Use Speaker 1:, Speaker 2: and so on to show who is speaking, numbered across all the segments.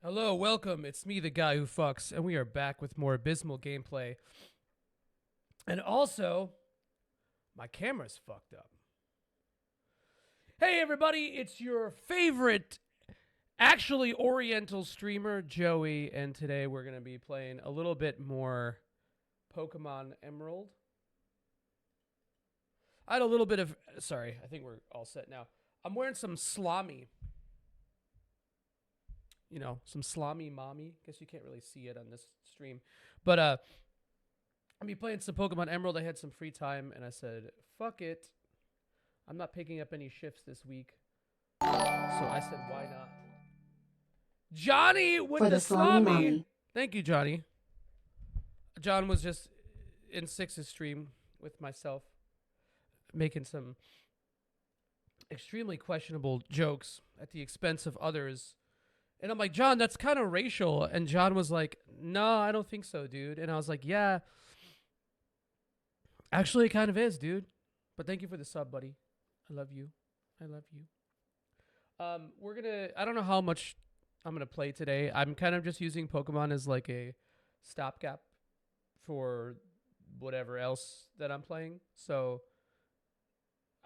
Speaker 1: Hello, welcome. It's me, the guy who fucks, and we are back with more abysmal gameplay. And also, my camera's fucked up. Hey, everybody, it's your favorite, actually Oriental streamer, Joey, and today we're going to be playing a little bit more Pokemon Emerald. I had a little bit of. Sorry, I think we're all set now. I'm wearing some Slami. You know, some Slami mommy. Guess you can't really see it on this stream. But I'll be playing some Pokemon Emerald. I had some free time and I said, fuck it. I'm not picking up any shifts this week. So I said, why not? Johnny with the Slami. Thank you, Johnny. John was just in Six's stream with myself, making some extremely questionable jokes at the expense of others. And I'm like, John, that's kind of racial. And John was like, no, I don't think so, dude. And I was like, yeah, actually, it kind of is, dude. But thank you for the sub, buddy. I love you. I love you. I don't know how much I'm going to play today. I'm kind of just using Pokemon as like a stopgap for whatever else that I'm playing. So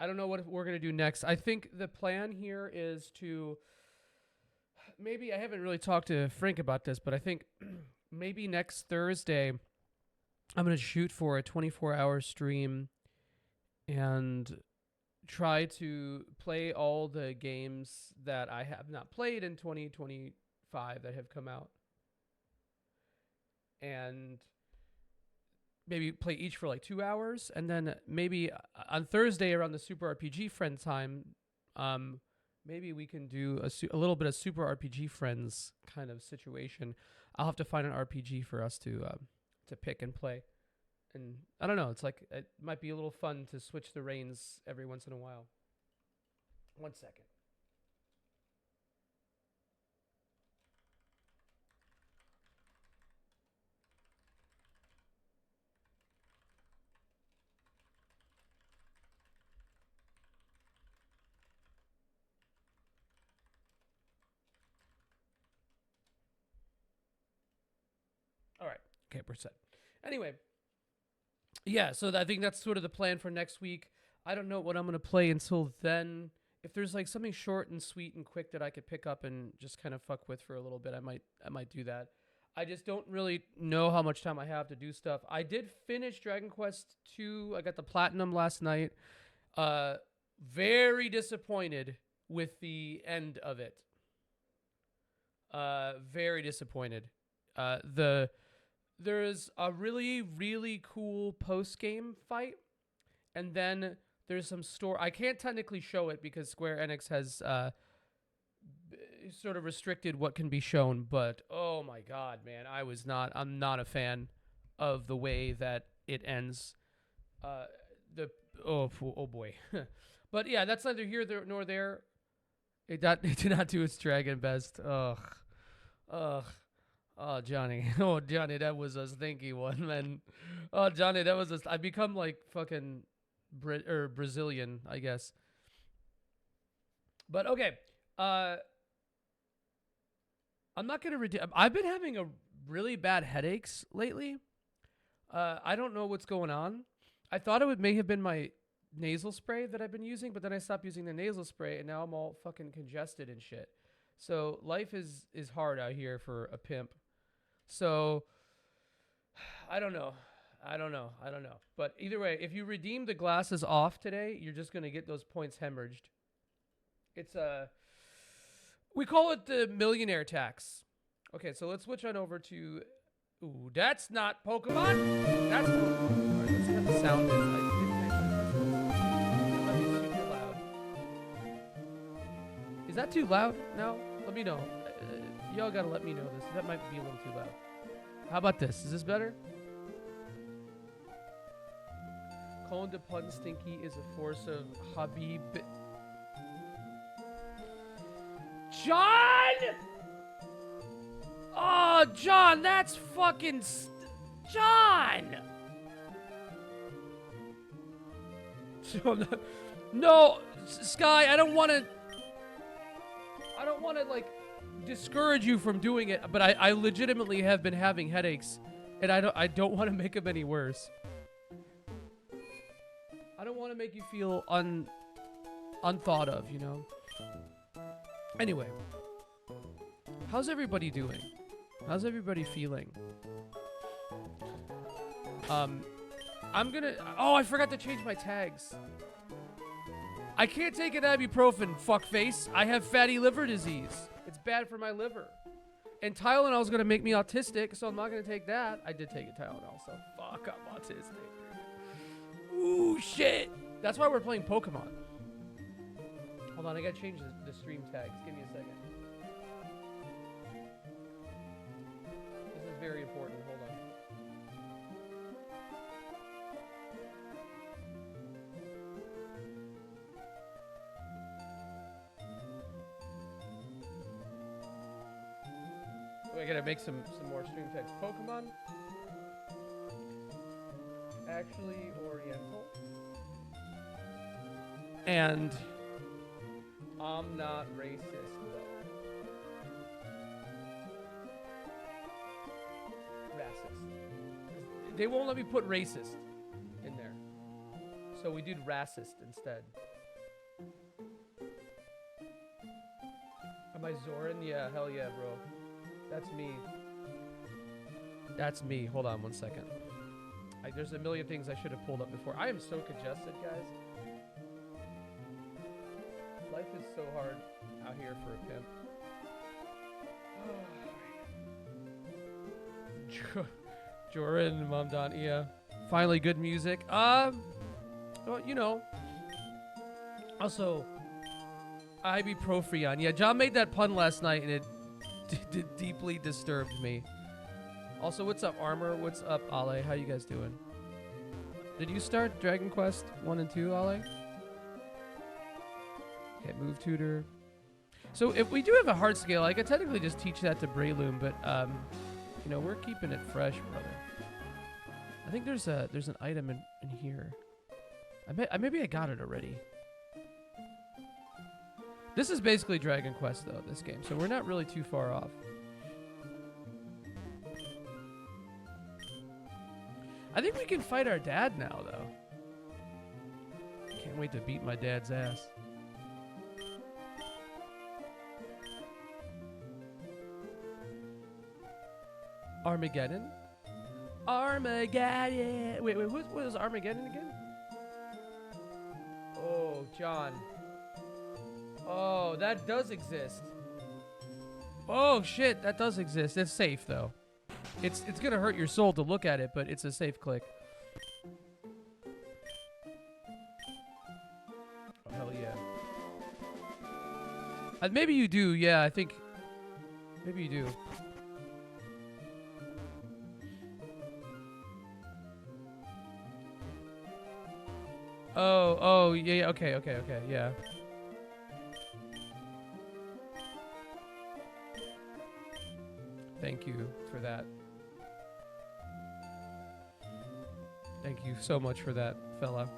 Speaker 1: I don't know what we're going to do next. I think the plan here is to... Maybe I haven't really talked to Frank about this, but I think maybe next Thursday I'm going to shoot for a 24-hour stream and try to play all the games that I have not played in 2025 that have come out. And maybe play each for like 2 hours. And then maybe on Thursday around the Super RPG Friend time, maybe we can do a little bit of Super RPG Friends kind of situation. I'll have to find an RPG for us to pick and play. And I don't know. It's like it might be a little fun to switch the reins every once in a while. 1 second. All right. Okay, we're set. Anyway, yeah, so I think that's sort of the plan for next week. I don't know what I'm going to play until then. If there's like something short and sweet and quick that I could pick up and just kind of fuck with for a little bit, I might do that. I just don't really know how much time I have to do stuff. I did finish Dragon Quest 2. I got the platinum last night. Very disappointed with the end of it. Very disappointed. There's a really, really cool post-game fight, and then there's some story. I can't technically show it because Square Enix has sort of restricted what can be shown, but oh my god, man, I'm not a fan of the way that it ends. Oh boy. But yeah, that's neither here nor there. It did not do its dragon best. Ugh. Oh, Johnny. Oh, Johnny, that was a stinky one, man. Oh, Johnny, that was I become like fucking Brazilian, I guess. But okay. I'm not going to I've been having a really bad headaches lately. I don't know what's going on. I thought it may have been my nasal spray that I've been using, but then I stopped using the nasal spray and now I'm all fucking congested and shit. So life is hard out here for a pimp. So, I don't know. But either way, if you redeem the glasses off today, you're just going to get those points hemorrhaged. It's we call it the millionaire tax. Okay, so let's switch on over to... Ooh, that's not Pokemon. That's Pokemon. All right, let's see how the sound is. I didn't mention this. It might be super loud. Is that too loud? No? Let me know. Y'all gotta let me know this. That might be a little too loud. How about this? Is this better? Colin de Pun Stinky is a force of Habib. John! Oh, John, that's fucking... John! No, Sky, I don't want to don't want to like discourage you from doing it, but I legitimately have been having headaches, and I don't want to make them any worse. I don't want to make you feel unthought of, you know. Anyway, how's everybody doing? How's everybody feeling? I'm gonna. Oh, I forgot to change my tags. I can't take an ibuprofen, fuckface. I have fatty liver disease. It's bad for my liver. And Tylenol is gonna make me autistic, so I'm not gonna take that. I did take a Tylenol, so fuck, I'm autistic. Ooh, shit. That's why we're playing Pokemon. Hold on, I gotta change the stream tags. Give me a second. This is very important. Hold on. I gotta make some more stream text. Pokemon. Actually Oriental. And I'm not racist though. Racist. They won't let me put racist in there. So we did racist instead. Am I Zoran? Yeah, hell yeah, bro. That's me. That's me. Hold on one second. There's a million things I should have pulled up before. I am so congested, guys. Life is so hard out here for a pimp. Joran, Mom Don, yeah. Finally, good music. Well, you know. Also, ibuprofen. Yeah, John made that pun last night, and it deeply disturbed me. Also, what's up, Armor? What's up, Ale? How you guys doing? Did you start Dragon Quest 1 and 2, Ale? Okay, move tutor. So if we do have a heart scale, I could technically just teach that to Breloom, but you know, we're keeping it fresh, brother. I think there's an item in here. Maybe I got it already. This is basically Dragon Quest, though, this game, so we're not really too far off. I think we can fight our dad now, though. Can't wait to beat my dad's ass. Armageddon? Armageddon! Wait, what was Armageddon again? Oh, John. Oh, that does exist. Oh, shit, that does exist. It's safe, though. It's gonna hurt your soul to look at it, but it's a safe click. Oh, hell yeah. Maybe you do, yeah, I think... Maybe you do. Oh, yeah, okay, yeah. Thank you for that. Thank you so much for that, fella.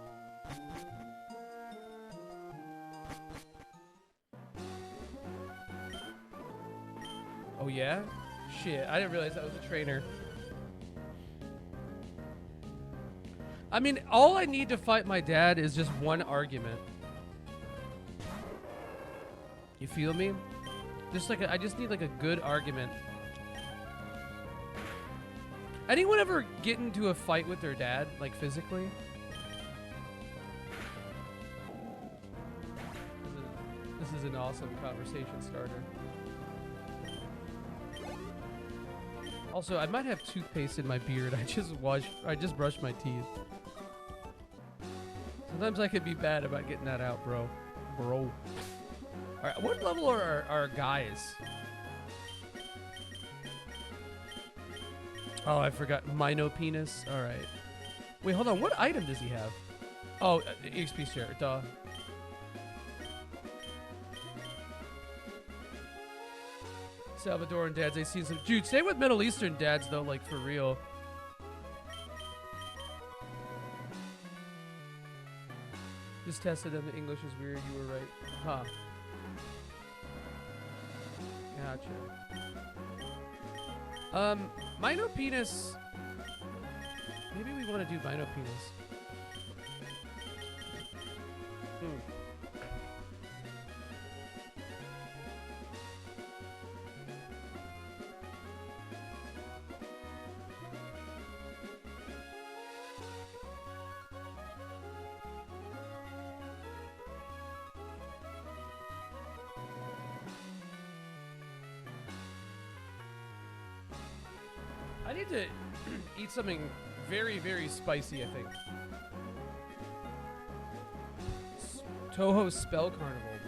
Speaker 1: Oh yeah? Shit, I didn't realize that was a trainer. I mean, all I need to fight my dad is just one argument. You feel me? Just like I just need like a good argument. Anyone ever get into a fight with their dad, like physically? This is an awesome conversation starter. Also, I might have toothpaste in my beard. I just brushed my teeth. Sometimes I could be bad about getting that out, bro. All right, what level are our guys? Oh, I forgot. Mino penis. All right. Wait, hold on. What item does he have? Oh, XP share. Duh. Salvadoran dads. They seen some. Dude, same with Middle Eastern dads though. Like for real. Just tested them. The English is weird. You were right. Huh. Gotcha. Mino Penis. Maybe we want to do Mino Penis. I need to eat something very, very spicy, I think. Toho Spell Carnival.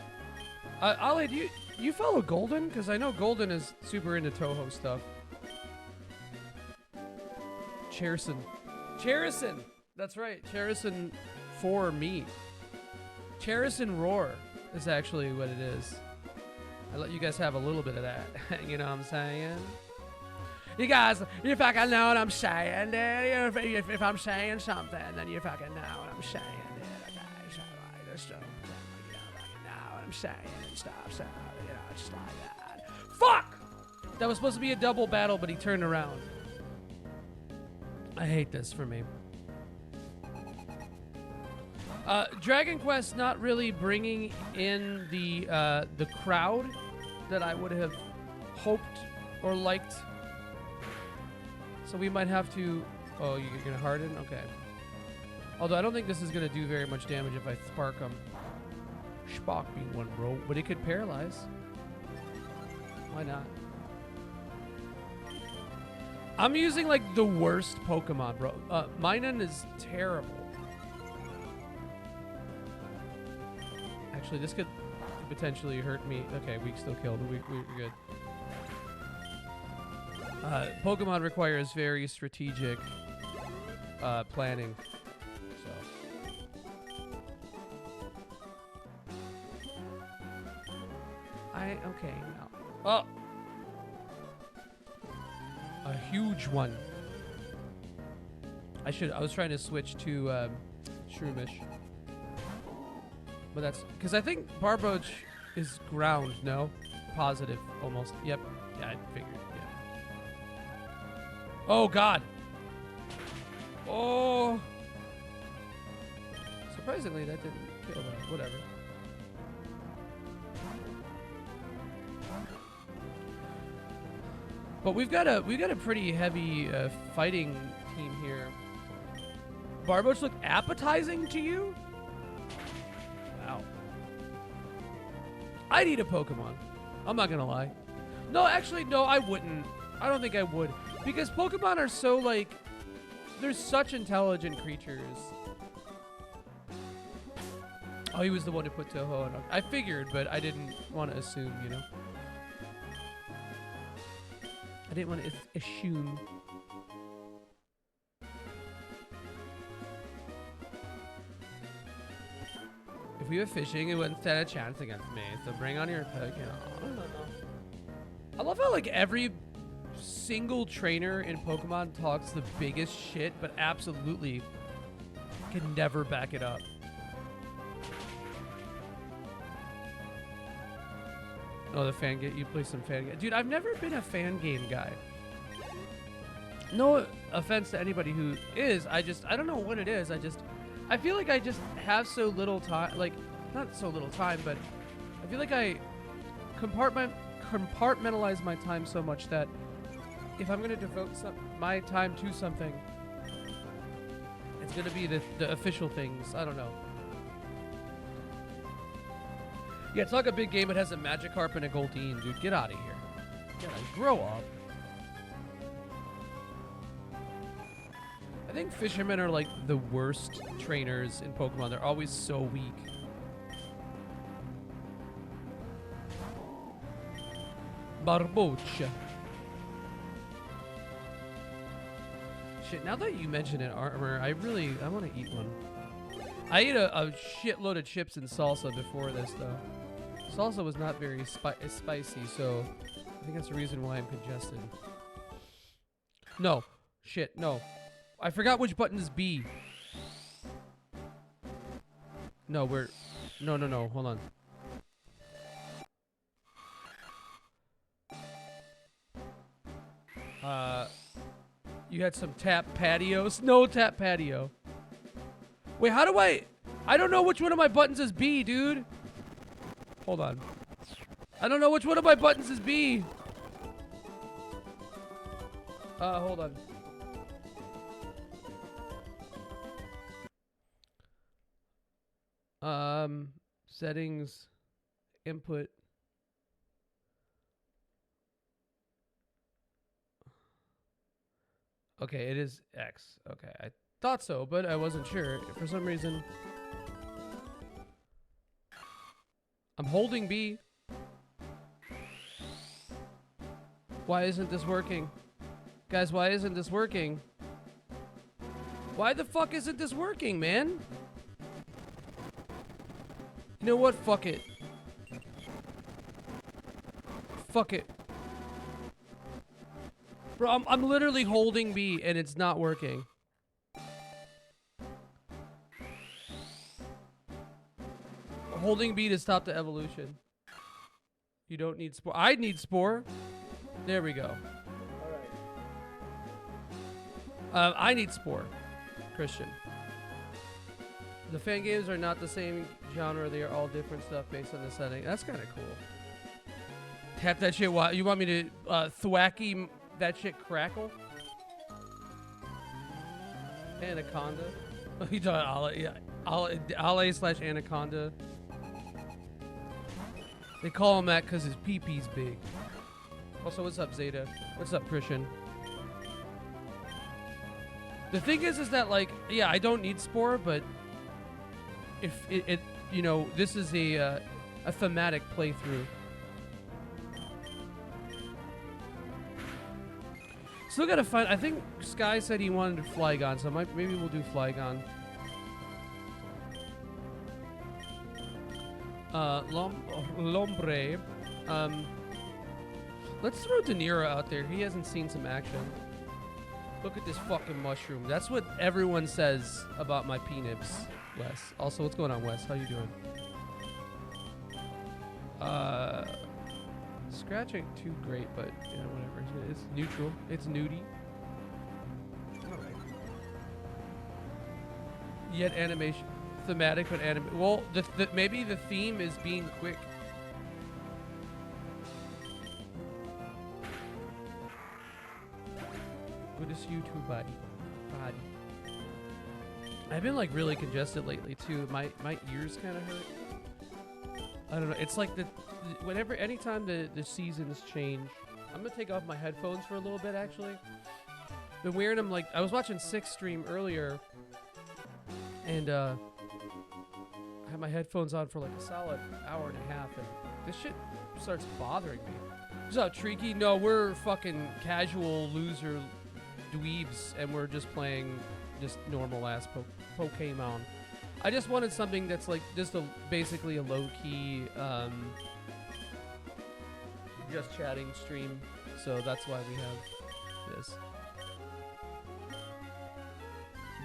Speaker 1: Ali, do you follow Golden? Because I know Golden is super into Toho stuff. Cherison. That's right. Cherison for me. Cherison Roar is actually what it is. I let you guys have a little bit of that. You know what I'm saying? You guys, you fucking know what I'm saying, dude. If I'm saying something, then you fucking know what I'm saying, dude. Okay, so like, just don't pretend like you don't fucking know what I'm saying and stuff. So, you know, it's just like that. Fuck! That was supposed to be a double battle, but he turned around. I hate this for me. Dragon Quest not really bringing in the crowd that I would have hoped or liked. So we might have to... Oh, you're going to harden? Okay. Although I don't think this is going to do very much damage if I spark him. Spock being one, bro. But it could paralyze. Why not? I'm using, like, the worst Pokemon, bro. Minun is terrible. Actually, this could potentially hurt me. Okay, we still killed. We're good. Pokemon requires very strategic planning. So okay now. Oh, a huge one. I was trying to switch to Shroomish, but that's because I think Barboach is ground. No, positive almost. Yep. Yeah, I figured. Oh, God. Oh. Surprisingly, that didn't kill that. Whatever. But we've got a pretty heavy fighting team here. Barboach look appetizing to you? Wow. I'd eat a Pokemon. I'm not gonna lie. No, actually, no, I wouldn't. I don't think I would. Because Pokemon are so, like, they're such intelligent creatures. Oh, he was the one who put Toho on. I figured, but I didn't want to assume, you know? I didn't want to assume. If we were fishing, it wouldn't stand a chance against me, so bring on your Pokemon. I love how, like, every single trainer in Pokemon talks the biggest shit, but absolutely can never back it up. Oh, the fan game. You play some fan game. Dude, I've never been a fan game guy. No offense to anybody who is. I don't know what it is. I feel like I just have so little time. Like, not so little time, but I feel like I compartmentalize my time so much that if I'm going to devote my time to something, it's going to be the official things. I don't know. Yeah, it's like a big game. It has a Magikarp and a Goldeen, dude. Get out of here. Grow up. I think fishermen are like the worst trainers in Pokemon. They're always so weak. Barboach. Shit, now that you mention it, armor, I want to eat one. I ate a shitload of chips and salsa before this, though. Salsa was not very spicy, so I think that's the reason why I'm congested. No. Shit, no. I forgot which button is B. No, No, hold on. You had some tap patios. No tap patio. Wait, how do I don't know which one of my buttons is B, dude. Hold on. I don't know which one of my buttons is B. Hold on. Settings, input. Okay, it is X. Okay, I thought so, but I wasn't sure. For some reason, I'm holding B. Why isn't this working? Guys, why isn't this working? Why the fuck isn't this working, man? You know what? Fuck it. Fuck it. Bro, I'm literally holding B and it's not working. Holding B to stop the evolution. You don't need Spore. I need Spore. There we go. Alright. I need Spore. Christian. The fan games are not the same genre. They are all different stuff based on the setting. That's kind of cool. Tap that shit. What? You want me to thwacky that shit crackle? Anaconda. You thought Ale/Anaconda. They call him that because his pee-pee's big. Also, what's up, Zeta? What's up, Christian? The thing is that, like, yeah, I don't need Spore, but if it you know, this is a thematic playthrough. Still gotta find. I think Sky said he wanted Flygon, so maybe we'll do Flygon. Lombre. Let's throw De Niro out there. He hasn't seen some action. Look at this fucking mushroom. That's what everyone says about my peanuts, Wes. Also, what's going on, Wes? How you doing? Scratch ain't too great, but you know, whatever. It's neutral. It's nudie. Alright. Yet animation, thematic, but anime. Well, maybe the theme is being quick. Good to see you too, buddy. I've been like really congested lately too. My ears kind of hurt. I don't know. It's like anytime the seasons change, I'm gonna take off my headphones for a little bit. Actually, been wearing them like I was watching Six stream earlier, and I had my headphones on for like a solid hour and a half, and this shit starts bothering me. What's up, Treaky? No, we're fucking casual loser dweebs, and we're just playing just normal ass Pokemon. I just wanted something that's like just basically a low-key just chatting stream, so that's why we have this.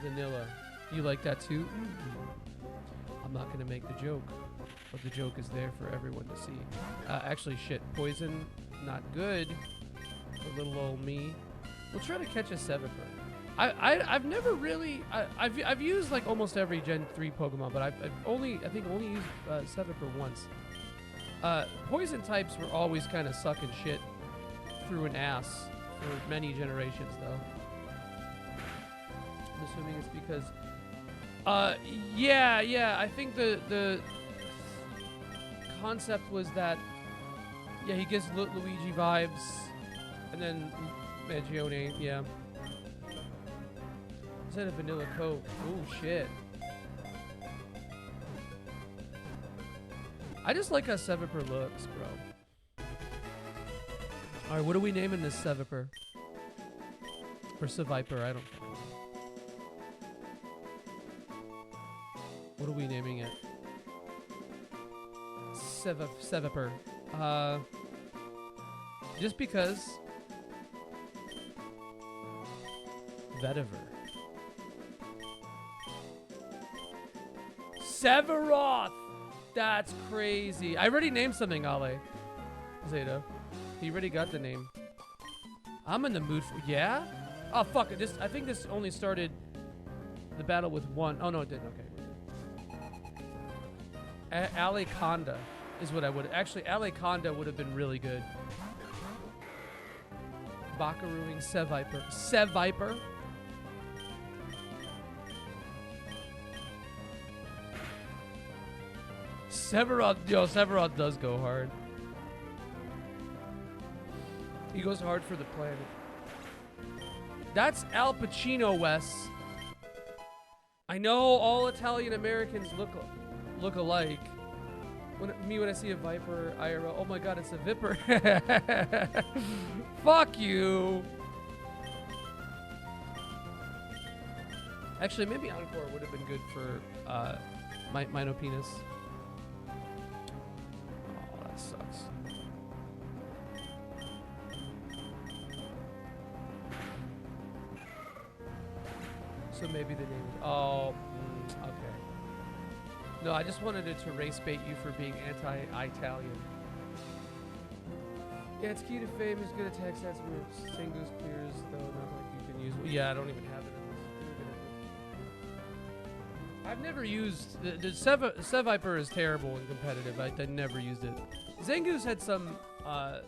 Speaker 1: Vanilla. You like that too? I'm not gonna make the joke, but the joke is there for everyone to see. Actually, shit, poison, not good for little old me. We'll try to catch a Seviper. I've never really I've used like almost every Gen 3 Pokemon, but I've only used Seviper once. Poison types were always kind of sucking shit through an ass for many generations, though. I'm assuming it's because yeah, I think the concept was that he gives Luigi vibes, and then Magione, yeah. Instead of Vanilla Coke. Oh shit. I just like how Seviper looks, bro. Alright, what are we naming this Seviper? Or Seviper, I don't know. What are we naming it? Seviper. Just because. Vetiver. Sephiroth! That's crazy. I already named something, Ale. Zeta. He already got the name. I'm in the mood for, yeah? Oh, fuck it. I think this only started the battle with one. Oh, no, it didn't. Okay. Aliconda is what I would, actually, Aliconda would have been really good. Bakaruing Seviper. Seviper? Sephiroth does go hard. He goes hard for the planet. That's Al Pacino, Wes. I know all Italian Americans look alike. When I see a Viper IRL, oh my god, it's a Viper. Fuck you. Actually, maybe Encore would have been good for Mino Penis. Oh, that sucks. So maybe the name is... Oh, okay. No, I just wanted it to race bait you for being anti-Italian. Yeah, it's key to fame. Is good attack stats. Singles clears, though not like you can use... Yeah, I don't even have it in this. I've never used... The Seviper is terrible and competitive. I never used it. Zangoose had some... had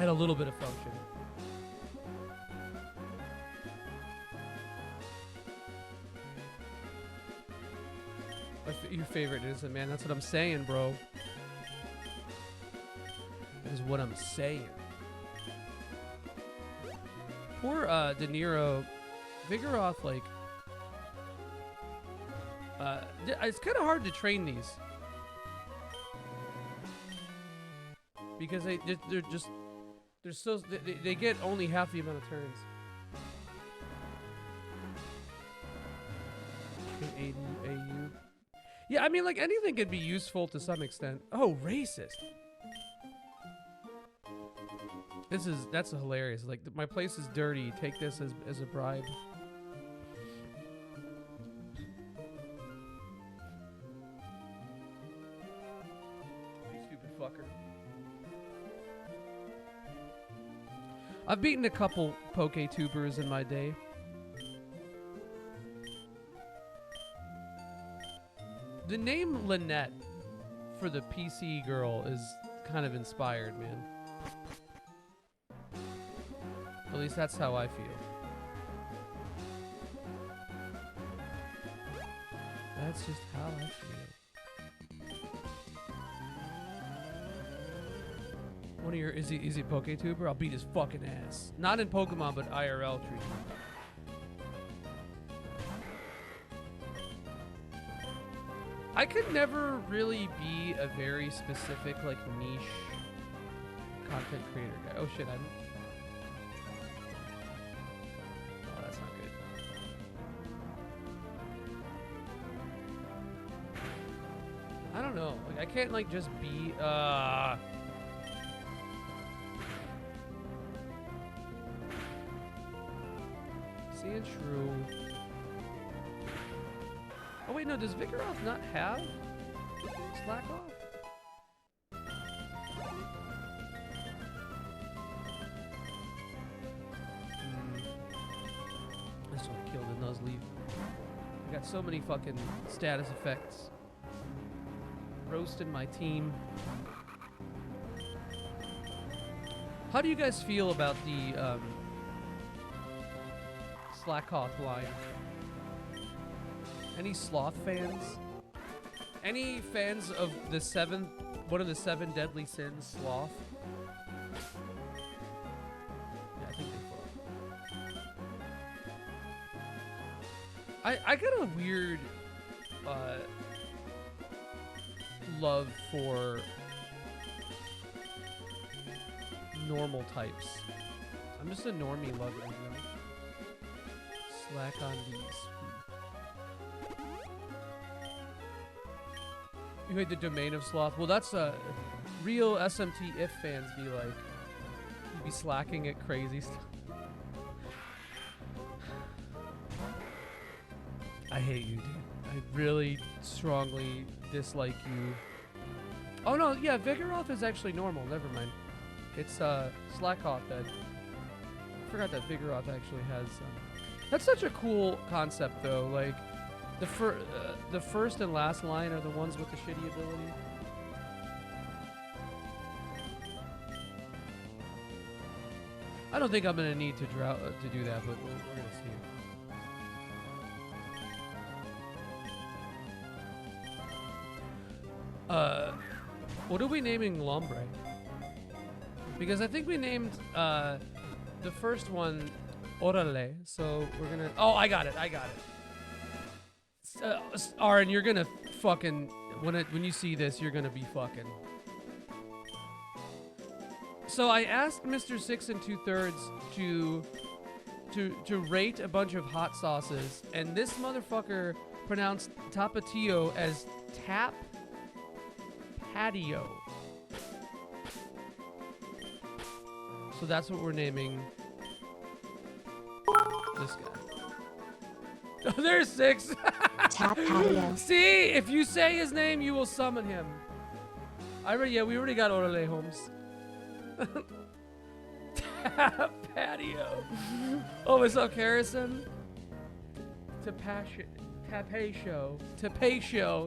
Speaker 1: a little bit of function. Your favorite innocent man. That's what I'm saying, bro. That is what I'm saying. Poor De Niro. Vigoroth, like... it's kind of hard to train these. Because they're so... They get only half the amount of turns. AU. Yeah, I mean, like, anything could be useful to some extent. Oh, racist. That's hilarious. Like, my place is dirty. Take this as a bribe. You stupid fucker. I've beaten a couple PokeTubers in my day. The name Lynette for the PC girl is kind of inspired, man. At least that's how I feel. That's just how I feel. One of your is he PokeTuber? I'll beat his fucking ass. Not in Pokemon, but IRL treatment. I could never really be a very specific, like, niche content creator guy. Oh shit, I'm... Oh, that's not good. I don't know. Like, I can't, like, just be, Sandshrew. Oh wait, no, does Vigoroth not have Slack Off? This one killed a Nuzleaf. I got so many fucking status effects. Roasting my team. How do you guys feel about the Slackoth line? Any Sloth fans? Any fans of the one of the 7 deadly sins, Sloth? Yeah, I think they fall. I got a weird love for normal types. I'm just a normie lover, you know? Slack on these. You hate the domain of Sloth? Well, that's a real SMT if fans be like, you'd be slacking at crazy stuff. I hate you, dude. I really strongly dislike you. Oh no, yeah, Vigoroth is actually normal. Never mind. It's Slackoth that I forgot that Vigoroth actually has. That's such a cool concept though. Like the first and last line are the ones with the shitty ability. I don't think I'm gonna need to do that, but we're gonna see. What are we naming Lombre? Because I think we named the first one Orale, so we're gonna. Oh, I got it. Aaron, you're gonna fucking when you see this, you're gonna be fucking. So I asked Mr. 6 2/3 to rate a bunch of hot sauces, and this motherfucker pronounced Tapatio as tap patio. So that's what we're naming this guy. Oh, there's 6.
Speaker 2: Tap patio.
Speaker 1: See, if you say his name, you will summon him. We already got Orale Holmes. Tap patio. Oh, what's up, Harrison? Tapatio.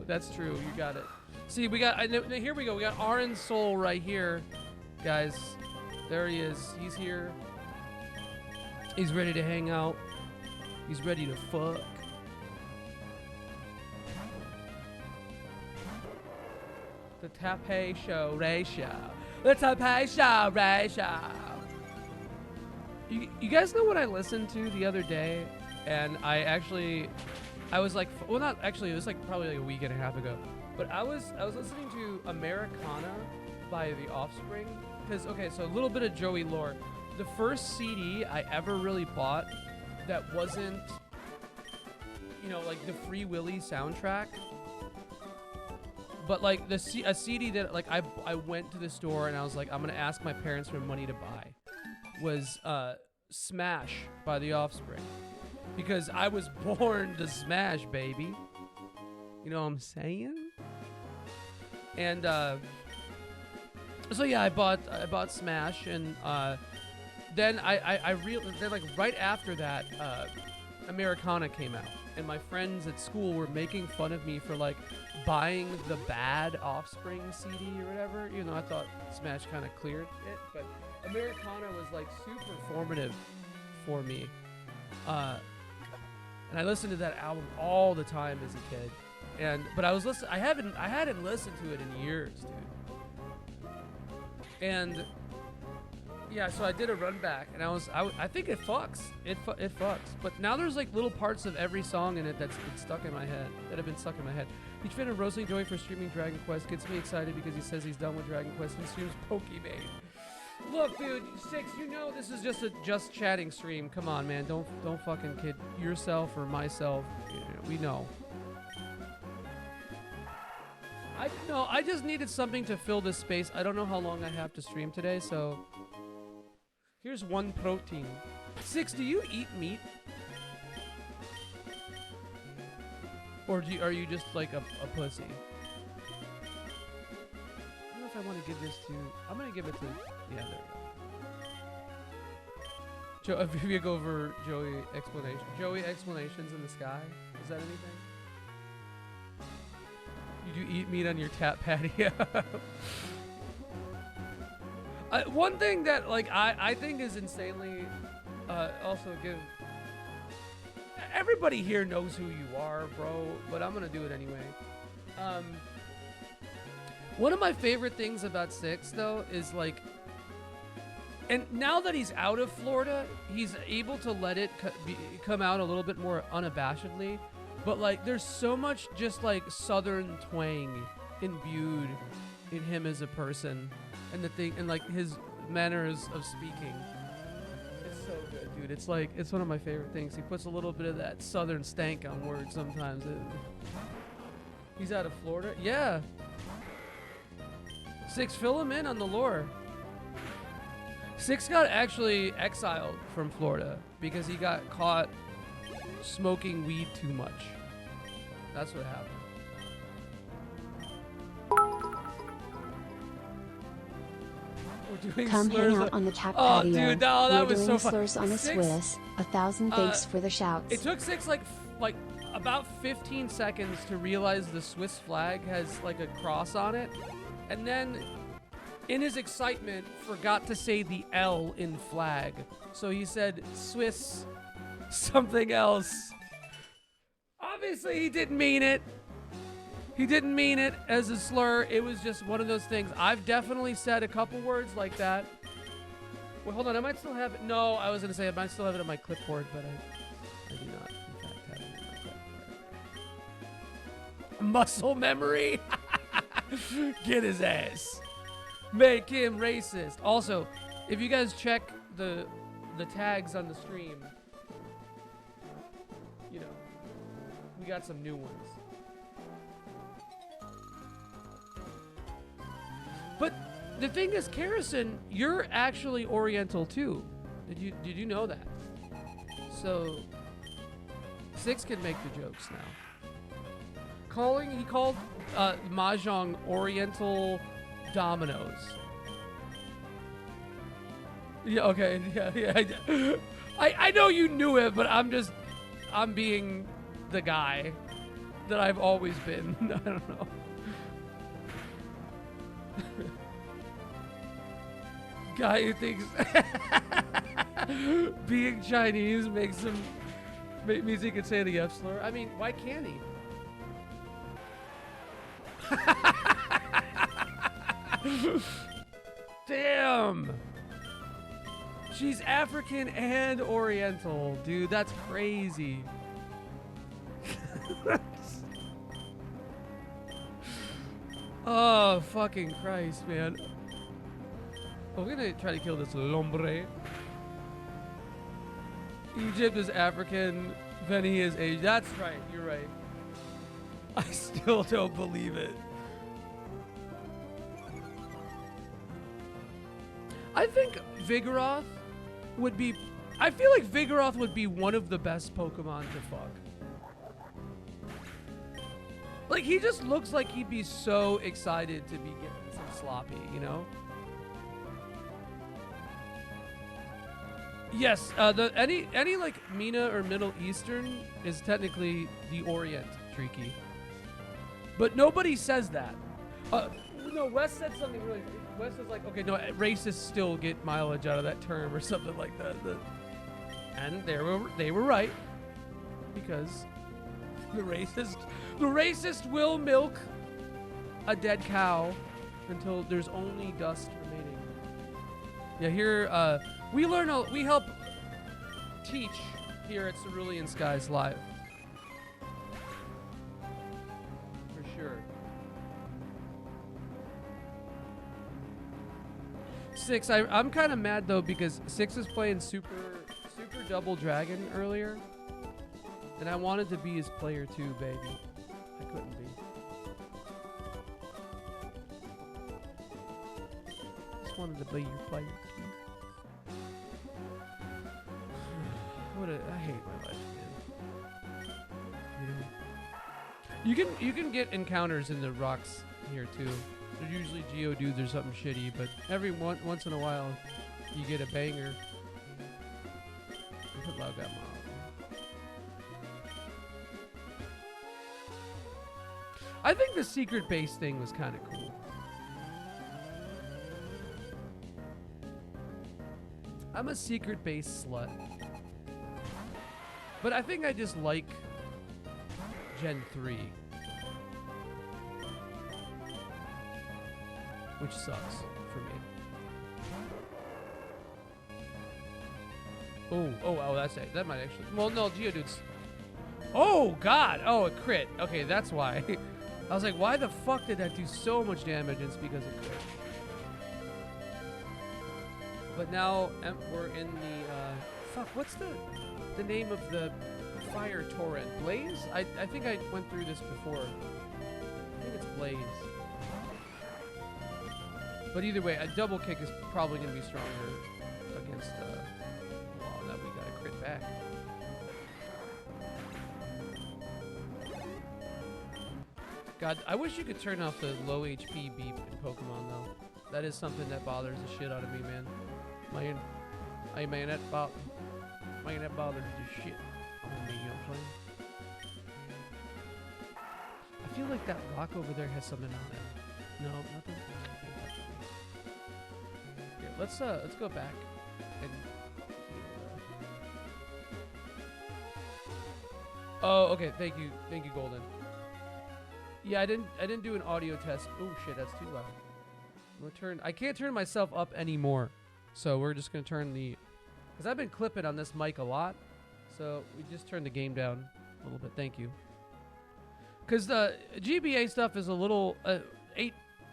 Speaker 1: That's true. You got it. See, we got. Here we go. We got Aaron Soul right here, guys. There he is. He's here. He's ready to hang out. He's ready to fuck. The Tapatio ratio. The Tapatio ratio. You guys know what I listened to the other day? And I was like, well, not actually, it was like probably like a week and a half ago. But I was listening to Americana by The Offspring. Because, okay, so a little bit of Joey lore. The first CD I ever really bought that wasn't, like the Free Willy soundtrack, but like a CD that like I went to the store and I was like, I'm gonna ask my parents for money to buy, was Smash by The Offspring, because I was born to smash, baby. You know what I'm saying? And so yeah, I bought Smash, and then I realized then, like, right after that, Americana came out, and my friends at school were making fun of me for like buying the bad Offspring CD or whatever. You know, I thought Smash kind of cleared it, but Americana was like super formative for me, and I listened to that album all the time as a kid. But I hadn't listened to it in years, dude. And yeah, so I did a run back, and I think it fucks. It fucks. But now there's like little parts of every song in it that have been stuck in my head. Each fan of roasting Joey for streaming Dragon Quest gets me excited because he says he's done with Dragon Quest and streams Pokemon. Look, dude, 6, you know this is just a just chatting stream. Come on, man, don't fucking kid yourself or myself. We know. I just needed something to fill this space. I don't know how long I have to stream today, so here's one protein. 6, do you eat meat? Or are you just like a pussy? I don't know if I want to give this to... I'm going to give it to... Yeah, there we go. If you go over Joey explanation. Joey explanations in the sky. Is that anything? You do eat meat on your tap patio. One thing that like I think is insanely also give... Everybody here knows who you are, bro, but I'm gonna do it anyway. One of my favorite things about 6 though is like, and now that he's out of Florida, he's able to let it come out a little bit more unabashedly. But like, there's so much just like Southern twang imbued in him as a person, and the thing, and like his manners of speaking. It's so good, dude. It's like, it's one of my favorite things. He puts a little bit of that Southern stank on words sometimes. He's out of Florida? Yeah. 6, fill him in on the lore. 6 got actually exiled from Florida because he got caught smoking weed too much. That's what happened. We're doing
Speaker 2: Come
Speaker 1: slurs.
Speaker 2: hang out on the tack
Speaker 1: Oh,
Speaker 2: patio.
Speaker 1: dude, no, that
Speaker 2: We're
Speaker 1: was
Speaker 2: doing
Speaker 1: so fun.
Speaker 2: slurs on a
Speaker 1: Six,
Speaker 2: Swiss. 1,000 thanks for the shouts.
Speaker 1: It took Six like about 15 seconds to realize the Swiss flag has like a cross on it, and then in his excitement forgot to say the L in flag, so he said Swiss something else. Obviously he didn't mean it. He didn't mean it as a slur. It was just one of those things. I've definitely said a couple words like that. Wait, hold on. I might still have it. No, I was going to say I might still have it on my clipboard, but I do not, in fact, have it in my clipboard. Muscle memory? Get his ass. Make him racist. Also, if you guys check the tags on the stream, you know, we got some new ones. But the thing is, Karison, you're actually Oriental too. Did you know that? So Six can make the jokes now. He called Mahjong Oriental Dominoes. Yeah, okay, yeah. I know you knew it, but I'm being the guy that I've always been. I don't know. Guy who thinks being Chinese means he can say the F slur. I mean, why can't he? Damn. She's African and Oriental, dude. That's crazy. Oh, fucking Christ, man. We're gonna try to kill this Lombre. Egypt is African, Benny is Asian. That's right, you're right. I still don't believe it. I think Vigoroth would be... I feel like Vigoroth would be one of the best Pokemon to fuck. Like, he just looks like he'd be so excited to be getting some sloppy, you know? Yes, any like MENA or Middle Eastern is technically the Orient, Tricky. But nobody says that. No, Wes said something really... Wes was like, okay, no, racists still get mileage out of that term or something like that. And they were right. Because the racist will milk a dead cow until there's only dust remaining. Yeah, here, we help teach here at Cerulean Skies Live. For sure. Six, I'm kind of mad though because Six is playing Super Double Dragon earlier, and I wanted to be his player too, baby. I couldn't be. Just wanted to be your player too. I hate my life, man. You can get encounters in the rocks here too. They're usually Geodudes or something shitty, but every once in a while you get a banger. I think the secret base thing was kind of cool. I'm a secret base slut. But I think I just like Gen 3. Which sucks for me. Oh, that's it. That might actually... Well, no, Geodude's... Oh, God! Oh, a crit. Okay, that's why. I was like, why the fuck did that do so much damage? It's because of crit. But now we're in the... fuck, what's the name of the fire torrent? Blaze? I think I went through this before. I think it's Blaze. But either way, a double kick is probably going to be stronger against... well, now we got a crit back. God, I wish you could turn off the low HP beep in Pokemon, though. That is something that bothers the shit out of me, man. Man, hey man, that bothers the shit out of me, you know what I'm saying? I feel like that rock over there has something on it. No, nothing. Here, let's go back and. Oh, okay. Thank you, Golden. Yeah, I didn't do an audio test. Oh shit, that's too loud. I can't turn myself up anymore, so we're just gonna turn the, because I've been clipping on this mic a lot, so we just turned the game down a little bit. Thank you. Because the GBA stuff is a little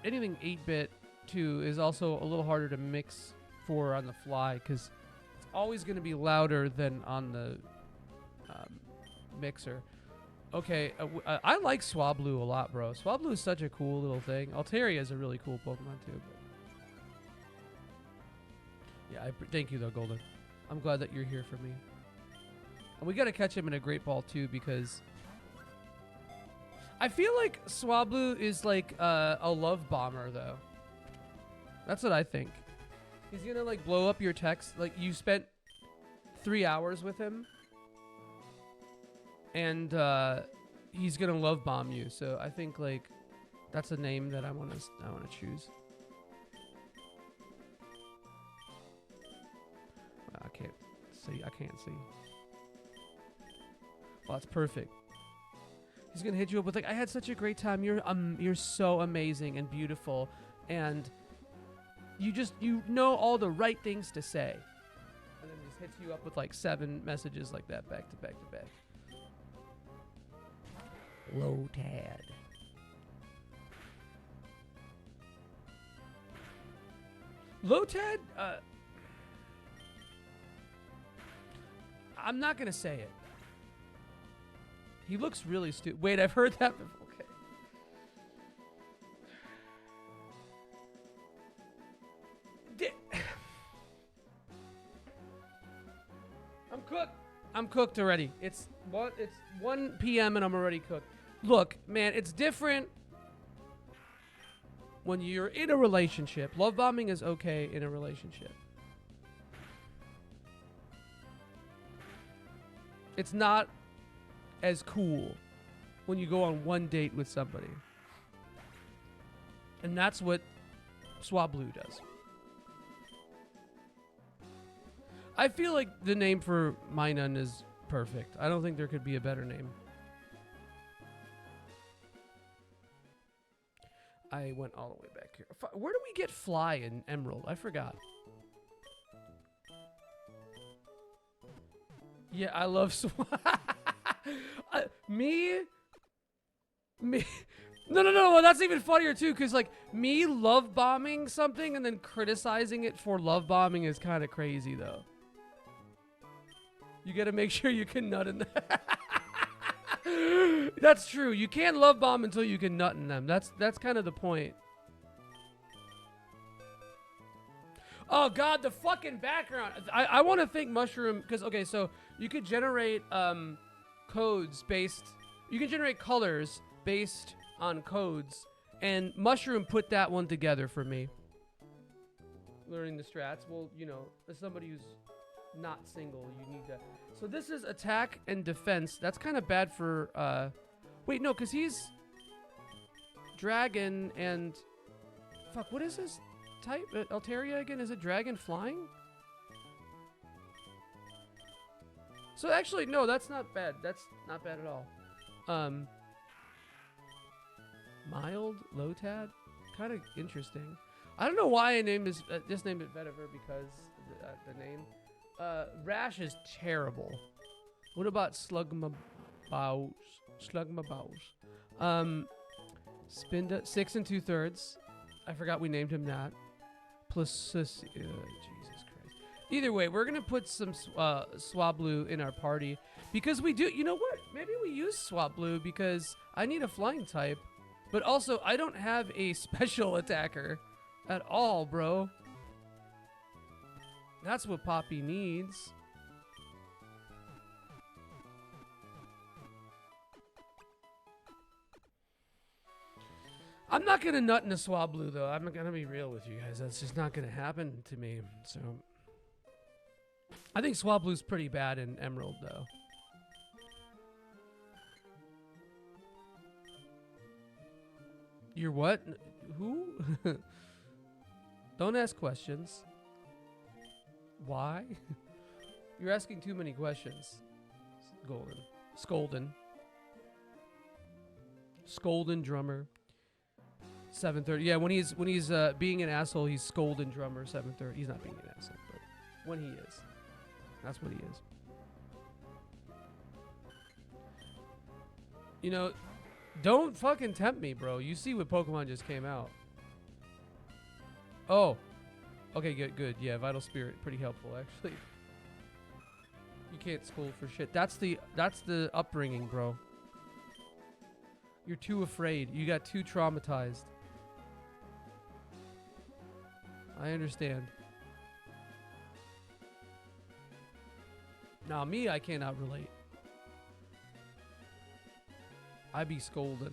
Speaker 1: anything 8-bit too is also a little harder to mix for on the fly, because it's always going to be louder than on the mixer. Okay, I like Swablu a lot, bro. Swablu is such a cool little thing. Altaria is a really cool Pokemon too. But yeah, thank you though, Golden. I'm glad that you're here for me. And we got to catch him in a Great Ball too, because I feel like Swablu is like a love bomber though. That's what I think. He's gonna like blow up your text. Like you spent 3 hours with him, and he's gonna love bomb you. So I think like that's a name that I wanna choose. I can't see. Well, that's perfect. He's gonna hit you up with like, I had such a great time. You're so amazing and beautiful, and you know all the right things to say, and then just hits you up with like 7 messages like that back to back to back. Lotad. Lotad. I'm not gonna say it. He looks really stupid. Wait, I've heard that before. Okay. I'm cooked already. It's 1 p.m. and I'm already cooked. Look, man, it's different when you're in a relationship. Love bombing is okay in a relationship. It's not as cool when you go on one date with somebody. And that's what Swablu does. I feel like the name for Minun is perfect. I don't think there could be a better name. I went all the way back here. Where do we get Fly in Emerald? I forgot. Yeah, I love me. No. Well, that's even funnier too, because like me love bombing something and then criticizing it for love bombing is kind of crazy though. You gotta make sure you can nut in that. That's true. You can't love bomb until you can nut in them. That's kind of the point. Oh god, the fucking background. I want to thank Mushroom, because okay, so you could generate codes based. You can generate colors based on codes, and Mushroom put that one together for me. Learning the strats. Well, you know, as somebody who's not single, you need to. So this is attack and defense. That's kind of bad for. Wait, no, because he's dragon and. Fuck, what is his type? Altaria again? Is it dragon flying? So actually, no, that's not bad. That's not bad at all. Mild Lotad, kind of interesting. I don't know why I named this. Just named it Vetiver because the name. Rash is terrible. What about Slugmabaus? Spinda 6 2/3. I forgot we named him that. Plus, Jesus Christ. Either way, we're gonna put some Swablu in our party because we do. You know what? Maybe we use Swablu because I need a flying type, but also I don't have a special attacker at all, bro. That's what Poppy needs. I'm not gonna nut in a Swablu though. I'm gonna be real with you guys. That's just not gonna happen to me. So I think Swablu's pretty bad in Emerald though. You're what? Who? Don't ask questions. Why? You're asking too many questions. Golden. Skolden drummer. 7:30. Yeah, when he's being an asshole, he's Skolden drummer 7:30. He's not being an asshole, but when he is. That's what he is. You know, don't fucking tempt me, bro. You see what Pokemon just came out. Oh. Okay, good. Yeah, Vital Spirit, pretty helpful actually. You can't school for shit. That's the upbringing, bro. You're too afraid. You got too traumatized. I understand. Now me, I cannot relate. I be scolded.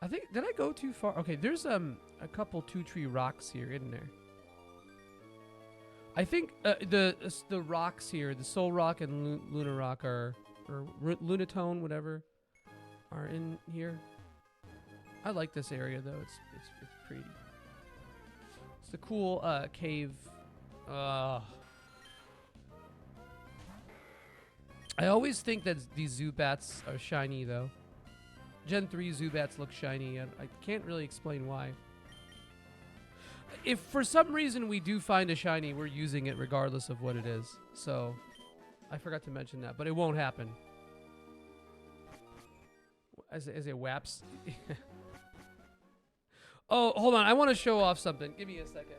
Speaker 1: I think, did I go too far? Okay, there's a couple two-tree rocks here, isn't there? I think the rocks here, the Soul Rock and Luna Rock or Lunatone, whatever, are in here. I like this area though. It's pretty. It's the cool cave. I always think that these Zubats are shiny though. Gen 3 Zubats look shiny, and I can't really explain why. If for some reason we do find a shiny, we're using it regardless of what it is. So, I forgot to mention that, but it won't happen. As a WAPS. Oh, hold on. I want to show off something. Give me a second.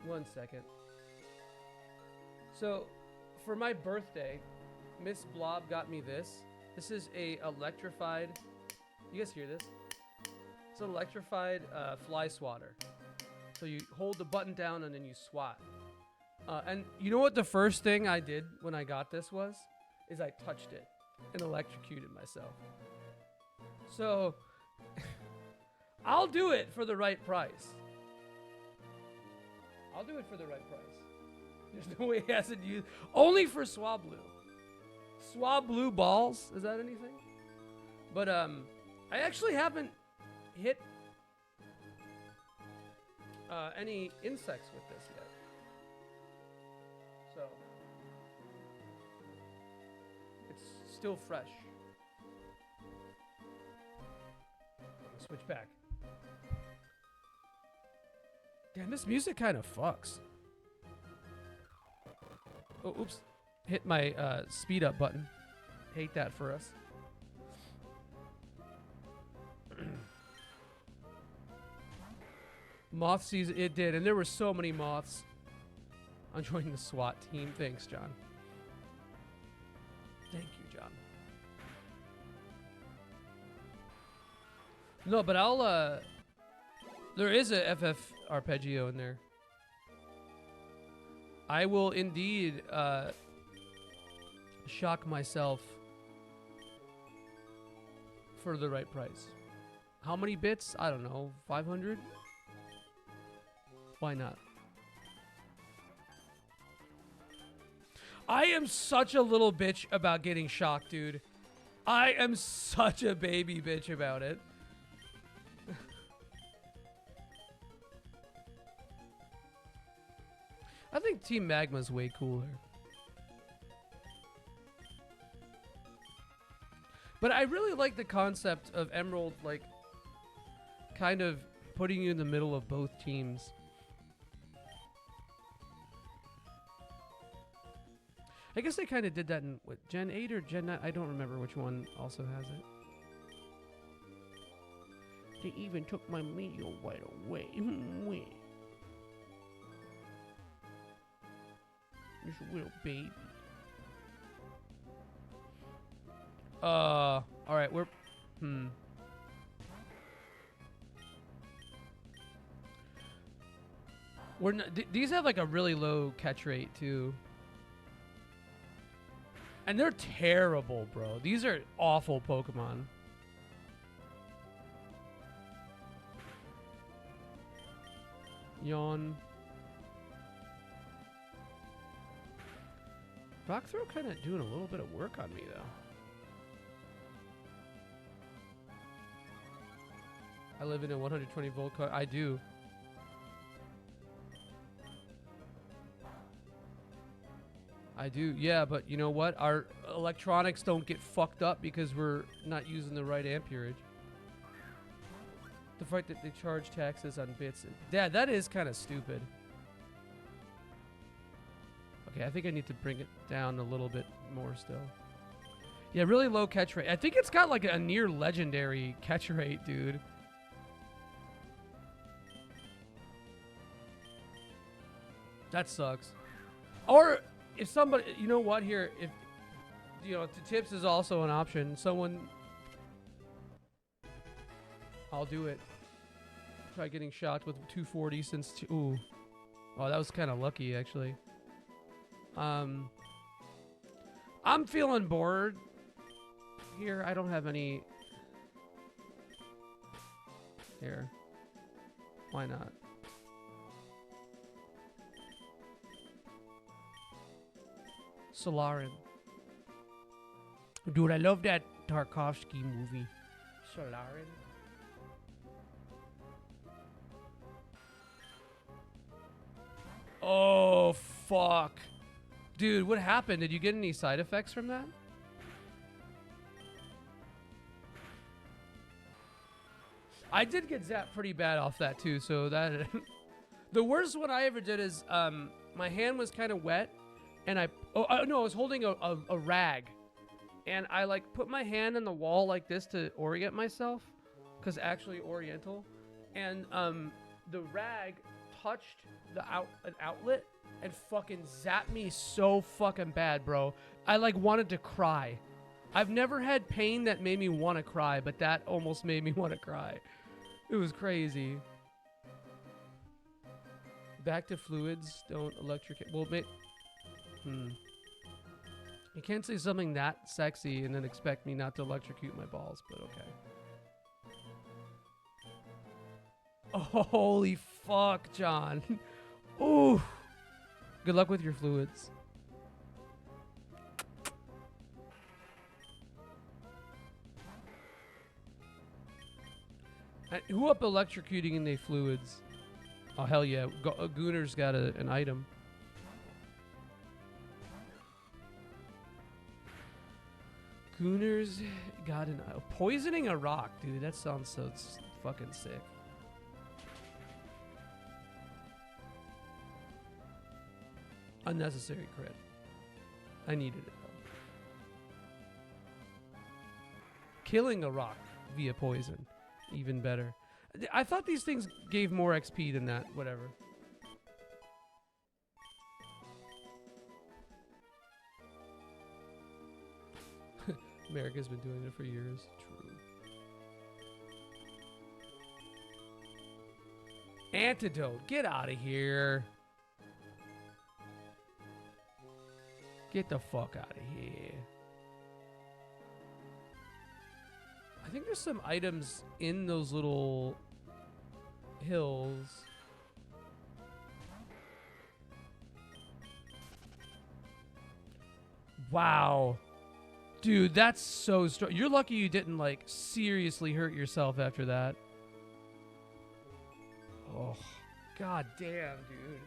Speaker 1: One second. So, for my birthday, Miss Blob got me this. This is a electrified. You guys hear this? It's an electrified fly swatter. So you hold the button down and then you swat. And you know what the first thing I did when I got this was? Is I touched it and electrocuted myself. So, I'll do it for the right price. I'll do it for the right price. There's no way he hasn't used. Only for Swablu. Swablu balls? Is that anything? But I actually haven't hit any insects with this yet. So it's still fresh. Switch back. Damn, this music kind of fucks. Oh, oops. Hit my speed up button. Hate that for us. Moth season, it did, and there were so many moths. I'm joining the SWAT team. Thanks, John. Thank you, John. No, but I'll, there is a FF arpeggio in there. I will indeed, shock myself for the right price. How many bits? I don't know. 500? Why not? I am such a little bitch about getting shocked, dude. I am such a baby bitch about it. I think Team Magma's way cooler. But I really like the concept of Emerald, like, kind of putting you in the middle of both teams. I guess they kind of did that in, what, Gen 8 or Gen 9? I don't remember which one also has it. They even took my meal right away. This little baby. Alright, we're... We're not, these have like a really low catch rate too. And they're terrible, bro. These are awful Pokemon. Yawn. Rock Throw kind of doing a little bit of work on me, though. I live in a 120 volt car. I do. I do, yeah, but you know what? Our electronics don't get fucked up because we're not using the right amperage. The fact that they charge taxes on bits. Yeah, that is kind of stupid. Okay, I think I need to bring it down a little bit more still. Yeah, really low catch rate. I think it's got like a near legendary catch rate, dude. That sucks. Or if somebody, you know what, here, if, you know, the tips is also an option. Someone, I'll do it. Try getting shocked with 240 since, ooh. Oh, that was kind of lucky, actually. I'm feeling bored here. I don't have any. Here. Why not? Solarin. Dude, I love that Tarkovsky movie. Solarin. Oh, fuck. Dude, what happened? Did you get any side effects from that? I did get zapped pretty bad off that too, so that... The worst one I ever did is, my hand was kind of wet, and I was holding a rag, and I like put my hand on the wall like this to orient myself, because actually oriental, and the rag touched an outlet and fucking zapped me so fucking bad, bro. I like wanted to cry. I've never had pain that made me want to cry, but that almost made me want to cry. It was crazy. Back to fluids. Don't electrocute. Well, you can't say something that sexy and then expect me not to electrocute my balls, but okay. Oh, holy fuck, John. Ooh. Good luck with your fluids. Who up electrocuting in their fluids? Oh, hell yeah. Gooner's got an item. Gooner's got an... Poisoning a rock, dude. That sounds so fucking sick. Unnecessary crit. I needed it, though. Killing a rock via poison. Even better. I thought these things gave more XP than that. Whatever. America's been doing it for years. True. Antidote. Get out of here. Get the fuck out of here. I think there's some items in those little hills. Wow. Dude, that's so strong. You're lucky you didn't, like, seriously hurt yourself after that. Oh, god damn, dude.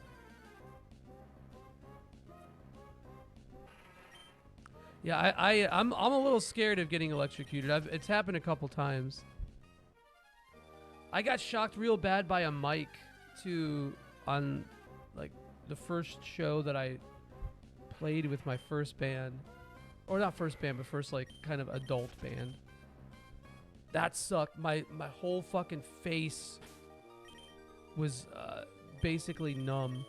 Speaker 1: Yeah, I'm a little scared of getting electrocuted. It's happened a couple times. I got shocked real bad by a mic too on like the first show that I played with my first band. Or not first band, but first like kind of adult band. That sucked. My whole fucking face was basically numb.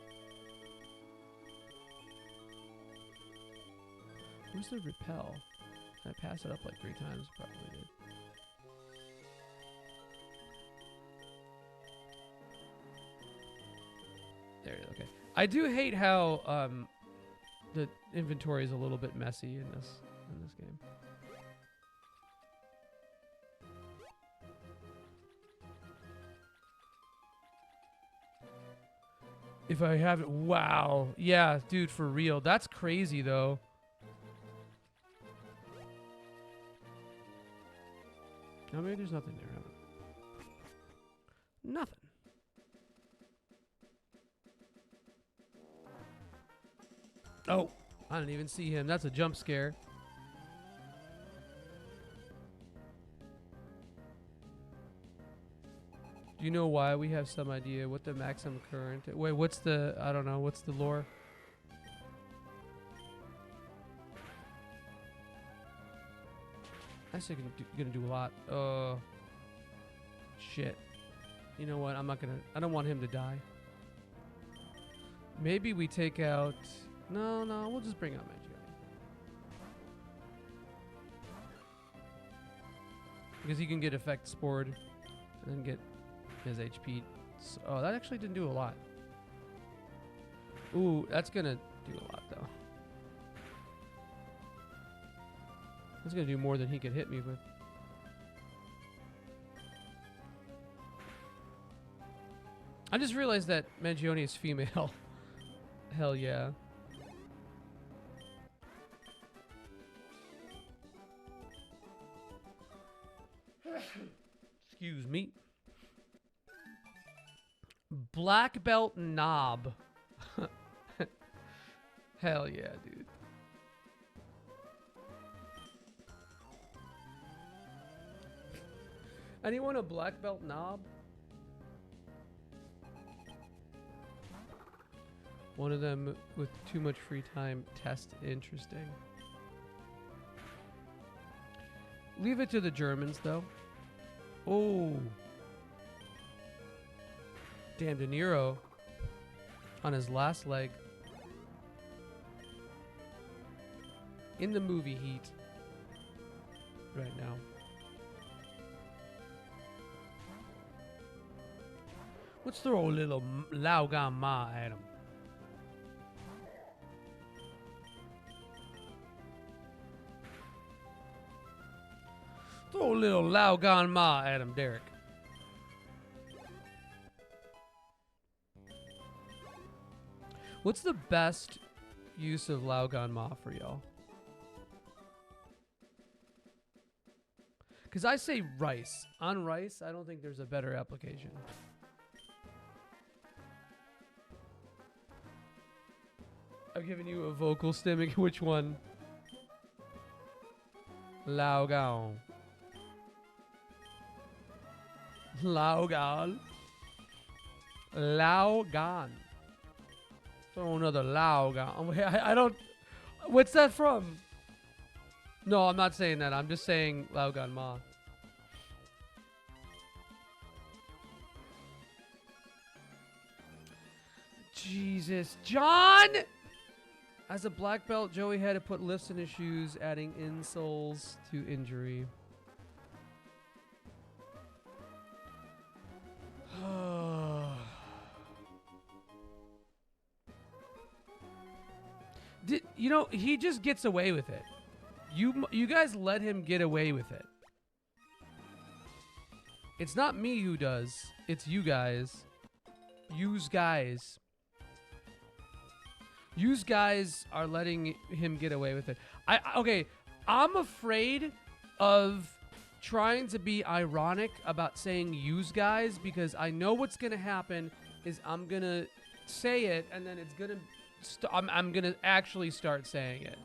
Speaker 1: Where's the repel? I passed it up like 3 times, probably did. There. Okay. I do hate how the inventory is a little bit messy in this game. If I have it, wow, yeah, dude, for real, that's crazy though. No, maybe there's nothing there. Nothing. Oh, I didn't even see him. That's a jump scare. Do you know why? We have some idea what the maximum current. Wait, what's the? I don't know. What's the lore? Actually, gonna do a lot. Shit. You know what? I'm not gonna. I don't want him to die. Maybe we take out. No, we'll just bring out Mangione. Because he can get effect spored and then get his HP. Oh, that actually didn't do a lot. Ooh, that's gonna do a lot though. That's gonna do more than he could hit me with. I just realized that Mangione is female. Hell yeah. Excuse me. Black belt knob. Hell yeah, dude. Anyone a black belt knob? One of them with too much free time. Test interesting. Leave it to the Germans, though. Oh. Damn, De Niro on his last leg. In the movie Heat. Right now. Let's throw a little Lao Gan Ma at him. Throw a little Lao Gan Ma at him, Derek. What's the best use of Lao Gan Ma for y'all? Because I say rice. On rice, I don't think there's a better application. I've given you a vocal stim. Which one? Lao Gan. Lao Gan. Lao Gan. Throw another Lao Gan. I don't. What's that from? No, I'm not saying that. I'm just saying Lao Gan Ma. Jesus. John! As a black belt, Joey had to put lifts in his shoes, adding insoles to injury. You know, he just gets away with it. You guys let him get away with it. It's not me who does. It's you guys. Use guys. Use guys are letting him get away with it. Okay, I'm afraid of trying to be ironic about saying use guys because I know what's going to happen is I'm going to say it and then it's going to I'm going to actually start saying it.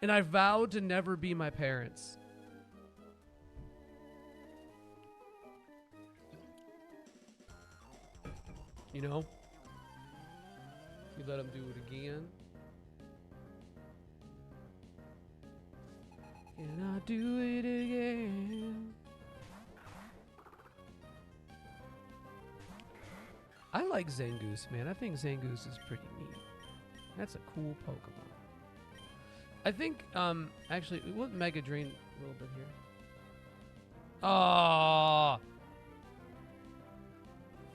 Speaker 1: And I vowed to never be my parents. You know? You let him do it again. Can I do it again? I like Zangoose, man. I think Zangoose is pretty neat. That's a cool Pokemon. I think, actually, we'll Mega Drain a little bit here. Oh!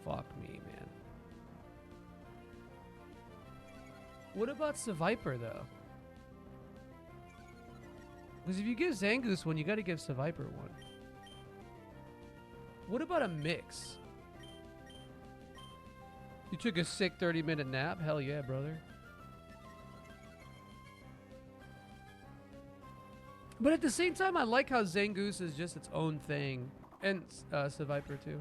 Speaker 1: Fuck me, man. What about Seviper though? Because if you give Zangoose one, you got to give Seviper one. What about a mix? You took a sick 30-minute nap? Hell yeah, brother. But at the same time, I like how Zangoose is just its own thing. And Seviper too.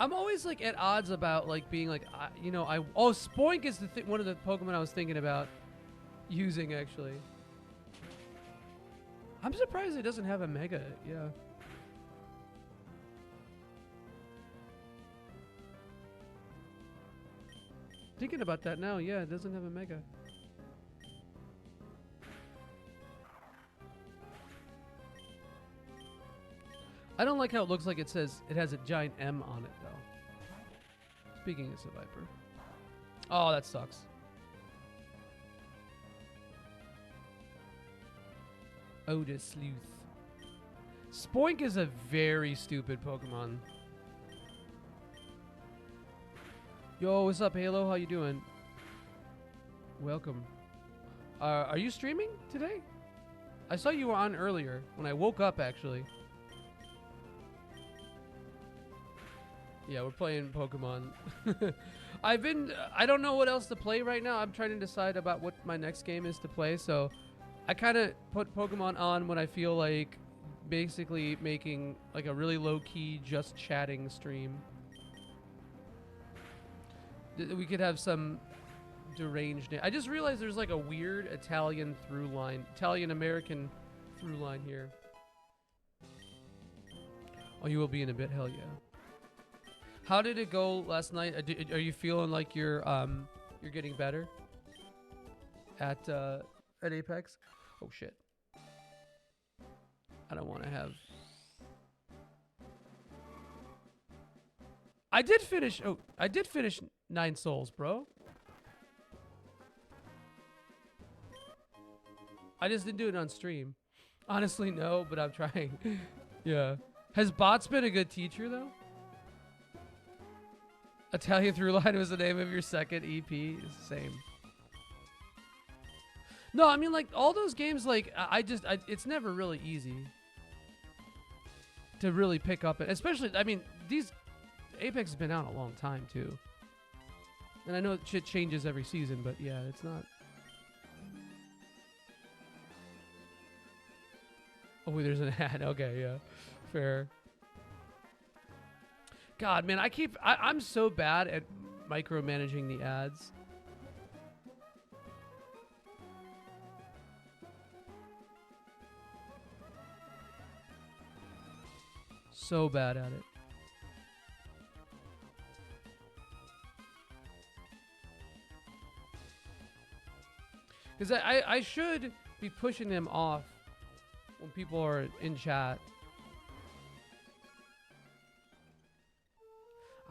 Speaker 1: I'm always like at odds about like being like, oh, Spoink is the one of the Pokemon I was thinking about using actually. I'm surprised it doesn't have a Mega, yeah. Thinking about that now, yeah, it doesn't have a Mega. I don't like how it looks like it says it has a giant M on it though. Speaking of Seviper. Oh, that sucks. Oda Sleuth. Spoink is a very stupid Pokemon. Yo, what's up, Halo? How you doing? Welcome. Are you streaming today? I saw you were on earlier when I woke up, actually. Yeah, we're playing Pokemon. I don't know what else to play right now. I'm trying to decide about what my next game is to play, so I kind of put Pokemon on when I feel like basically making like a really low-key, just chatting stream. We could have some deranged. I just realized there's like a weird Italian Italian-American through line here. Oh, you will be in a bit. Hell yeah. How did it go last night? Are you feeling like you're getting better at Apex? Oh shit! I don't want to have. I did finish 9 souls, bro. I just didn't do it on stream. Honestly, no, but I'm trying. Yeah. Has Bots been a good teacher though? Italian Through Line was the name of your second EP. It's the same. No, I mean like all those games. Like it's never really easy to really pick up it. Especially, I mean, Apex has been out a long time too. And I know shit changes every season, but yeah, it's not. Oh, wait, there's an ad. Okay, yeah, fair. God, man, I'm so bad at micromanaging the ads. So bad at it. Because I should be pushing them off when people are in chat.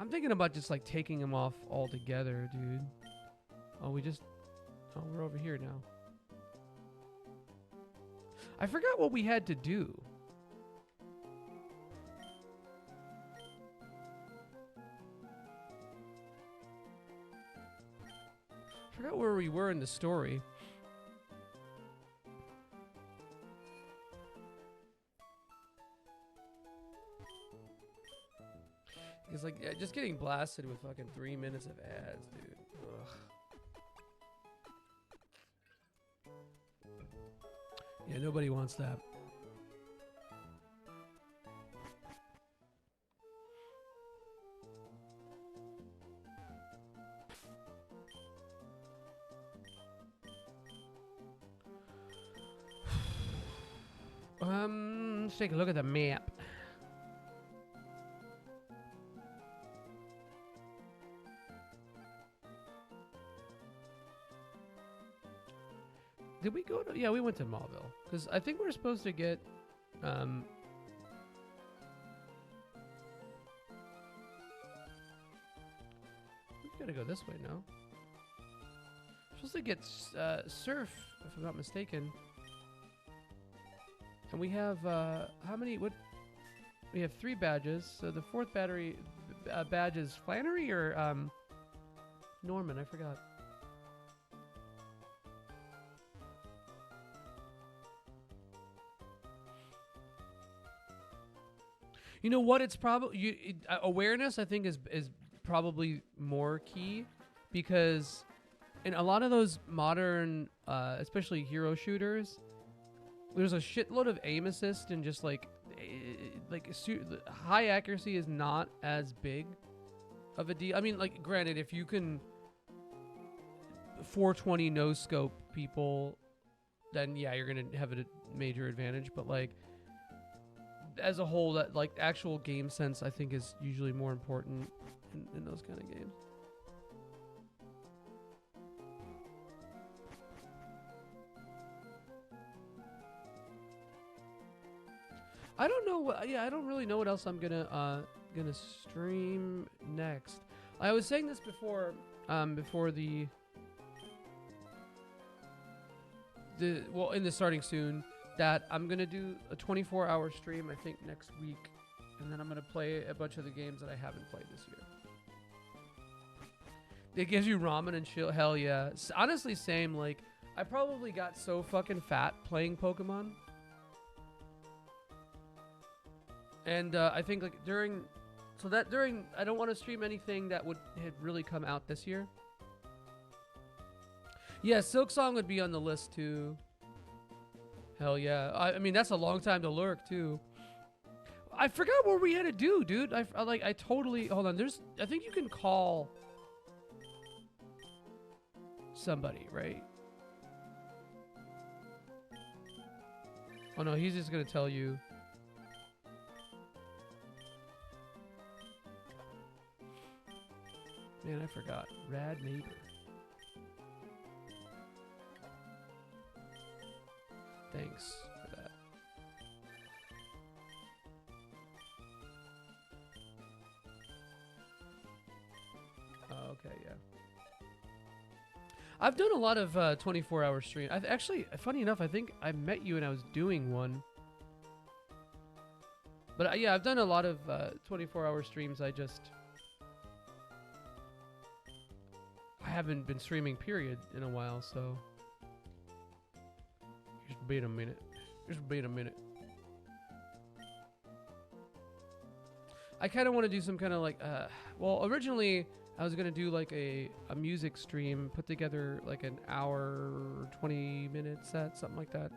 Speaker 1: I'm thinking about just like taking them off altogether, dude. Oh, we're over here now. I forgot what we had to do. I forgot where we were in the story. It's like just getting blasted with fucking 3 minutes of ads, dude. Ugh. Yeah, nobody wants that. Let's take a look at the map. Did we go to... Yeah, we went to Mauville. Because I think we're supposed to get... We gotta go this way now. We're supposed to get Surf, if I'm not mistaken. And we have... how many... What? We have 3 badges. So the 4th badges? Flannery or Norman? I forgot. You know what? It's probably awareness. I think is probably more key, because in a lot of those modern, especially hero shooters, there's a shitload of aim assist and just like high accuracy is not as big of a deal. I mean, like, granted, if you can 420 no scope people, then yeah, you're gonna have a major advantage. But like, as a whole, that like actual game sense, I think, is usually more important in those kind of games. I don't know what. Yeah, I don't really know what else I'm gonna stream next. I was saying this before, before the well, in the starting soon, that I'm gonna do a 24-hour stream, I think, next week, and then I'm gonna play a bunch of the games that I haven't played this year. It gives you ramen and chill. Hell yeah. Honestly, same. Like, I probably got so fucking fat playing Pokemon. And I think like during I don't want to stream anything that had really come out this year. Yeah, Silk Song would be on the list too. Hell yeah. I mean, that's a long time to lurk too. I forgot what we had to do, dude. I totally, hold on. I think you can call somebody, right? Oh no, he's just gonna tell you. Man, I forgot. Rad neighbor. Thanks for that. Oh, okay, yeah. I've done a lot of 24-hour stream. I've actually, funny enough, I think I met you and I was doing one. But yeah, I've done a lot of 24-hour streams. I haven't been streaming, period, in a while, so just wait a minute. I kind of want to do some kind of like, well, originally I was gonna do like a music stream, put together like an hour, 20-minute set, something like that,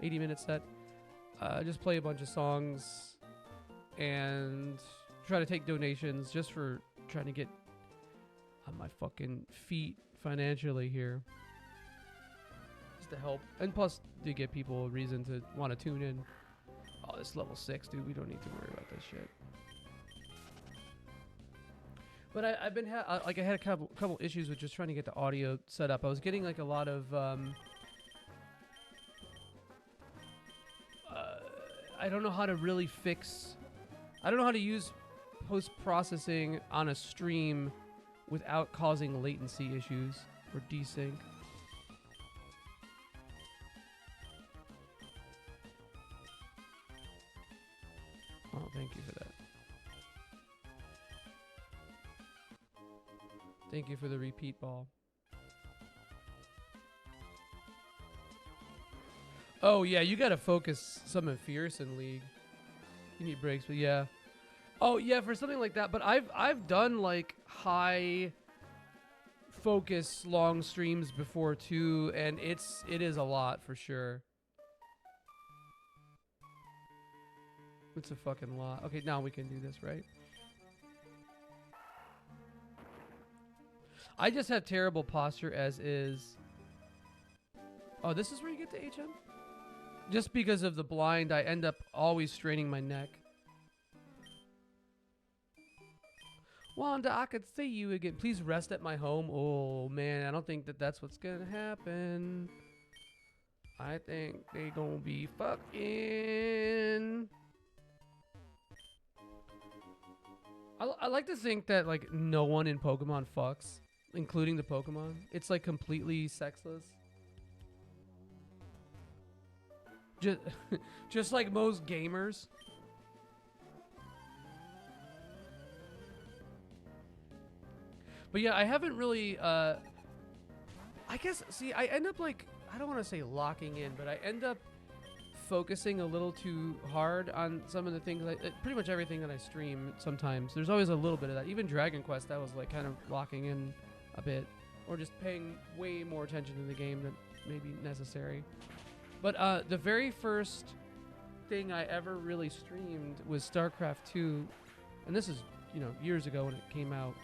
Speaker 1: 80-minute set. Just play a bunch of songs and try to take donations, just for trying to get on my fucking feet financially here, just to help, and plus to give people a reason to want to tune in. Oh, this level 6, dude. We don't need to worry about this shit. But I've been I had a couple issues with just trying to get the audio set up. I was getting like a lot of I don't know how to really fix. I don't know how to use post-processing on a stream without causing latency issues or desync. Oh, thank you for that. Thank you for the repeat ball. Oh yeah, you gotta focus Summon Fierce in League. You need breaks, but yeah. Oh yeah, for something like that. But I've done like high focus long streams before too, and it is a lot for sure. It's a fucking lot. Okay, now we can do this, right? I just have terrible posture as is. Oh, this is where you get to HM? Just because of the blind, I end up always straining my neck. Wanda, I could see you again. Please rest at my home. Oh, man, I don't think that's what's gonna happen. I think they gonna be fucking... I like to think that, like, no one in Pokemon fucks, including the Pokemon. It's, like, completely sexless. Just like most gamers. But yeah, I haven't really. I guess. See, I end up like I don't want to say locking in, but I end up focusing a little too hard on some of the things. Pretty much everything that I stream. Sometimes there's always a little bit of that. Even Dragon Quest, I was like kind of locking in a bit, or just paying way more attention to the game than maybe necessary. But the very first thing I ever really streamed was StarCraft 2, and this is, you know, years ago when it came out.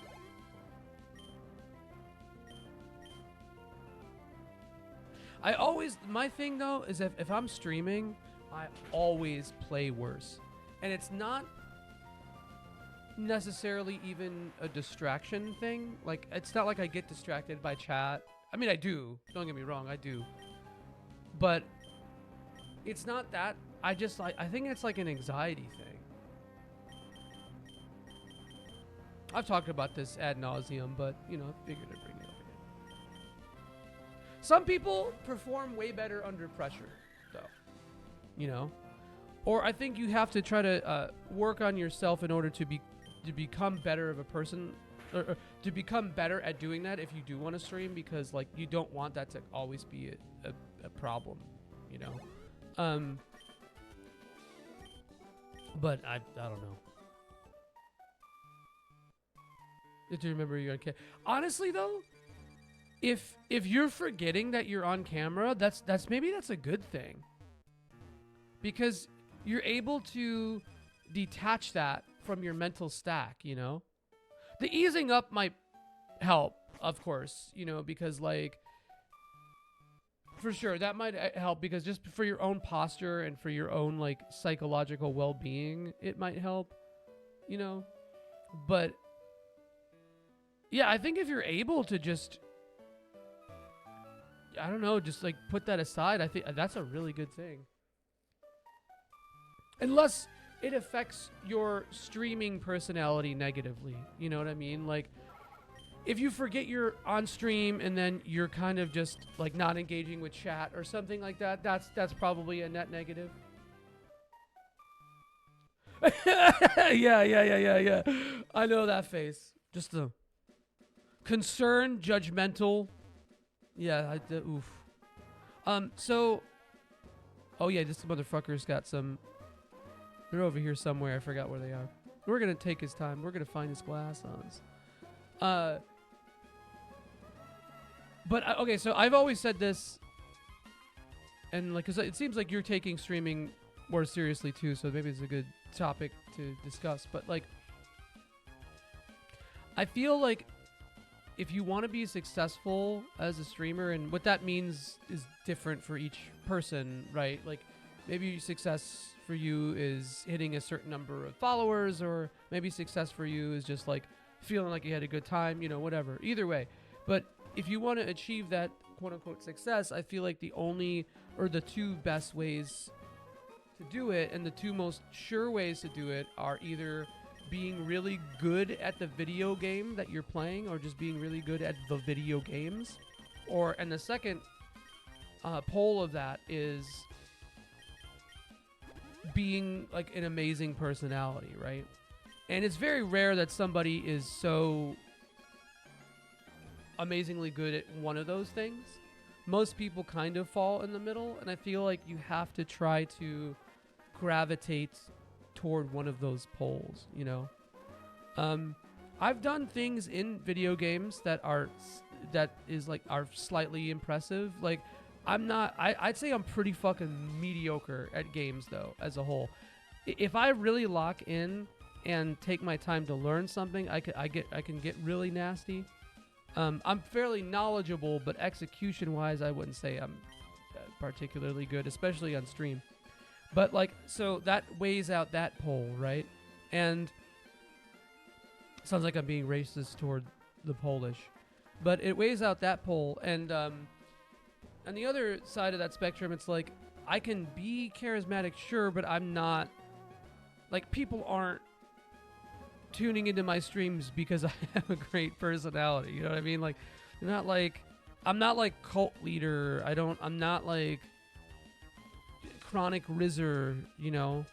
Speaker 1: My thing though is if I'm streaming, I always play worse. And it's not necessarily even a distraction thing. Like, it's not like I get distracted by chat. I mean, I do. Don't get me wrong, I do. But it's not that. I think it's like an anxiety thing. I've talked about this ad nauseum, but, you know, I figured I'd bring it up again. Some people perform way better under pressure, though. You know? Or I think you have to try to work on yourself in order to become better of a person, or to become better at doing that if you do want to stream, because, like, you don't want that to always be a problem, you know? But I don't know. Did you remember you're on camera? Honestly, though, if you're forgetting that you're on camera, that's a good thing, because you're able to detach that from your mental stack. You know, the easing up might help, of course. You know, because like for sure that might help, because just for your own posture and for your own like psychological well-being, it might help. You know, but yeah, I think if you're able to just, I don't know, just like put that aside, I think that's a really good thing. Unless it affects your streaming personality negatively. You know what I mean? Like, if you forget you're on stream and then you're kind of just like not engaging with chat or something like that, that's probably a net negative. Yeah. I know that face. Just the concerned, judgmental. Yeah, oof. So, oh yeah, this motherfucker's got some. They're over here somewhere. I forgot where they are. We're gonna take his time. We're gonna find his glasses. But okay, so I've always said this, and like, cause it seems like you're taking streaming more seriously too. So maybe it's a good topic to discuss. But like, I feel like if you want to be successful as a streamer, and what that means is different for each person, right? Like, maybe success for you is hitting a certain number of followers, or maybe success for you is just like feeling like you had a good time, you know, whatever. Either way. But if you want to achieve that quote unquote success, I feel like the only, or the two best ways to do it, and the two most sure ways to do it, are either being really good at the video game that you're playing, or just being really good at the video games. And the second pole of that is being like an amazing personality, right? And it's very rare that somebody is so amazingly good at one of those things. Most people kind of fall in the middle, and I feel like you have to try to gravitate toward one of those poles, you know? I've done things in video games that are slightly impressive. Like, I'd say I'm pretty fucking mediocre at games though, as a whole. If I really lock in and take my time to learn something, I can get really nasty. I'm fairly knowledgeable, but execution-wise, I wouldn't say I'm particularly good, especially on stream. But like, so that weighs out that pole, right? And sounds like I'm being racist toward the Polish, but it weighs out that pole. And on the other side of that spectrum, it's like, I can be charismatic, sure, but I'm not, like, people aren't tuning into my streams because I have a great personality. You know what I mean? Like, I'm not like cult leader. I'm not like Chronic Rizzer, you know.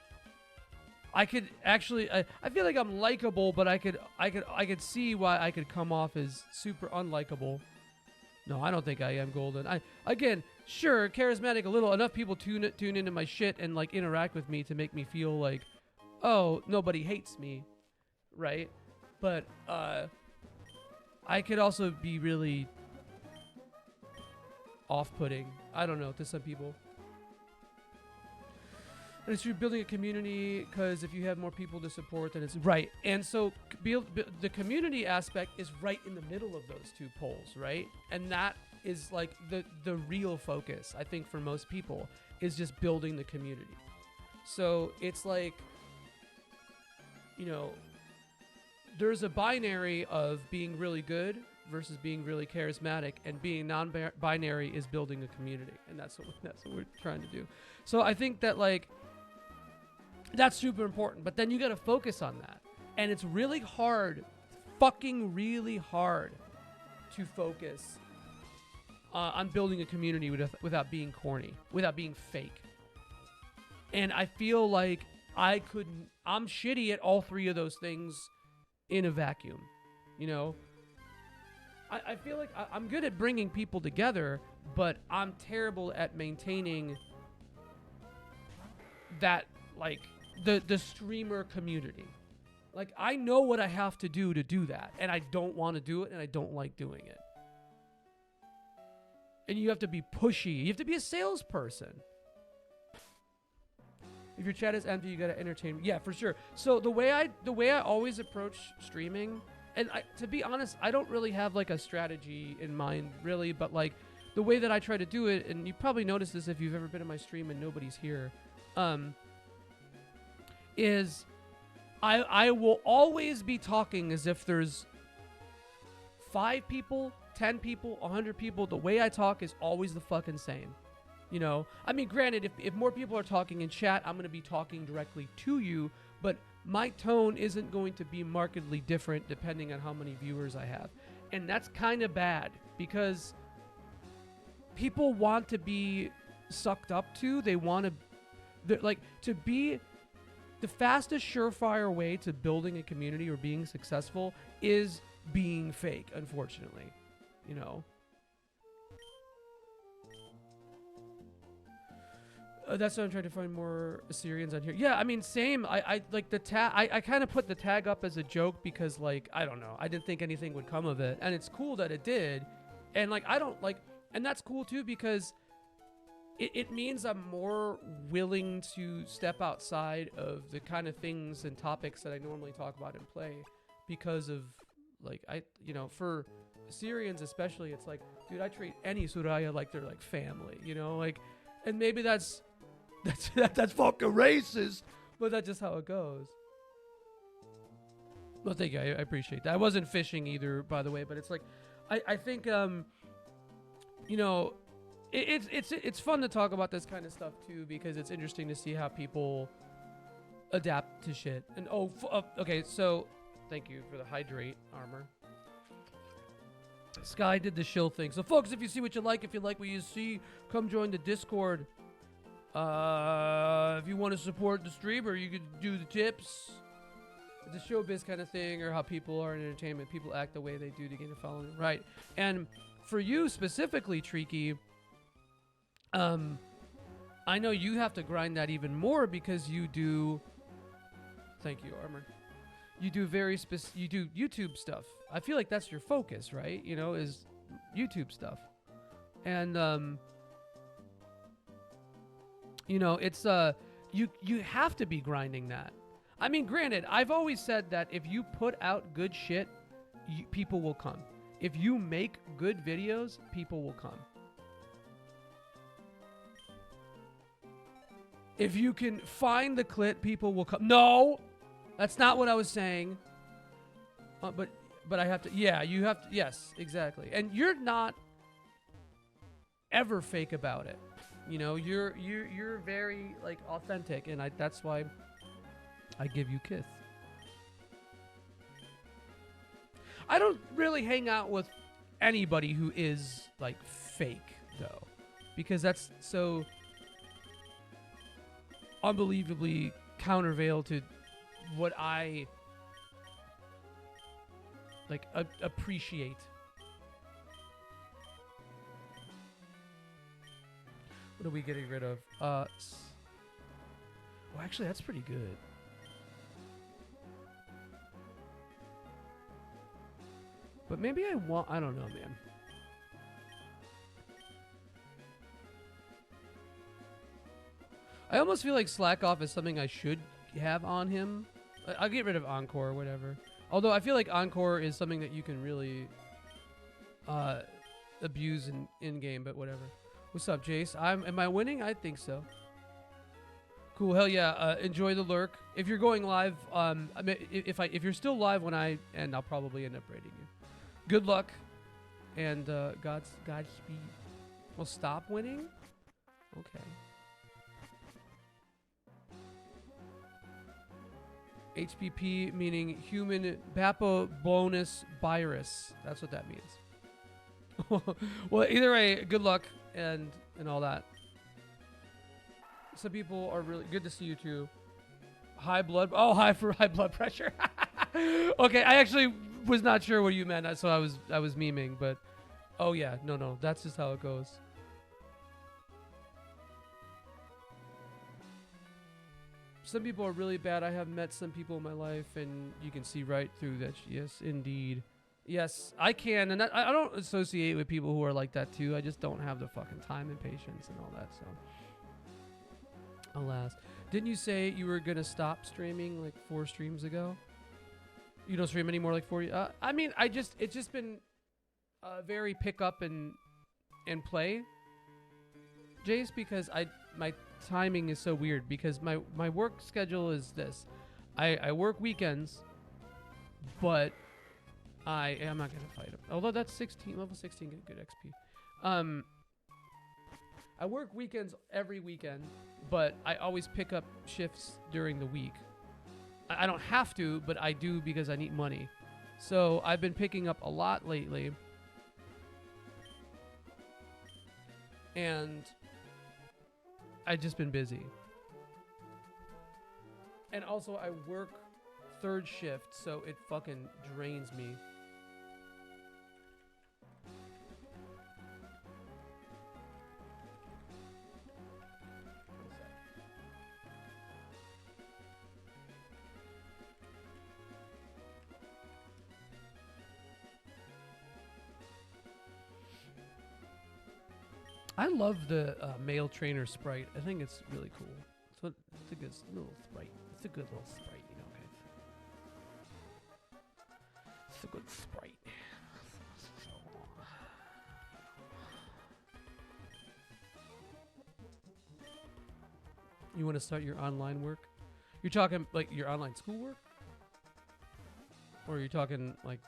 Speaker 1: I could actually I feel like I'm likable, but I could see why I could come off as super unlikable. No, I don't think I am golden. Again, sure, charismatic a little. Enough people tune into my shit and like interact with me to make me feel like, oh, nobody hates me, right? But I could also be really off-putting. I don't know, to some people. And it's true, building a community, because if you have more people to support, then it's right. And so the community aspect is right in the middle of those two poles, right? And that is like the real focus, I think, for most people, is just building the community. So it's like, you know, there's a binary of being really good versus being really charismatic, and being non-binary is building a community, and that's what we're trying to do. So I think that like that's super important, but then you got to focus on that, and it's really hard, fucking really hard, to focus on building a community without being corny, without being fake. And I feel like I'm shitty at all three of those things in a vacuum, you know. I feel like I'm good at bringing people together, but I'm terrible at maintaining that, like, the streamer community. Like, I know what I have to do that, and I don't want to do it, and I don't like doing it. And you have to be pushy. You have to be a salesperson. If your chat is empty, you gotta entertain. Yeah, for sure. So the way I always approach streaming, and to be honest, I don't really have like a strategy in mind, really, but like the way that I try to do it, and you probably noticed this if you've ever been in my stream and nobody's here, is I will always be talking as if there's 5 people, 10 people, 100 people. The way I talk is always the fucking same. You know, I mean, granted, if more people are talking in chat, I'm going to be talking directly to you, but my tone isn't going to be markedly different depending on how many viewers I have. And that's kind of bad, because people want to be sucked up to. They want to, like, to be the fastest surefire way to building a community or being successful is being fake, unfortunately, you know. That's why I'm trying to find more Assyrians on here. Yeah, I mean, same. I like the tag. I kind of put the tag up as a joke because, like, I don't know. I didn't think anything would come of it. And it's cool that it did. And, like, I don't, like, and that's cool, too, because it means I'm more willing to step outside of the kind of things and topics that I normally talk about and play, because of, like, you know, for Assyrians especially, it's like, dude, I treat any Suraya like they're, like, family, you know? Like, and maybe that's fucking racist, but that's just how it goes. Well, thank you. I appreciate that. I wasn't fishing either, by the way, but it's like, I think, you know, it's fun to talk about this kind of stuff too, because it's interesting to see how people adapt to shit. And okay, so thank you for the hydrate armor. Sky did the shill thing. So folks, if you see what you like, if you like what you see, come join the Discord. If you want to support the streamer, you could do the tips. It's a showbiz kind of thing, or how people are in entertainment. People act the way they do to gain a following. Right. And for you specifically, Treaky, I know you have to grind that even more, because you do... Thank you, Armor. You do you do YouTube stuff. I feel like that's your focus, right? You know, is YouTube stuff. And, you know, it's, you have to be grinding that. I mean, granted, I've always said that if you put out good shit, people will come. If you make good videos, people will come. If you can find the clit, people will come. No! That's not what I was saying. But I have to... Yeah, you have to... Yes, exactly. And you're not ever fake about it. You know, you're very, like, authentic, and that's why I give you kiss. I don't really hang out with anybody who is, like, fake, though, because that's so unbelievably countervail to what I like appreciate. What are we getting rid of? Well, actually, that's pretty good. But maybe I don't know, man. I almost feel like Slack Off is something I should have on him. I'll get rid of Encore or whatever. Although I feel like Encore is something that you can really abuse in game, but whatever. What's up, Jace? Am I winning? I think so. Cool. Hell yeah. Enjoy the lurk. If you're going live, I mean, if you're still live when I end, I'll probably end up raiding you. Good luck, and Godspeed. Well, stop winning. Okay. HPP meaning human papillomavirus virus. That's what that means. Well, either way, good luck and all that. Some people are really good to see you too. High blood pressure. Okay, I actually was not sure what you meant, so I was memeing, but oh yeah, no, that's just how it goes. Some people are really bad. I have met some people in my life, and you can see right through that. Yes, indeed. Yes, I can, and I don't associate with people who are like that too. I just don't have the fucking time and patience and all that. So, alas, didn't you say you were gonna stop streaming like 4 streams ago? You don't stream anymore, like 40. I mean, it's just been very pick up and play, Jace, because my timing is so weird because my work schedule is this. I work weekends, but I am not gonna fight him. Although that's level 16 good XP. I work weekends every weekend, but I always pick up shifts during the week. I don't have to, but I do because I need money. So I've been picking up a lot lately. And I've just been busy. And also I work 3rd shift, so it fucking drains me. I love the male trainer sprite. I think it's really cool. It's a good little sprite. It's a good little sprite, you know, guys. It's a good sprite. You want to start your online work? You're talking like your online schoolwork? Or are you talking like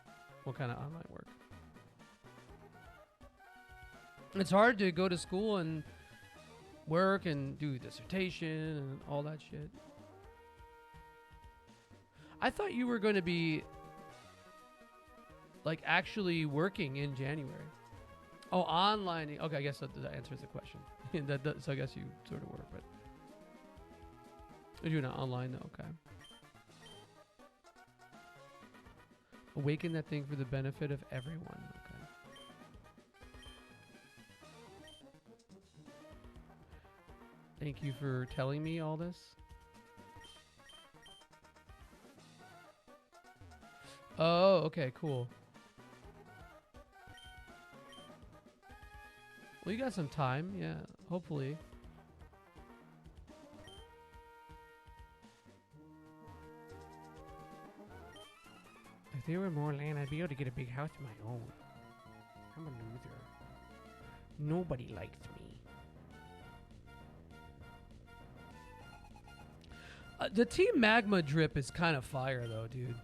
Speaker 1: what kind of online work? It's hard to go to school and work and do dissertation and all that shit. I thought you were going to be like actually working in January. Oh, online. Okay, I guess that answers the question. So I guess you sort of work, but you're doing it online though. Okay. Awaken that thing for the benefit of everyone. Okay. Thank you for telling me all this. Oh, okay, cool. Well, you got some time, yeah, hopefully. If there were more land, I'd be able to get a big house of my own. I'm a loser. Nobody likes me. The Team Magma drip is kind of fire, though, dude.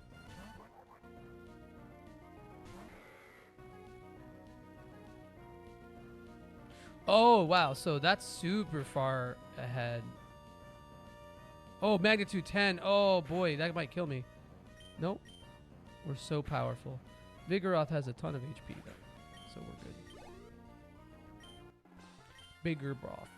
Speaker 1: Oh, wow. So that's super far ahead. Oh, magnitude 10. Oh, boy. That might kill me. Nope. We're so powerful. Vigoroth has a ton of HP, though. So we're good. Bigger broth.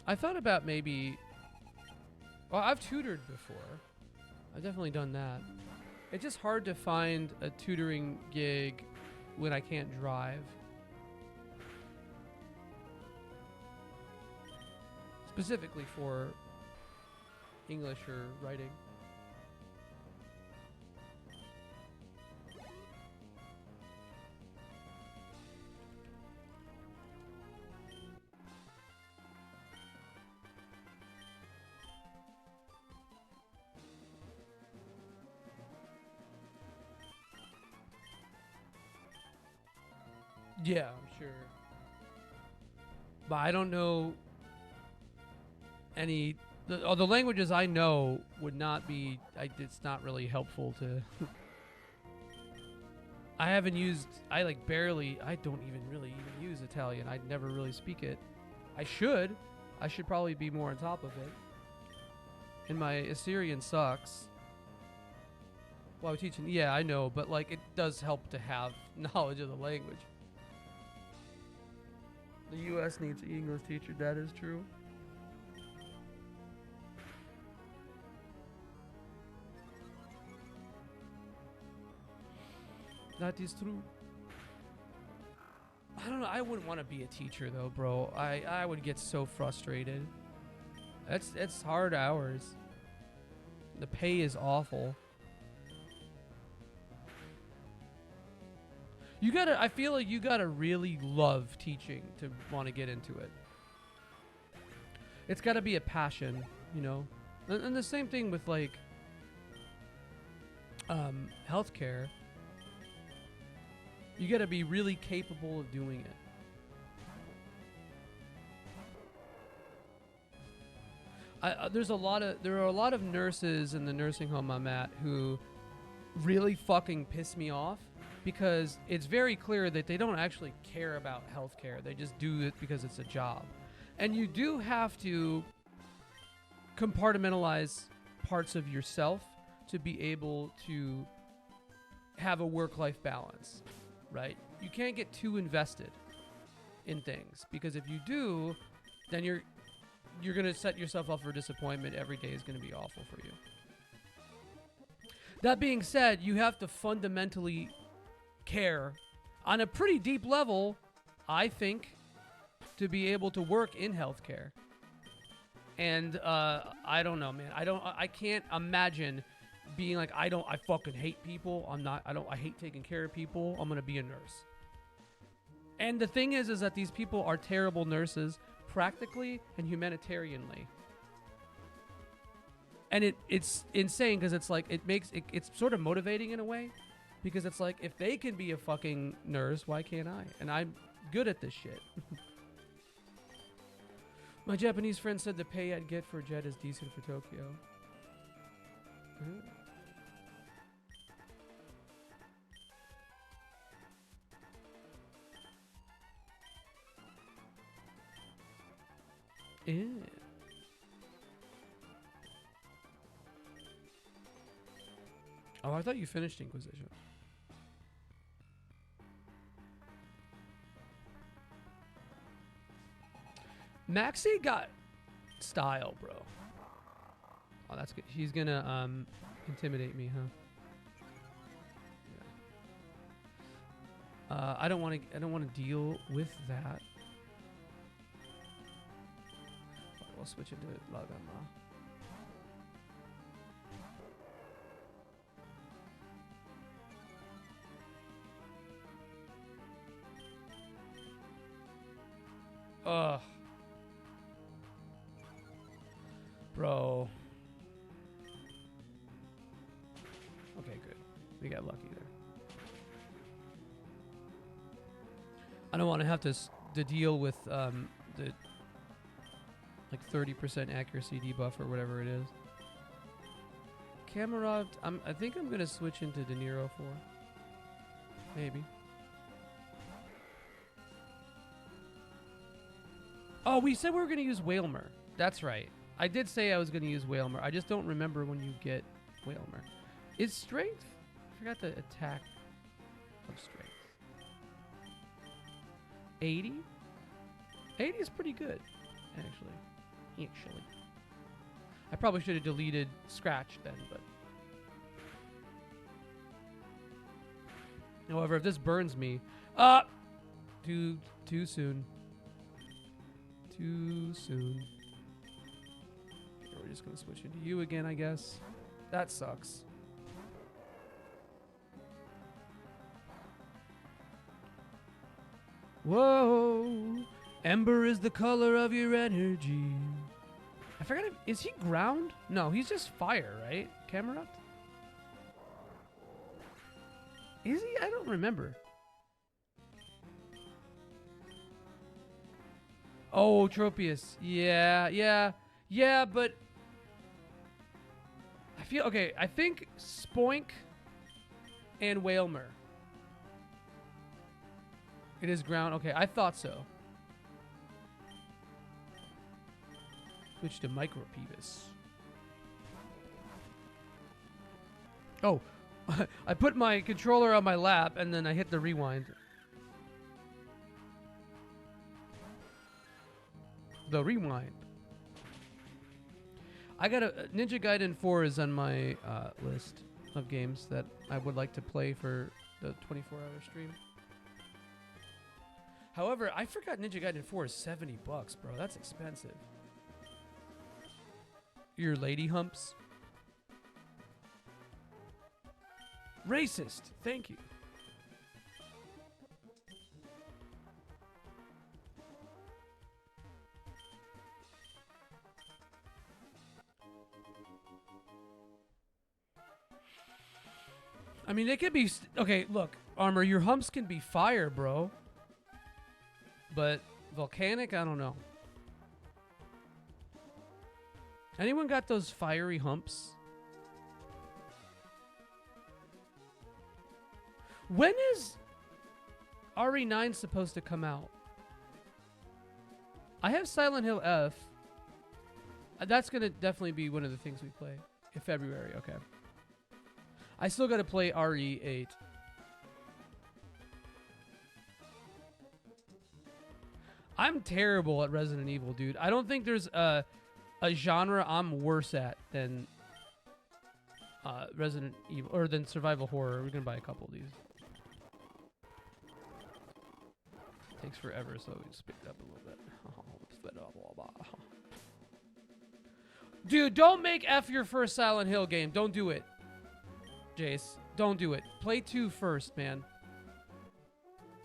Speaker 1: I thought about maybe. Well, I've tutored before. I've definitely done that. It's just hard to find a tutoring gig when I can't drive. Specifically for English or writing. Yeah, I'm sure. But I don't know any. The languages I know would not be. It's not really helpful to. I haven't used. I like barely. I don't even really even use Italian. I never really speak it. I should. I should probably be more on top of it. And my Assyrian sucks. Well, I'm teaching. Yeah, I know, but like it does help to have knowledge of the language. The U.S. needs an English teacher. That is true. That is true. I don't know. I wouldn't want to be a teacher though, bro. I would get so frustrated. It's hard hours. The pay is awful. You gotta. I feel like you gotta really love teaching to want to get into it. It's gotta be a passion, you know. And the same thing with like healthcare. You gotta be really capable of doing it. There are a lot of nurses in the nursing home I'm at who really fucking piss me off because it's very clear that they don't actually care about healthcare. They just do it because it's a job. And you do have to compartmentalize parts of yourself to be able to have a work-life balance, right? You can't get too invested in things because if you do, then you're going to set yourself up for disappointment. Every day is going to be awful for you. That being said, you have to fundamentally care on a pretty deep level, I think, to be able to work in healthcare. And I don't know, man. I can't imagine being like, I fucking hate people. I hate taking care of people. I'm going to be a nurse. And the thing is that these people are terrible nurses practically and humanitarianly. And it's insane because it's like, it's sort of motivating in a way. Because it's like, if they can be a fucking nurse, why can't I? And I'm good at this shit. My Japanese friend said the pay I'd get for Jet is decent for Tokyo. Yeah. Oh, I thought you finished Inquisition. Maxie got style, bro. Oh, that's good. She's gonna intimidate me, huh? Yeah. I don't want to deal with that. We'll switch into Lagama. Ugh. Bro. Okay, good. We got lucky there. I don't want to have to deal with the like 30% accuracy debuff or whatever it is. Camarov, I think I'm gonna switch into De Niro 4. Maybe. Oh, we said we were gonna use Whalmer. That's right. I did say I was gonna use Whalmer. I just don't remember when you get Whalmer. Is strength? I forgot the attack of strength. 80? 80 is pretty good, actually. actually. I probably should have deleted Scratch then, but. However, if this burns me, too soon. Too soon. Okay, we're just gonna switch into you again, I guess. That sucks. Whoa, ember is the color of your energy. I forgot. Is he ground? No, he's just fire, right? Camerupt? Is he? I don't remember. Oh, Tropius. Yeah, but I feel okay. I think Spoink and Whalmer. It is ground. Okay, I thought so. Switch to Micropevis. Oh, I put my controller on my lap and then I hit the rewind. The rewind. I got a Ninja Gaiden 4 is on my list of games that I would like to play for the 24-hour stream. However, I forgot Ninja Gaiden 4 is $70, bro. That's expensive. Your lady humps. Racist. Thank you. I mean, they could be... Okay, look. Armor, your humps can be fire, bro. But volcanic, I don't know. Anyone got those fiery humps? When is RE9 supposed to come out? I have Silent Hill F. That's going to definitely be one of the things we play. In February, okay. I still got to play RE8. I'm terrible at Resident Evil, dude. I don't think there's a genre I'm worse at than Resident Evil or than survival horror. We're gonna buy a couple of these. Takes forever, so we just picked up a little bit. Dude, don't make F your first Silent Hill game. Don't do it, Jace. Don't do it. Play 2 first, man.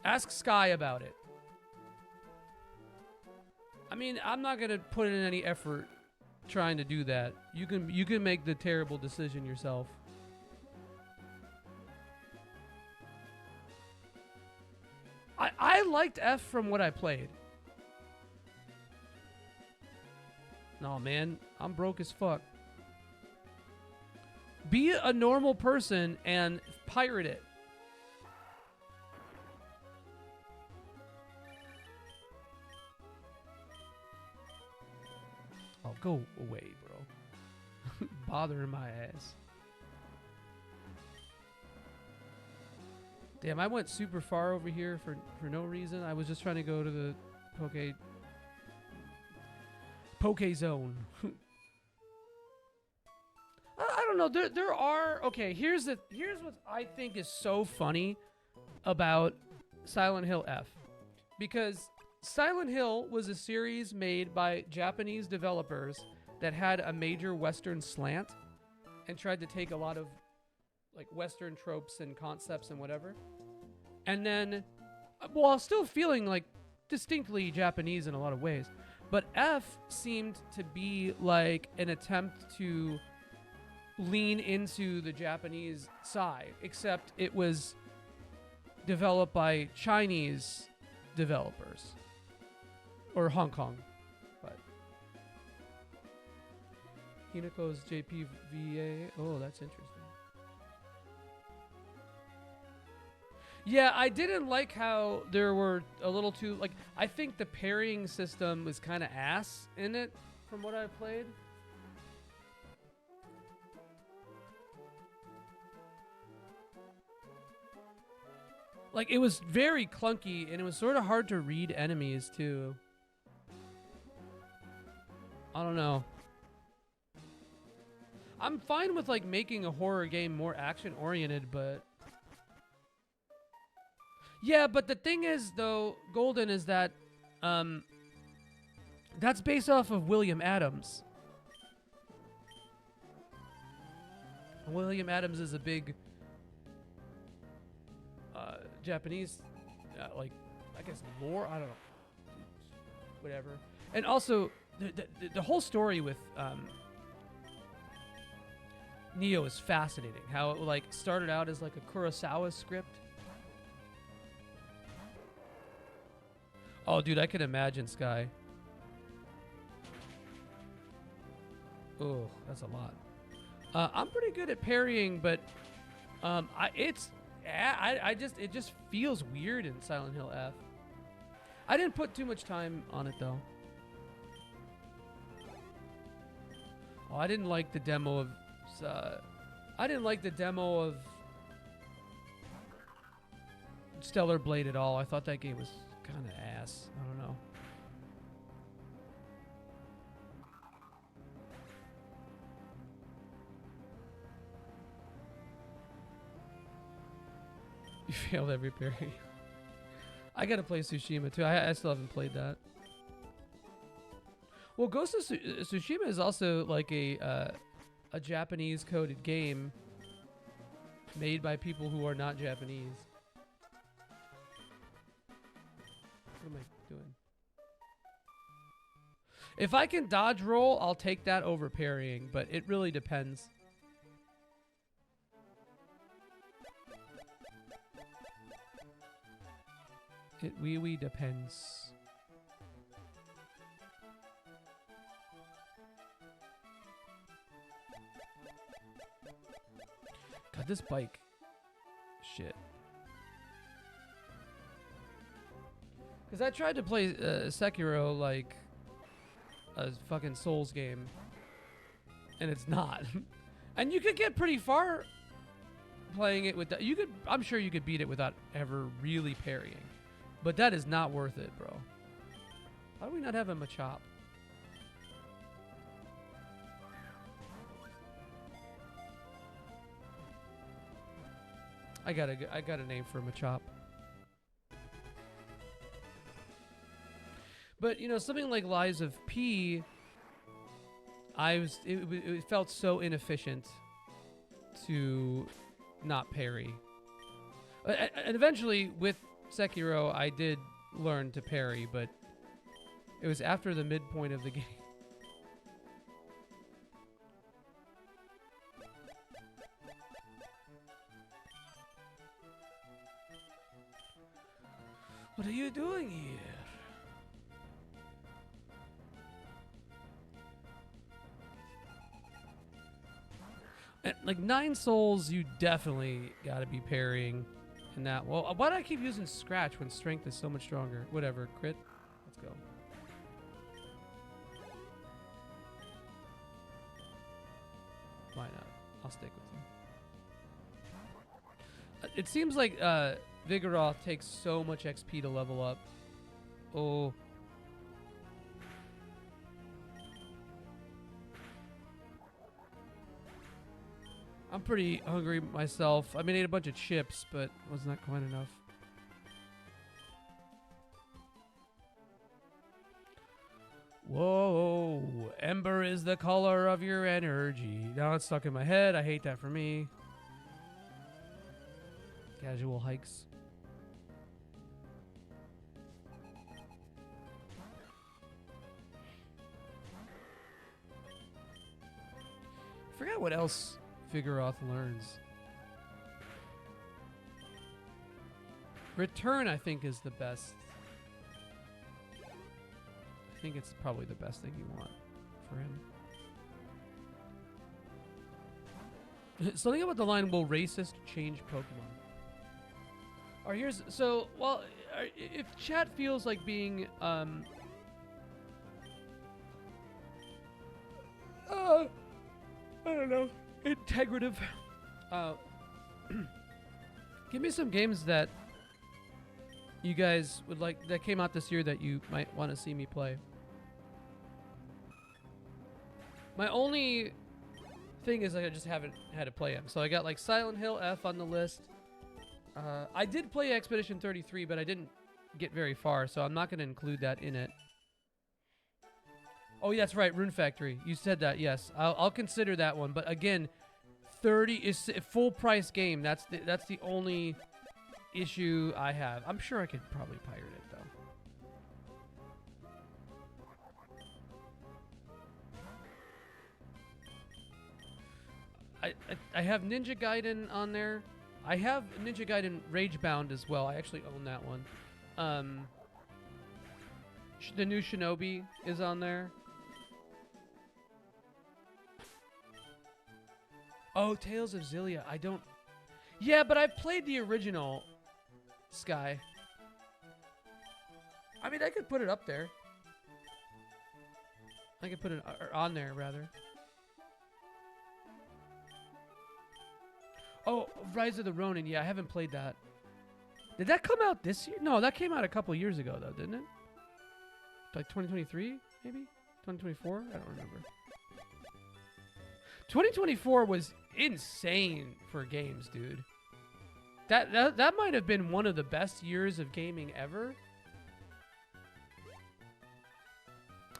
Speaker 1: Ask Sky about it. I mean, I'm not gonna put in any effort trying to do that. You can make the terrible decision yourself. I liked F from what I played. No, man, I'm broke as fuck. Be a normal person and pirate it. Oh, go away, bro. Bothering my ass. Damn, I went super far over here for no reason. I was just trying to go to the Poke Zone. I don't know. There are okay. Here's what I think is so funny about Silent Hill F, because Silent Hill was a series made by Japanese developers that had a major Western slant and tried to take a lot of like Western tropes and concepts and whatever. And then, while still feeling like distinctly Japanese in a lot of ways. But F seemed to be like an attempt to lean into the Japanese side, except it was developed by Chinese developers. Or Hong Kong. But Hinako's JPVA. Oh, that's interesting. Yeah, I didn't like how there were a little too... Like, I think the parrying system was kind of ass in it, from what I played. Like, it was very clunky, and it was sort of hard to read enemies, too. I don't know. I'm fine with like making a horror game more action oriented, but yeah, but the thing is though, Golden, is that that's based off of William Adams. William Adams is a big Japanese like I guess lore, I don't know. Whatever. And also the whole story with Neo is fascinating. How it like started out as like a Kurosawa script. Oh, dude, I can imagine Sky. Oh, that's a lot. I'm pretty good at parrying, but it just feels weird in Silent Hill F. I didn't put too much time on it though. Oh, I didn't like the demo of Stellar Blade at all. I thought that game was kind of ass. I don't know. You failed every parry. I gotta play Tsushima too. I still haven't played that. Well, Ghost of Tsushima is also like a Japanese coded game made by people who are not Japanese. What am I doing? If I can dodge roll, I'll take that over parrying, but it really depends. It really depends. God, this bike. Shit. Because I tried to play Sekiro like a fucking Souls game. And it's not. And you could get pretty far playing it with that. You could, I'm sure you could beat it without ever really parrying. But that is not worth it, bro. How do we not have a Machop? I got a name for Machop. But you know, something like Lies of P, it felt so inefficient to not parry. And eventually with Sekiro, I did learn to parry, but it was after the midpoint of the game. What are you doing here? And like 9 souls, you definitely gotta be parrying. That. Well, why do I keep using Scratch when Strength is so much stronger? Whatever, crit. Let's go. Why not? I'll stick with him. It seems like Vigoroth takes so much XP to level up. Oh. I'm pretty hungry myself. I mean, I ate a bunch of chips, but was not quite enough. Whoa, ember is the color of your energy. Now it's stuck in my head. I hate that for me. Casual hikes. Forgot what else Vigoroth learns. Return, I think, is the best. I think it's probably the best thing you want for him. Something about the line, will racist change Pokemon? Or here's, so, well, if chat feels like being, I don't know, integrative, give me some games that you guys would like, that came out this year that you might want to see me play. My only thing is like I just haven't had to play them. So I got like Silent Hill F on the list. I did play Expedition 33, but I didn't get very far, so I'm not going to include that in it. Oh, yeah, that's right, Rune Factory. You said that, yes. I'll consider that one, but again, 30 is a full price game. That's the only issue I have. I'm sure I could probably pirate it though. I have Ninja Gaiden on there. I have Ninja Gaiden Ragebound as well. I actually own that one. The new Shinobi is on there. Oh, Tales of Xillia. I don't... Yeah, but I've played the original Sky. I mean, I could put it up there. I could put it on there, rather. Oh, Rise of the Ronin. Yeah, I haven't played that. Did that come out this year? No, that came out a couple years ago, though, didn't it? Like 2023, maybe? 2024? I don't remember. 2024 was insane for games, dude. That might have been one of the best years of gaming ever.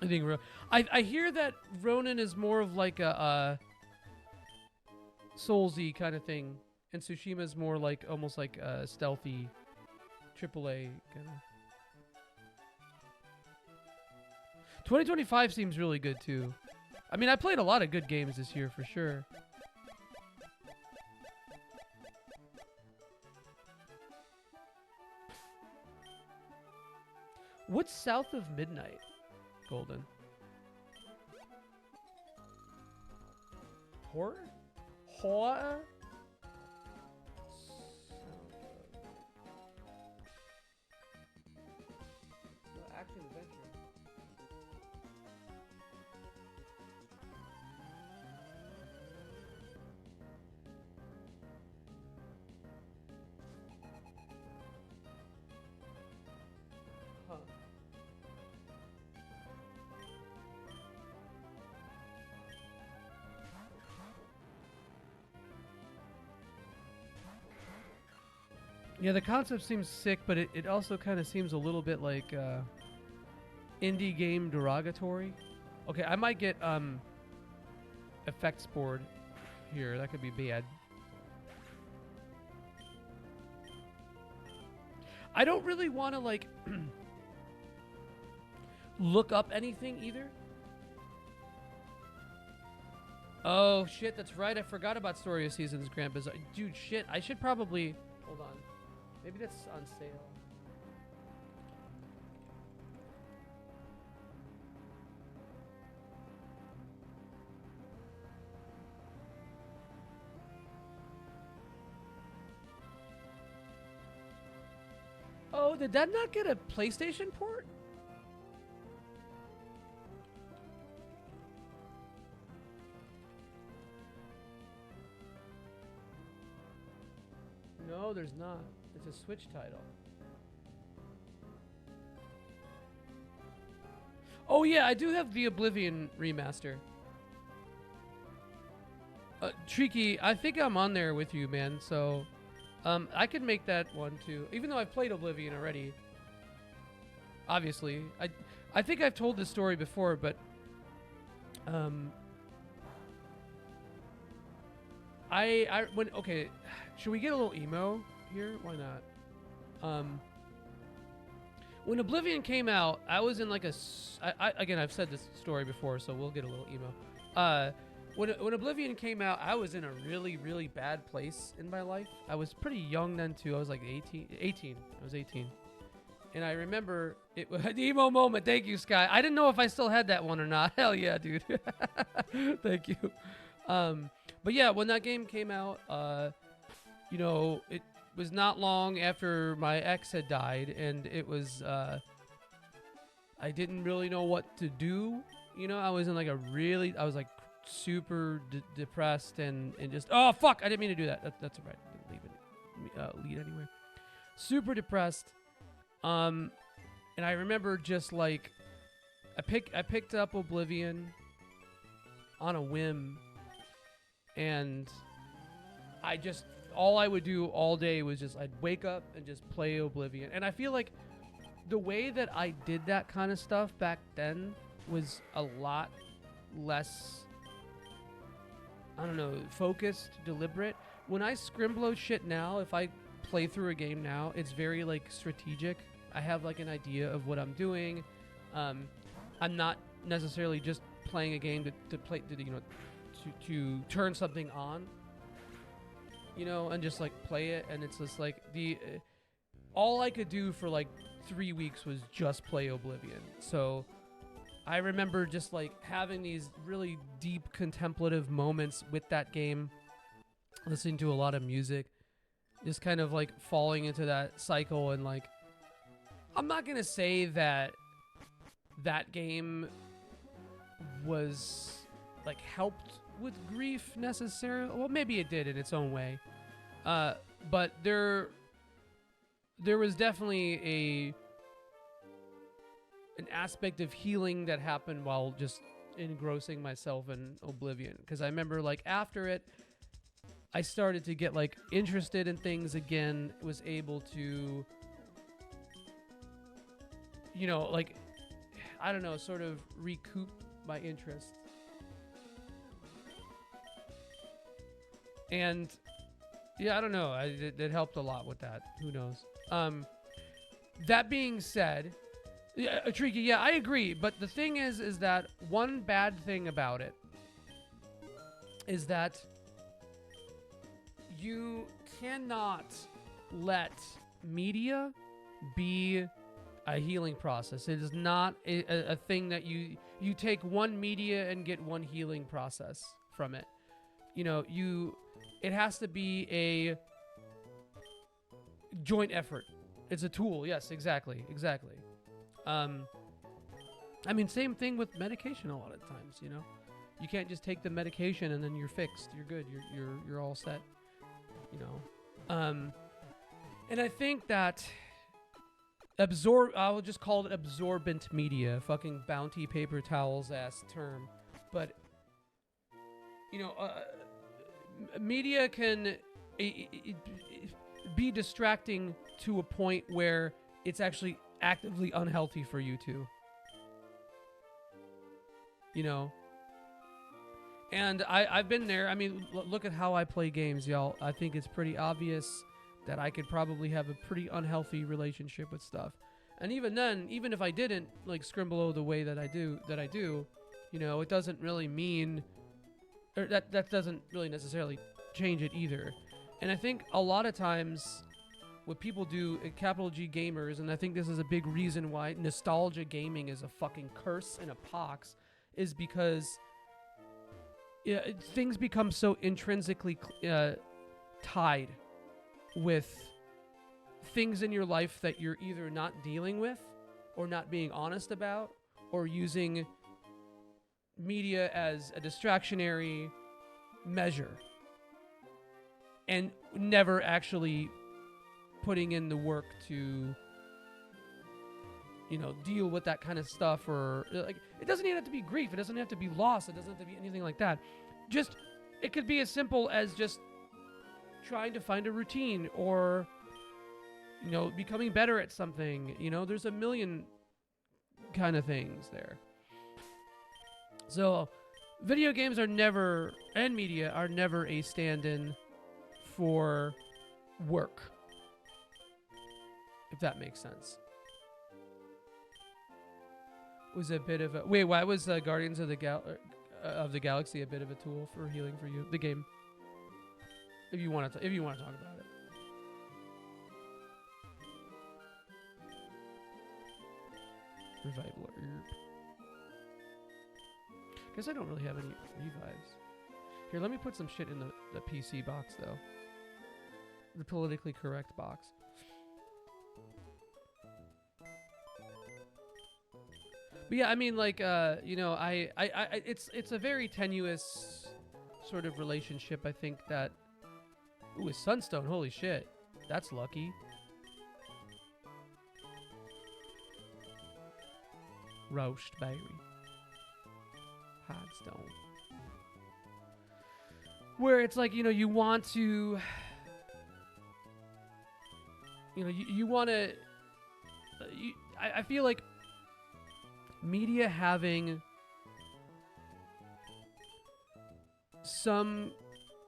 Speaker 1: I think I hear that Ronin is more of like a Soulsy kind of thing, and Tsushima is more like almost like a stealthy AAA kind of. 2025 seems really good too. I mean, I played a lot of good games this year for sure. What's south of midnight, Golden? Horror? Horror? No, action adventure. Huh. Yeah, the concept seems sick, but it also kind of seems a little bit like indie game derogatory. Okay, I might get effects board here. That could be bad. I don't really want to like look up anything either. Oh shit, that's right. I forgot about Story of Seasons, Grand Bazaar. Dude, shit. I should probably hold on. Maybe that's on sale. Oh, did that not get a PlayStation port? No, there's not. It's a Switch title. Oh yeah, I do have the Oblivion remaster. Tricky, I think I'm on there with you, man. So, I could make that one too. Even though I've played Oblivion already. Obviously, I think I've told this story before, but okay, should we get a little emo here? Why not? When Oblivion came out, I was in like again, I've said this story before, so we'll get a little emo. When Oblivion came out, I was in a really, really bad place in my life. I was pretty young then too. I was like 18. I was 18. And I remember it was the emo moment. Thank you, Sky. I didn't know if I still had that one or not. Hell yeah, dude. Thank you. But yeah, when that game came out, you know, it was not long after my ex had died, and it was, I didn't really know what to do. You know, I was in like I was like super depressed and just, oh fuck, I didn't mean to do that. That's all right. Leave it, lead anyway. Super depressed. And I remember just like, I picked up Oblivion, on a whim, and I just all I would do all day was just I'd wake up and just play Oblivion. And I feel like the way that I did that kind of stuff back then was a lot less, I don't know, focused, deliberate. When I scrimblow shit now, if I play through a game now, it's very like strategic. I have like an idea of what I'm doing. I'm not necessarily just playing a game to play, to turn something on, and just like play it. And it's just like all I could do for like 3 weeks was just play Oblivion. So I remember just like having these really deep contemplative moments with that game, listening to a lot of music, just kind of like falling into that cycle. And like, I'm not going to say that game was like helped with grief necessarily. Well, maybe it did in its own way. But there was definitely an aspect of healing that happened while just engrossing myself in Oblivion. Because I remember like after it, I started to get like interested in things again, was able to, like, I don't know, sort of recoup my interest. And yeah, I don't know. It helped a lot with that. Who knows? That being said, yeah, Tricky, yeah, I agree. But the thing is that one bad thing about it is that you cannot let media be a healing process. It is not a thing that you take one media and get one healing process from it. It has to be a joint effort. It's a tool. Yes, exactly. I mean, same thing with medication a lot of times, You can't just take the medication and then you're fixed. You're good. You're all set, And I think that I will just call it absorbent media, fucking Bounty paper towels ass term. But, media can be distracting to a point where it's actually actively unhealthy for you too. And I've been there. I mean, look at how I play games, y'all. I think it's pretty obvious that I could probably have a pretty unhealthy relationship with stuff. And even then, even if I didn't like Scrimblow the way that I do, it doesn't really mean, or that doesn't really necessarily change it either. And I think a lot of times what people do, capital G gamers, and I think this is a big reason why nostalgia gaming is a fucking curse and a pox, is because things become so intrinsically tied with things in your life that you're either not dealing with or not being honest about, or using media as a distractionary measure and never actually putting in the work to deal with that kind of stuff. Or like, it doesn't even have to be grief, it doesn't have to be loss, it doesn't have to be anything like that. Just, it could be as simple as just trying to find a routine, or becoming better at something. There's a million kind of things there. So video games are never, and media are never, a stand-in for work, if that makes sense. Was a bit of a why was Guardians of the Galaxy a bit of a tool for healing for you? The game, if you want to talk about it. Revival. Guess I don't really have any revives. Here, let me put some shit in the PC box though. The politically correct box. But yeah, I mean, like, it's a very tenuous sort of relationship. I think that, with Sunstone, holy shit, that's lucky. Roast berry, Hardstone. where it's like, you want to, you want to, I feel like media having some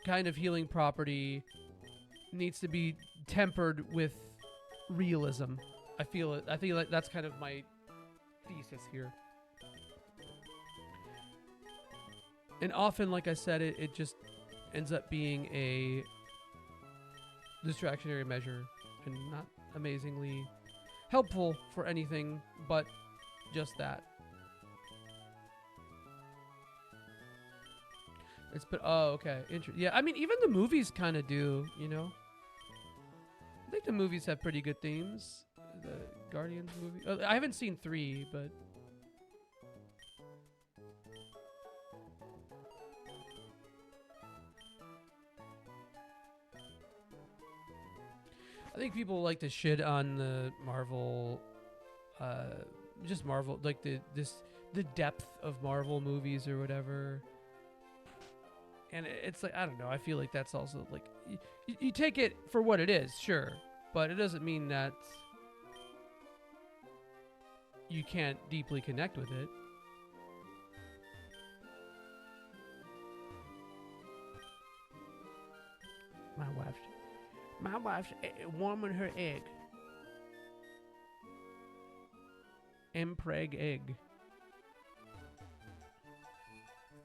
Speaker 1: kind of healing property needs to be tempered with realism. I feel like that's kind of my thesis here. And often, like I said, it just ends up being a distractionary measure and not amazingly helpful for anything but just that. Okay. Yeah, I mean, even the movies kind of do, I think the movies have pretty good themes. The Guardians movie. I haven't seen 3, but I think people like to shit on the Marvel, just Marvel, like the depth of Marvel movies or whatever. And it's like, I don't know. I feel like that's also like, you take it for what it is, sure, but it doesn't mean that you can't deeply connect with it. My wife's warming her egg. Mpreg egg.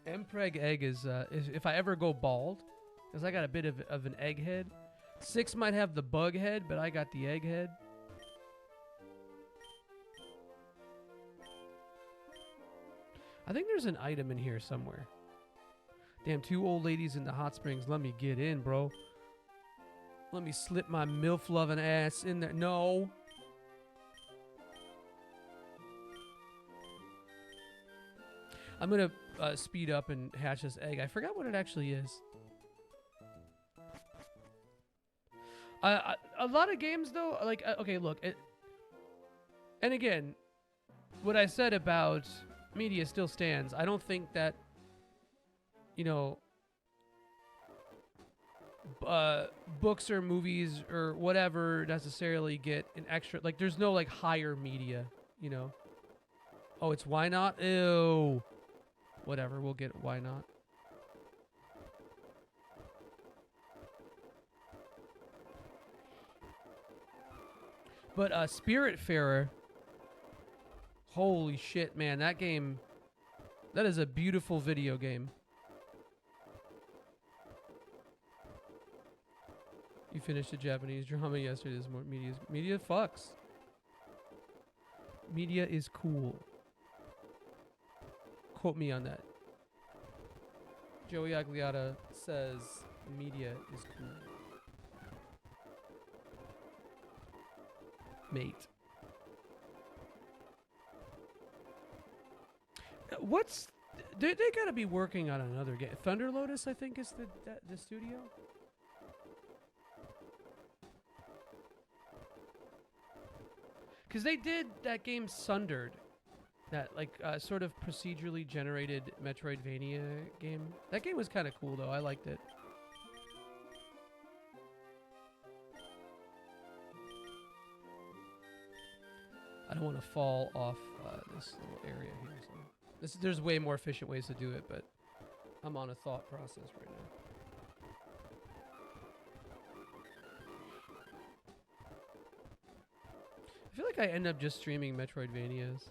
Speaker 1: Mpreg egg is if I ever go bald, because I got a bit of an egg head. 6 might have the bug head, but I got the egg head. I think there's an item in here somewhere. Damn, 2 old ladies in the hot springs. Let me get in, bro. Let me slip my MILF-loving ass in there. No. I'm going to speed up and hatch this egg. I forgot what it actually is. A lot of games, though, like, okay, look. And again, what I said about media still stands. I don't think that, books or movies or whatever necessarily get an extra, like, there's no like higher media, Oh, it's why not? Ew. Whatever, we'll get why not. But Spiritfarer, holy shit, man, that game, that is a beautiful video game. You finished the Japanese drama yesterday. There's more media fucks. Media is cool. Quote me on that. Joey Agliata says media is cool. Mate. What's they gotta be working on another game. Thunder Lotus, I think, is the studio. Because they did that game Sundered, that like sort of procedurally generated Metroidvania game. That game was kind of cool though. I liked it. I don't want to fall off this little area here. So there's way more efficient ways to do it, but I'm on a thought process right now. I feel like I end up just streaming Metroidvanias.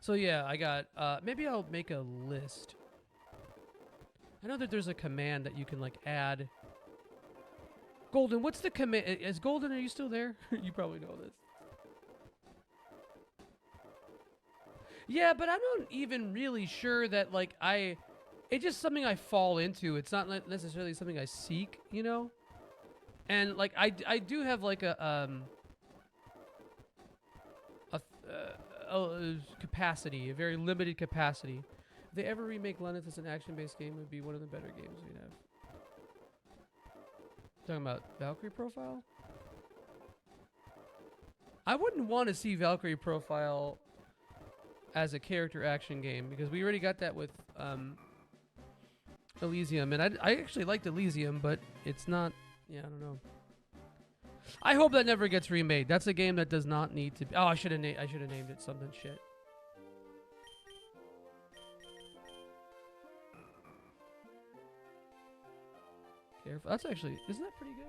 Speaker 1: So yeah, I got, maybe I'll make a list. I know that there's a command that you can like add. Golden, what's the command? Is Golden, are you still there? You probably know this. Yeah, but I'm not even really sure that like it's just something I fall into. It's not necessarily something I seek, And like I do have like a capacity, a very limited capacity. If they ever remake Lenneth as an action-based game, it would be one of the better games we'd have. Talking about Valkyrie Profile? I wouldn't want to see Valkyrie Profile as a character action game, because we already got that with Elysium, and I actually liked Elysium, but it's not. Yeah, I don't know. I hope that never gets remade. That's a game that does not need to be. Oh, I should have named it something shit. Careful. That's actually, isn't that pretty good?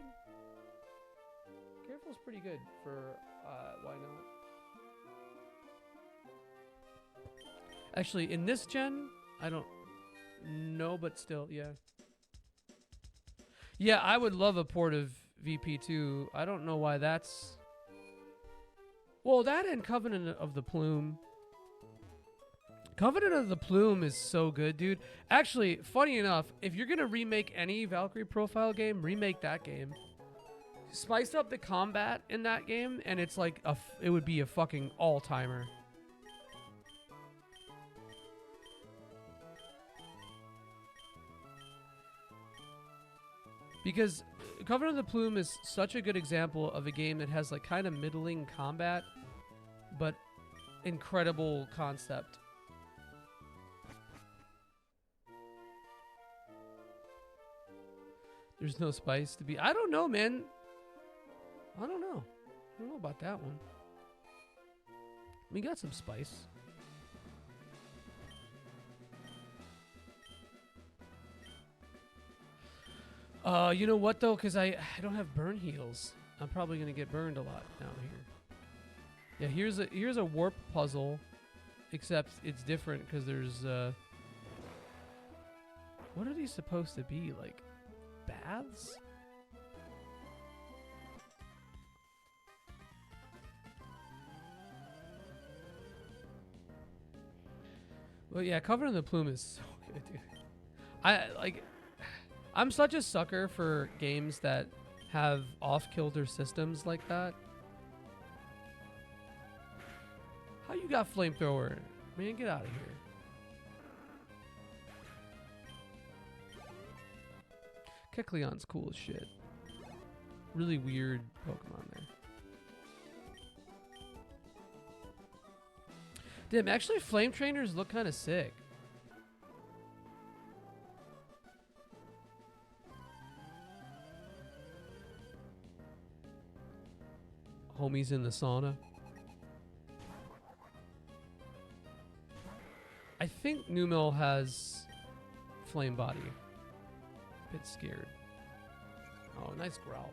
Speaker 1: Careful's pretty good for why not? Actually, in this gen, I don't know, but still, yeah. Yeah, I would love a port of VP2. I don't know why that's... Well, that and Covenant of the Plume. Covenant of the Plume is so good, dude. Actually, funny enough, if you're going to remake any Valkyrie Profile game, remake that game. Spice up the combat in that game, and it's like it would be a fucking all-timer. Because Covenant of the Plume is such a good example of a game that has like kind of middling combat, but incredible concept. There's no spice to be... I don't know, man. I don't know. I don't know about that one. We got some spice. You know what though? Because I don't have burn heals. I'm probably gonna get burned a lot down here. Yeah, here's a warp puzzle, except it's different because there's what are these supposed to be, like baths? Well, yeah, Covenant of the Plume is so good, dude. I'm such a sucker for games that have off-kilter systems like that. How you got flamethrower? Man, get out of here. Kecleon's cool as shit. Really weird Pokemon there. Damn, actually Flame Trainers look kind of sick. Homies in the sauna. I think Numel has Flame Body. Bit scared. Oh, nice growl.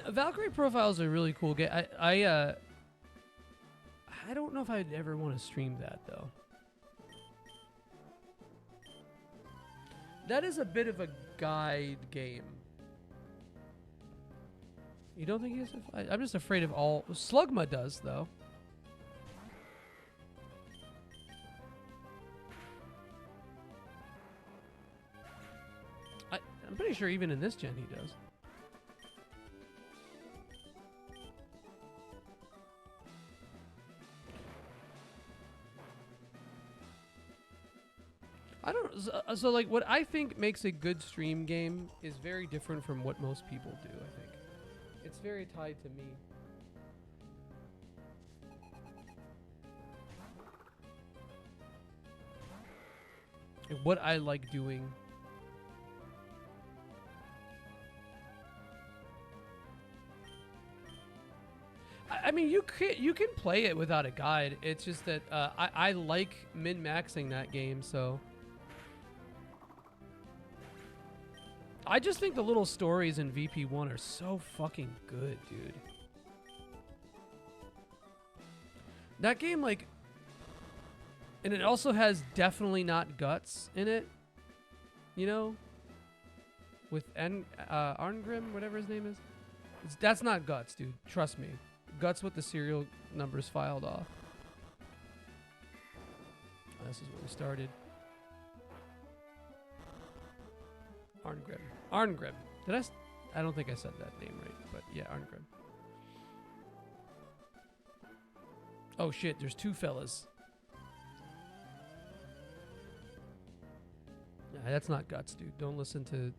Speaker 1: Valkyrie Profile is a really cool game. I don't know if I'd ever want to stream that though. That is a bit of a guide game. You don't think he is? I'm just afraid of all. Slugma does though. I'm pretty sure even in this gen he does. I don't. So like, what I think makes a good stream game is very different from what most people do. I think it's very tied to me. And what I like doing. I mean, you can play it without a guide. It's just that I like min-maxing that game, so. I just think the little stories in VP1 are so fucking good, dude. That game, like... And it also has definitely not Guts in it. You know? With Arngrim, whatever his name is. That's not Guts, dude. Trust me. Guts with the serial numbers filed off. Oh, this is where we started. Arngrim. Arngrim. I don't think I said that name right, but yeah, Arngrim. Oh shit, there's two fellas. Nah, that's not Guts, dude. Don't listen to...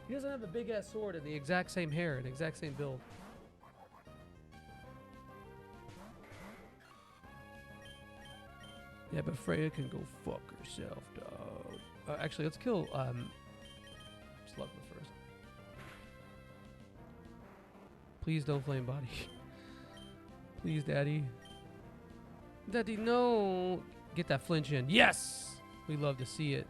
Speaker 1: He doesn't have a big ass sword and the exact same hair and exact same build. Yeah, but Freya can go fuck herself, dog. Actually, let's kill Slugma first. Please don't flame body. Please, Daddy. Daddy, no. Get that flinch in. Yes! We love to see it.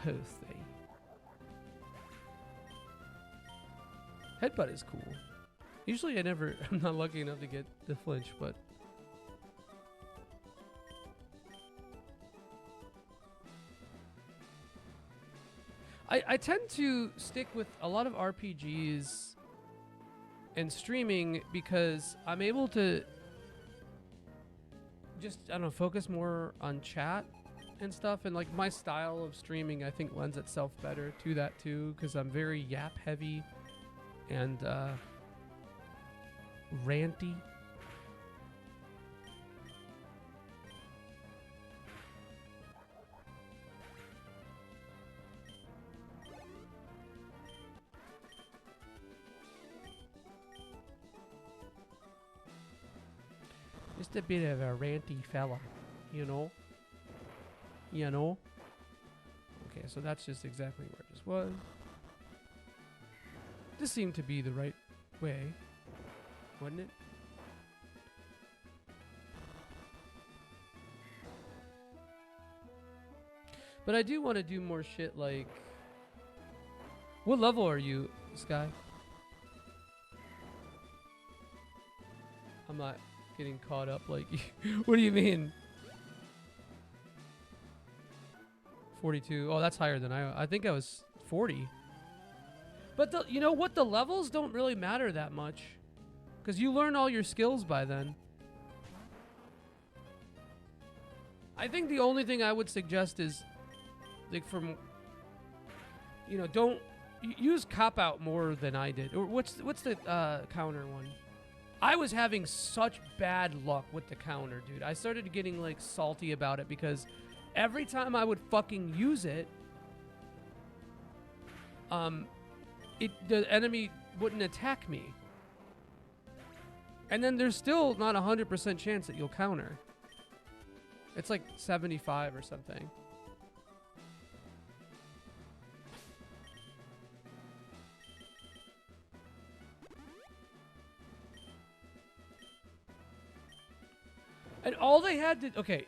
Speaker 1: Pussy. Headbutt is cool. Usually I'm not lucky enough to get the flinch, but... I tend to stick with a lot of RPGs and streaming because I'm able to just, I don't know, focus more on chat and stuff. And like my style of streaming, I think lends itself better to that too, because I'm very yap heavy and ranty. Just a bit of a ranty fella, you know? You know? Okay, so that's just exactly where it just was. This seemed to be the right way, wasn't it? But I do want to do more shit like... What level are you, Sky? I'm not getting caught up like you. What do you mean? 42. Oh, that's higher than I think I was 40. But you know what? The levels don't really matter that much. Because you learn all your skills by then. I think the only thing I would suggest is, like, from, you know, don't use cop out more than I did. Or what's the counter one? I was having such bad luck with the counter, dude. I started getting like salty about it because every time I would fucking use it, the enemy wouldn't attack me. And then there's still not 100% chance that you'll counter. It's like 75 or something. And all they had to... Okay,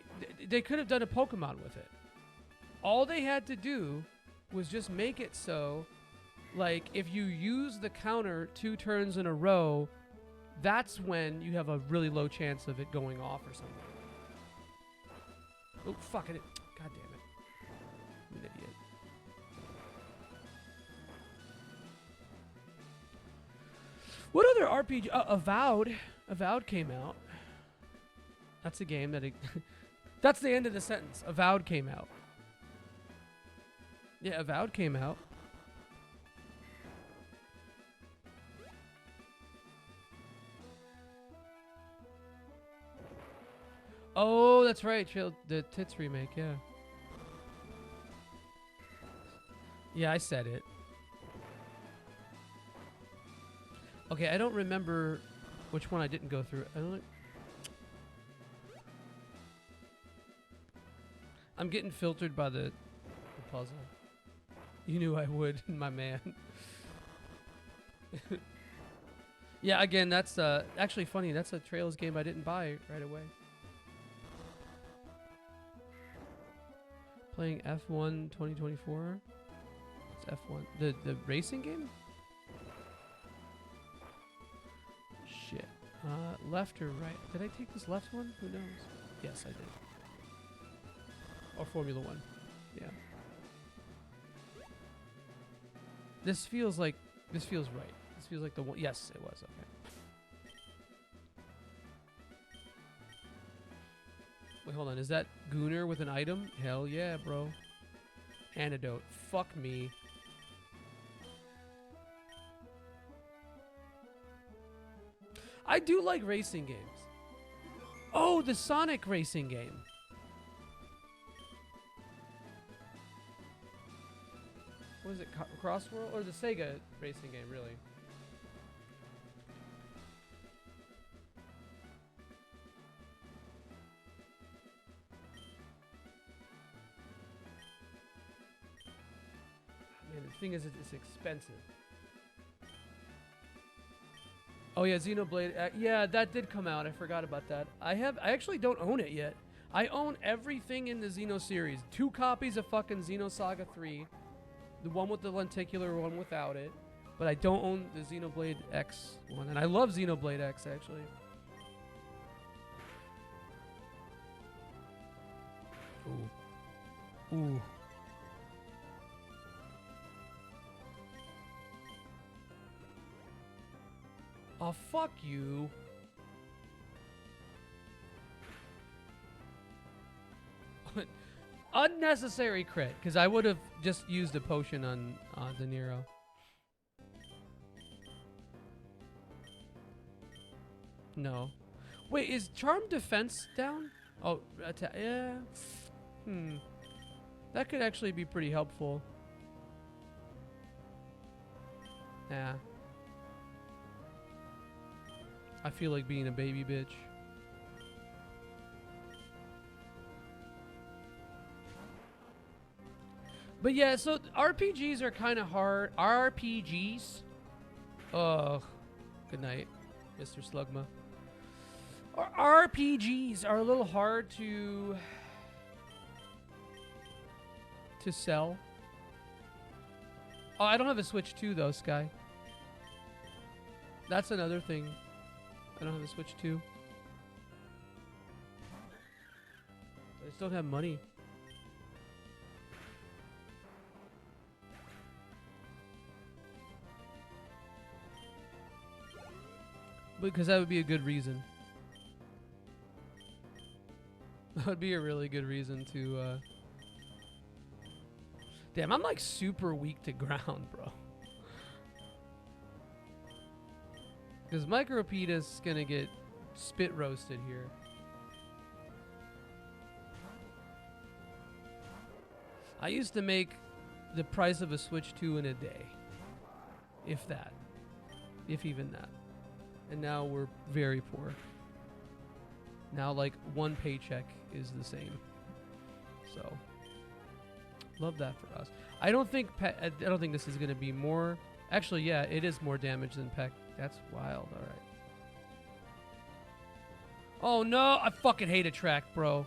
Speaker 1: they could have done a Pokemon with it. All they had to do was just make it so, like, if you use the counter 2 turns in a row, that's when you have a really low chance of it going off or something. Oh, fuck it. God damn it. I'm an idiot. What other RPG? Avowed. Avowed came out. That's a game that... That's the end of the sentence. Avowed came out. Yeah, Avowed came out. Oh, that's right. The Tits remake, yeah. Yeah, I said it. Okay, I don't remember which one I didn't go through. I'm getting filtered by the puzzle. You knew I would, my man. Yeah, again, that's actually funny. That's a Trails game I didn't buy right away. Playing F1 2024. It's F1. The racing game? Shit. Left or right? Did I take this left one? Who knows? Yes, I did. Or Formula 1. Yeah. This feels right. This feels like the one. Yes, it was. Okay. Wait, hold on. Is that Gooner with an item? Hell yeah, bro. Antidote. Fuck me. I do like racing games. Oh, the Sonic racing game. What is it, Crossworld? Or the Sega racing game, really? Man, the thing is, it's expensive. Oh yeah, Xenoblade. Yeah, that did come out. I forgot about that. I actually don't own it yet. I own everything in the Xeno series. 2 copies of fucking Xenosaga 3. The one with the lenticular, one without it. But I don't own the Xenoblade X one. And I love Xenoblade X, actually. Ooh. Ooh. Oh, fuck you. Unnecessary crit, because I would have just used a potion on De Niro. No. Wait, is Charm Defense down? Oh, yeah. That could actually be pretty helpful. Yeah. I feel like being a baby bitch. But yeah, so RPGs are kind of hard. RPGs? Ugh. Good night, Mr. Slugma. RPGs are a little hard to sell. Oh, I don't have a Switch 2 though, Sky. That's another thing. I don't have a Switch 2. I just don't have money. Because that would be a good reason. That would be a really good reason to, Damn, I'm like super weak to ground, bro. Because Micropetus is gonna get spit roasted here. I used to make the price of a Switch 2 in a day. If that. If even that. And now we're very poor. Now like one paycheck is the same. So love that for us. I don't think this is gonna be more. Actually, yeah, it is more damage than Peck. That's wild. All right. Oh no! I fucking hate a track, bro.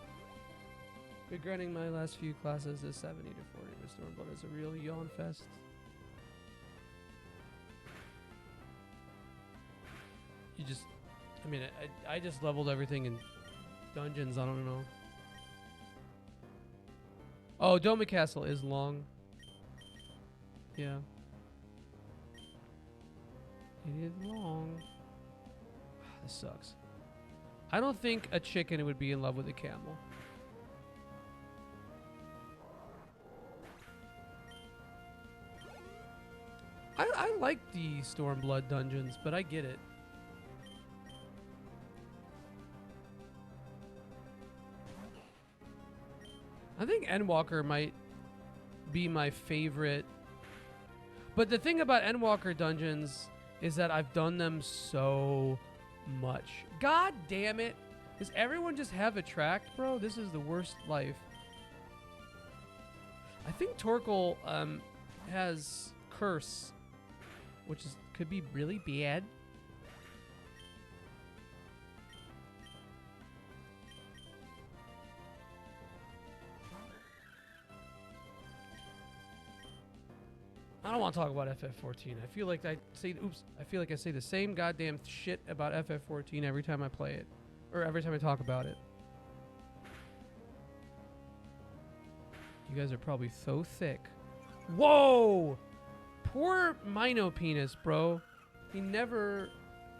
Speaker 1: Regretting my last few classes is 70 to 40 Storm, but it's a real yawn fest. You just, I mean, I just leveled everything in dungeons. I don't know. Oh, Doma Castle is long. Yeah. It is long. This sucks. I don't think a chicken would be in love with a camel. I like the Stormblood dungeons, but I get it. I think Endwalker might be my favorite. But the thing about Endwalker dungeons is that I've done them so much. God damn it. Does everyone just have a track, bro? This is the worst life. I think Torkoal has Curse, which could be really bad. I don't want to talk about FF14. I feel like I say the same goddamn shit about FF14 every time I play it, or every time I talk about it. You guys are probably so thick. Whoa! Poor Mino Penis, bro. He never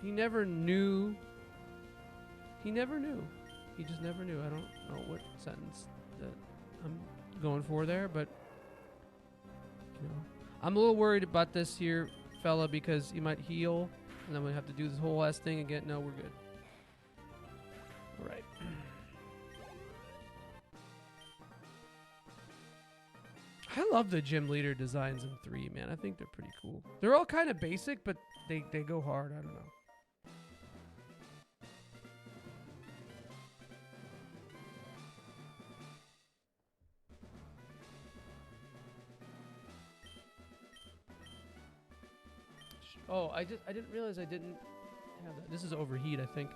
Speaker 1: knew. He never knew. He just never knew. I don't know what sentence that I'm going for there, but you know. I'm a little worried about this here, fella, because he might heal. And then we have to do this whole ass thing again. No, we're good. All right. I love the gym leader designs in 3, man. I think they're pretty cool. They're all kind of basic, but they go hard. I don't know. Oh, I didn't realize I didn't have that. This is overheat, I think.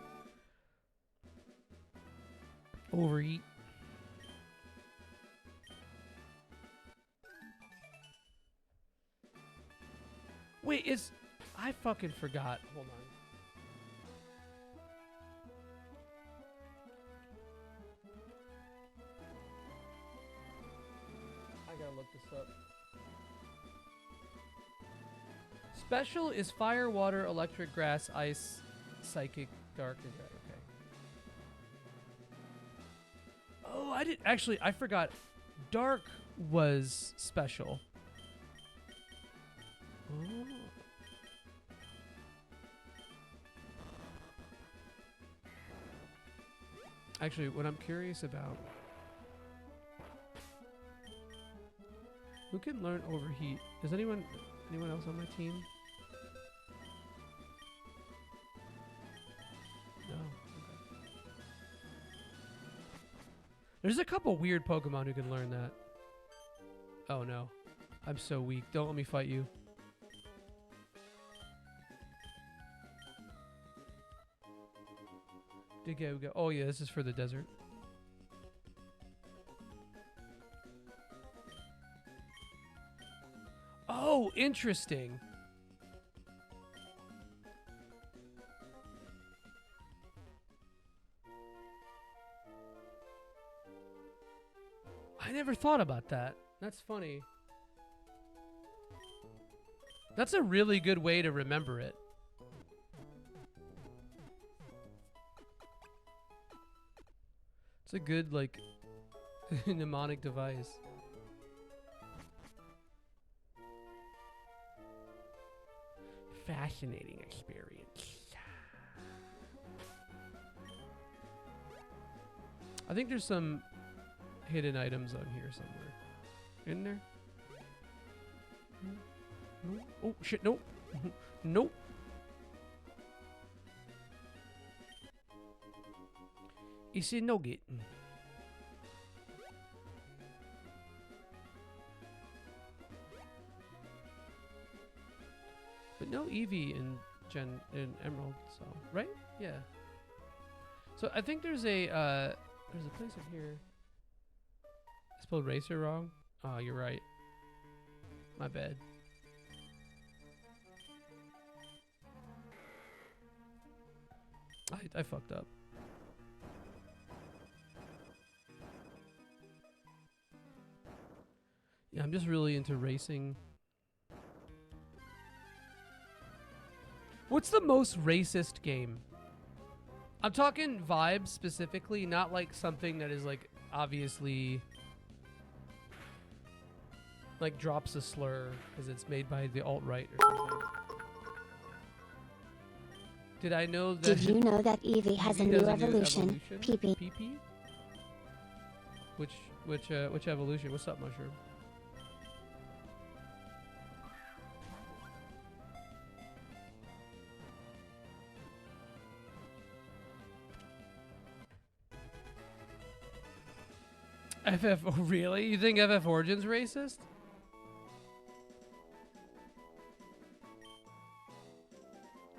Speaker 1: Overheat. Wait, I fucking forgot. Hold on. I gotta look this up. Special is fire, water, electric, grass, ice, psychic, dark, and red. Okay. Oh, I forgot. Dark was special. Oh. Actually, what I'm curious about, who can learn overheat? Is anyone else on my team? No. Okay. There's a couple weird Pokemon who can learn that. Oh no. I'm so weak. Don't let me fight you. Okay, we go. Oh yeah, this is for the desert. Oh, interesting. I never thought about that. That's funny. That's a really good way to remember it. It's a good, like, mnemonic device. Fascinating experience. I think there's some hidden items on here somewhere. In there? No? Oh, shit, nope. Nope. It's a nugget. But no Eevee in Emerald, so right? Yeah. So I think there's a place in here. I spelled racer wrong. Oh, you're right. My bad. I fucked up. Yeah, I'm just really into racing. What's the most racist game? I'm talking vibes specifically, not like something that is like obviously like drops a slur because it's made by the alt-right or something. Did I know that?
Speaker 2: Did you know that Eevee has a new evolution? PP.
Speaker 1: PP? Which evolution? What's up, Mushroom? FF, oh really? You think FF Origin's racist?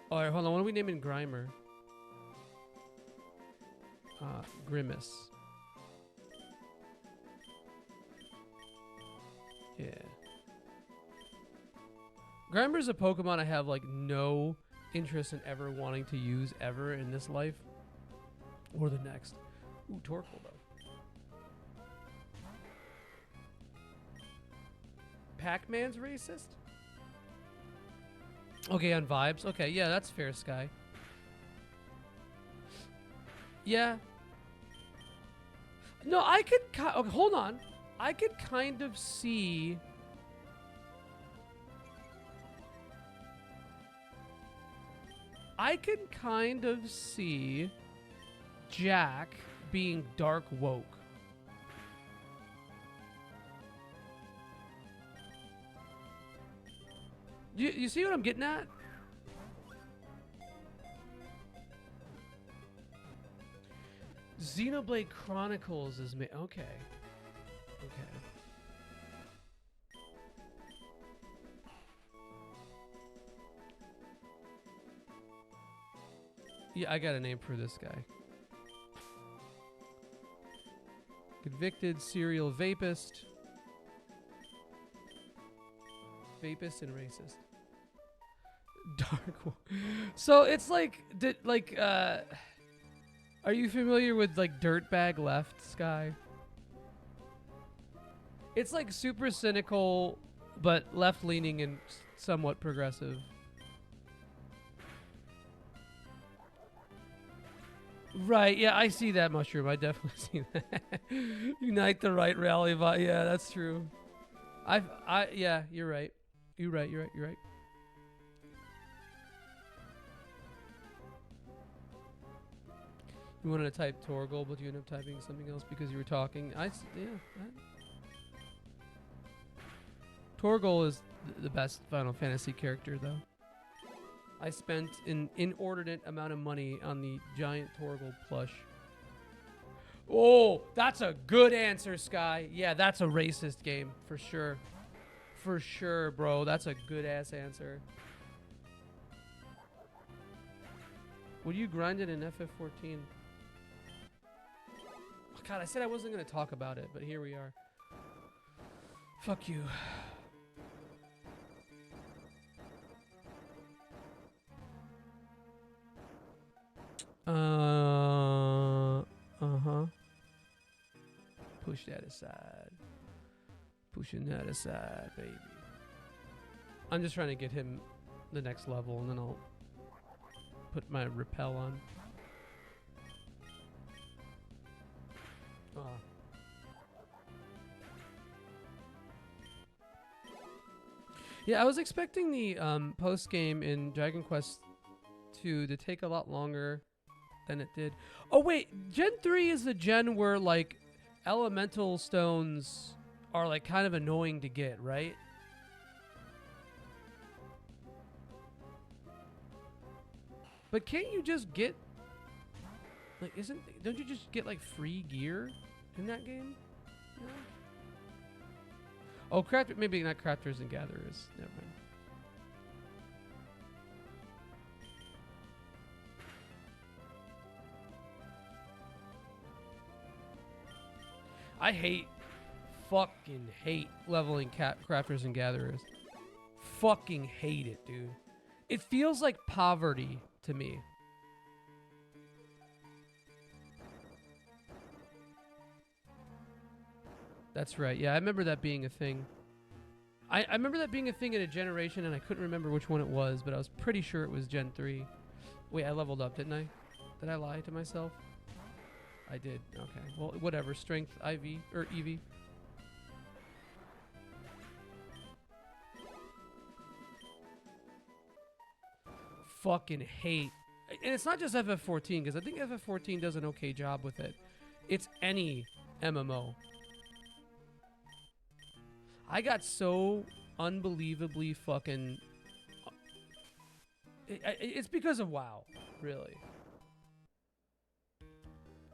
Speaker 1: Alright, hold on. What are we naming Grimer? Grimace. Yeah. Grimer's a Pokemon I have like no interest in ever wanting to use ever in this life or the next. Ooh, Torkoal though. Pac-Man's racist? Okay, on vibes. Okay, yeah, that's fair, Sky. Yeah. No, I could... okay, hold on. I could kind of see... I can kind of see Jack being dark woke. You see what I'm getting at? Xenoblade Chronicles is made. Okay. Okay. Yeah, I got a name for this guy. Convicted serial vapist. Vapist and racist. Dark. So it's like, are you familiar with like Dirtbag Left, Sky? It's like super cynical, but left-leaning and somewhat progressive. Right, yeah, I see that, Mushroom. I definitely see that. Unite the right, rally. Yeah, that's true. Yeah, you're right. You're right. You wanted to type Torgal, but you ended up typing something else because you were talking. Torgal is the best Final Fantasy character, though. I spent an inordinate amount of money on the giant Torgal plush. Oh, that's a good answer, Sky. Yeah, that's a racist game, for sure. For sure, bro. That's a good-ass answer. What do you grinded in FF14? Oh, God, I said I wasn't going to talk about it, but here we are. Fuck you. Push that aside. Pushing that aside, baby. I'm just trying to get him the next level, and then I'll put my repel on. Oh. Yeah, I was expecting the post game in Dragon Quest 2 to take a lot longer than it did. Oh wait, Gen 3 is the gen where like elemental stones are like kind of annoying to get, right? But can't you just get like don't you just get like free gear in that game? No? Oh, maybe not crafters and gatherers. Never mind. I fucking hate leveling crafters and gatherers. Fucking hate it, dude. It feels like poverty to me. That's right. Yeah, I remember that being a thing. I remember that being a thing in a generation, and I couldn't remember which one it was, but I was pretty sure it was Gen 3. Wait, I leveled up, didn't I? Did I lie to myself? I did. Okay. Well, whatever. Strength IV or EV. Fucking hate. And it's not just FF14, because I think FF14 does an okay job with it. It's any MMO. I got so unbelievably fucking... It's because of WoW, really.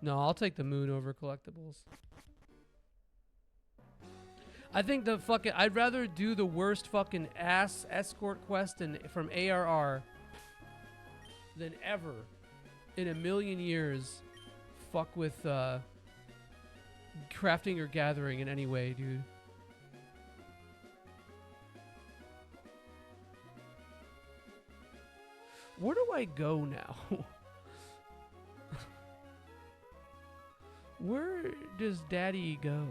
Speaker 1: No, I'll take the moon over collectibles. I think the fucking... I'd rather do the worst fucking ass escort quest from ARR than ever in a million years fuck with crafting or gathering in any way, dude. Where do I go now? Where does Daddy go?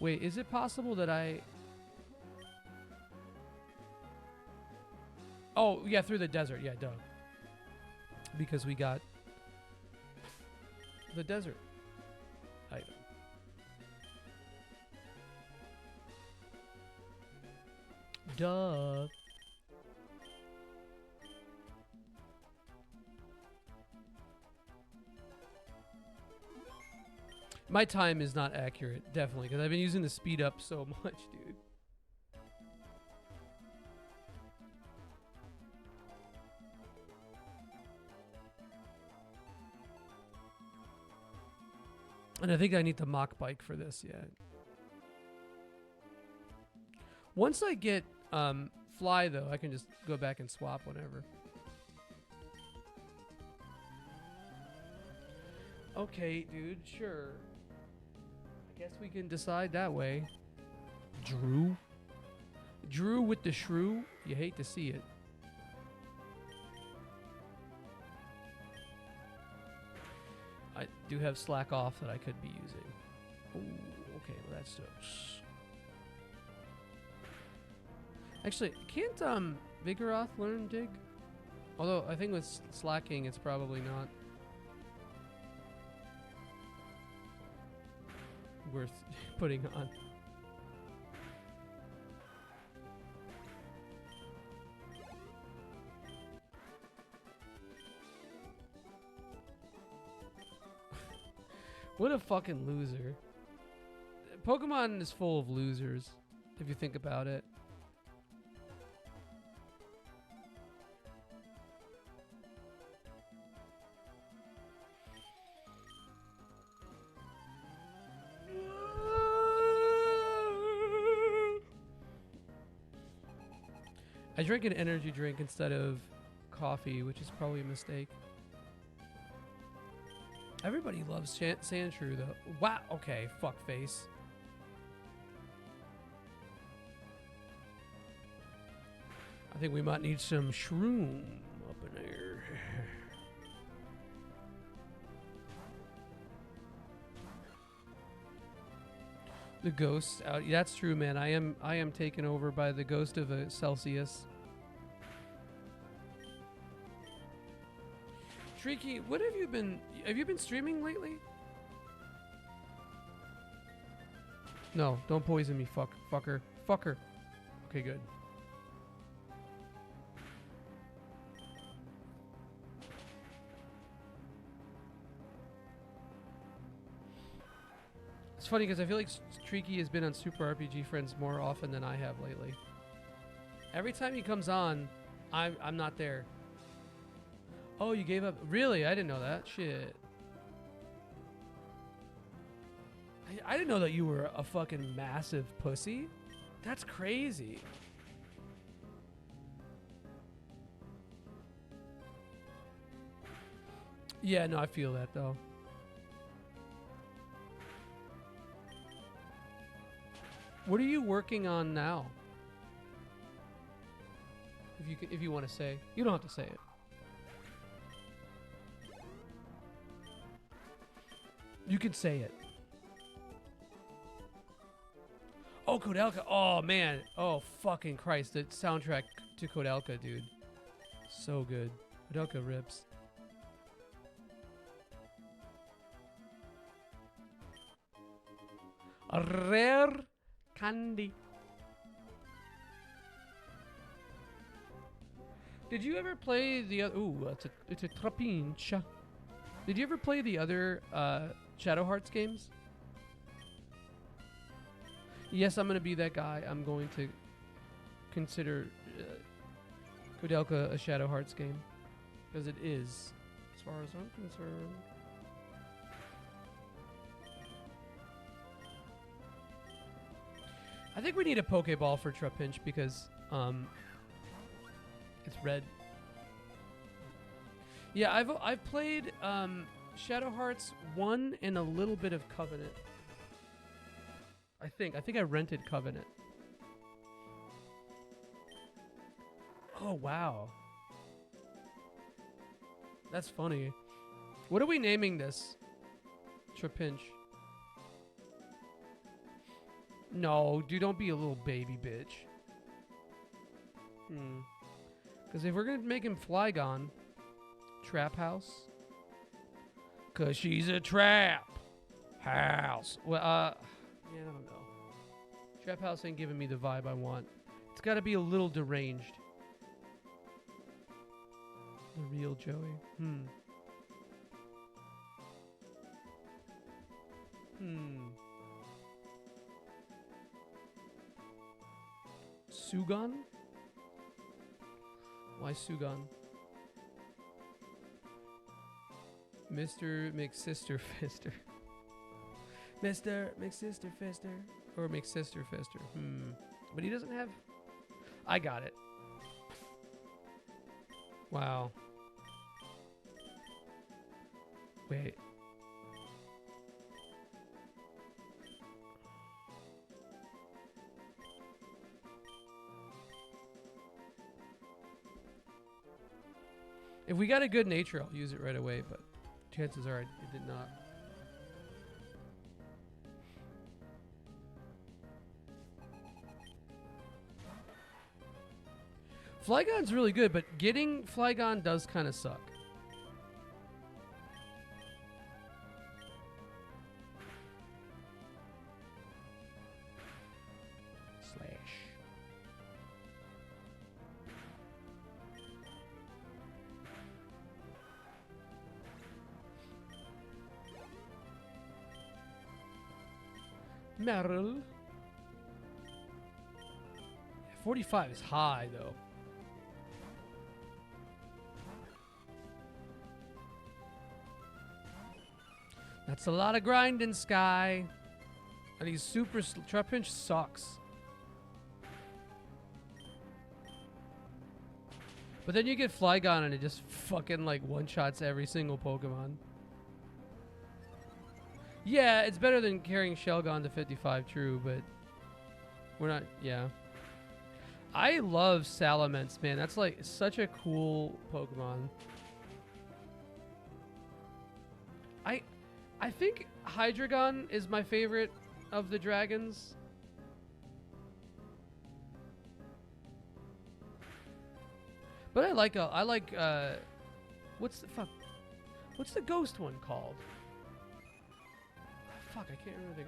Speaker 1: Wait, is it possible that I... Oh, yeah, through the desert. Yeah, duh. Because we got the desert item. Duh. My time is not accurate, definitely, because I've been using the speed up so much, dude. And I think I need the mock bike for this, yeah. Once I get fly, though, I can just go back and swap whenever. Okay, dude, sure. I guess we can decide that way. Drew? Drew with the shrew? You hate to see it. I do have slack off that I could be using. Oh, okay, well that sucks. Actually, can't Vigoroth learn dig? Although I think with slacking it's probably not worth putting on. What a fucking loser. Pokemon is full of losers, if you think about it. I drank an energy drink instead of coffee, which is probably a mistake. Everybody loves Sandshrew, though. Wow. Okay, fuckface. I think we might need some shroom up in there. The ghost out. Yeah, that's true, man. I am taken over by the ghost of a Celsius. Tricky, what have you been streaming lately? No, don't poison me, fucker. Okay, good. It's funny because I feel like Streaky has been on Super RPG Friends more often than I have lately. Every time he comes on, I'm not there. Oh, you gave up? Really? I didn't know that. Shit. I didn't know that you were a fucking massive pussy. That's crazy. Yeah, no, I feel that though. What are you working on now? If you want to say, you don't have to say it. You can say it. Oh, Kodelka. Oh, man. Oh, fucking Christ. The soundtrack to Kodelka, dude. So good. Kodelka rips. A rare candy. Did you ever play the other... Ooh, it's a Trapincha. Did you ever play the other Shadow Hearts games? Yes, I'm going to be that guy. I'm going to consider Kodelka a Shadow Hearts game. Because it is, as far as I'm concerned. I think we need a Pokeball for Trapinch because it's red. Yeah, I've played Shadow Hearts 1 and a little bit of Covenant. I think I rented Covenant. Oh wow. That's funny. What are we naming this? Trapinch. No, dude, don't be a little baby bitch. Because if we're going to make him Flygon, Trap House. Because she's a trap house. Well, yeah, I don't know. Trap House ain't giving me the vibe I want. It's got to be a little deranged. The real Joey. Sugon? Why Sugon? Mr. McSister Fister. Mr. McSister Fister. Or McSister Fister. But he doesn't have... I got it. Wow. Wait. If we got a good nature, I'll use it right away, but chances are it did not. Flygon's really good, but getting Flygon does kind of suck. Meryl. 45 is high, though. That's a lot of grinding, Sky. And he's super... Trapinch sucks. But then you get Flygon and it just fucking like one-shots every single Pokemon. Yeah, it's better than carrying Shelgon to 55, true, but we're not... Yeah. I love Salamence, man. That's like such a cool Pokemon. I think Hydreigon is my favorite of the dragons. But I like what's the ghost one called? Fuck, I can't remember the...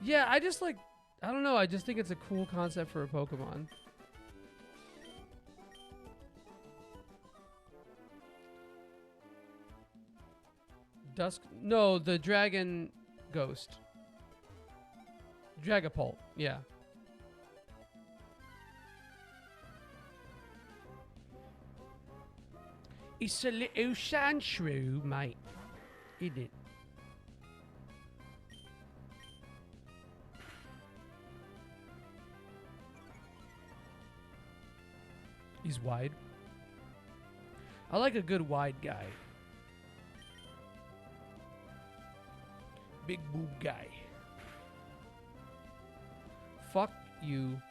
Speaker 1: Yeah, I just like... I don't know, I just think it's a cool concept for a Pokemon. Dusk... No, the dragon ghost. Dragapult, yeah. It's a little Sandshrew, mate. Isn't it? He's wide. I like a good wide guy. Big boob guy. Fuck you.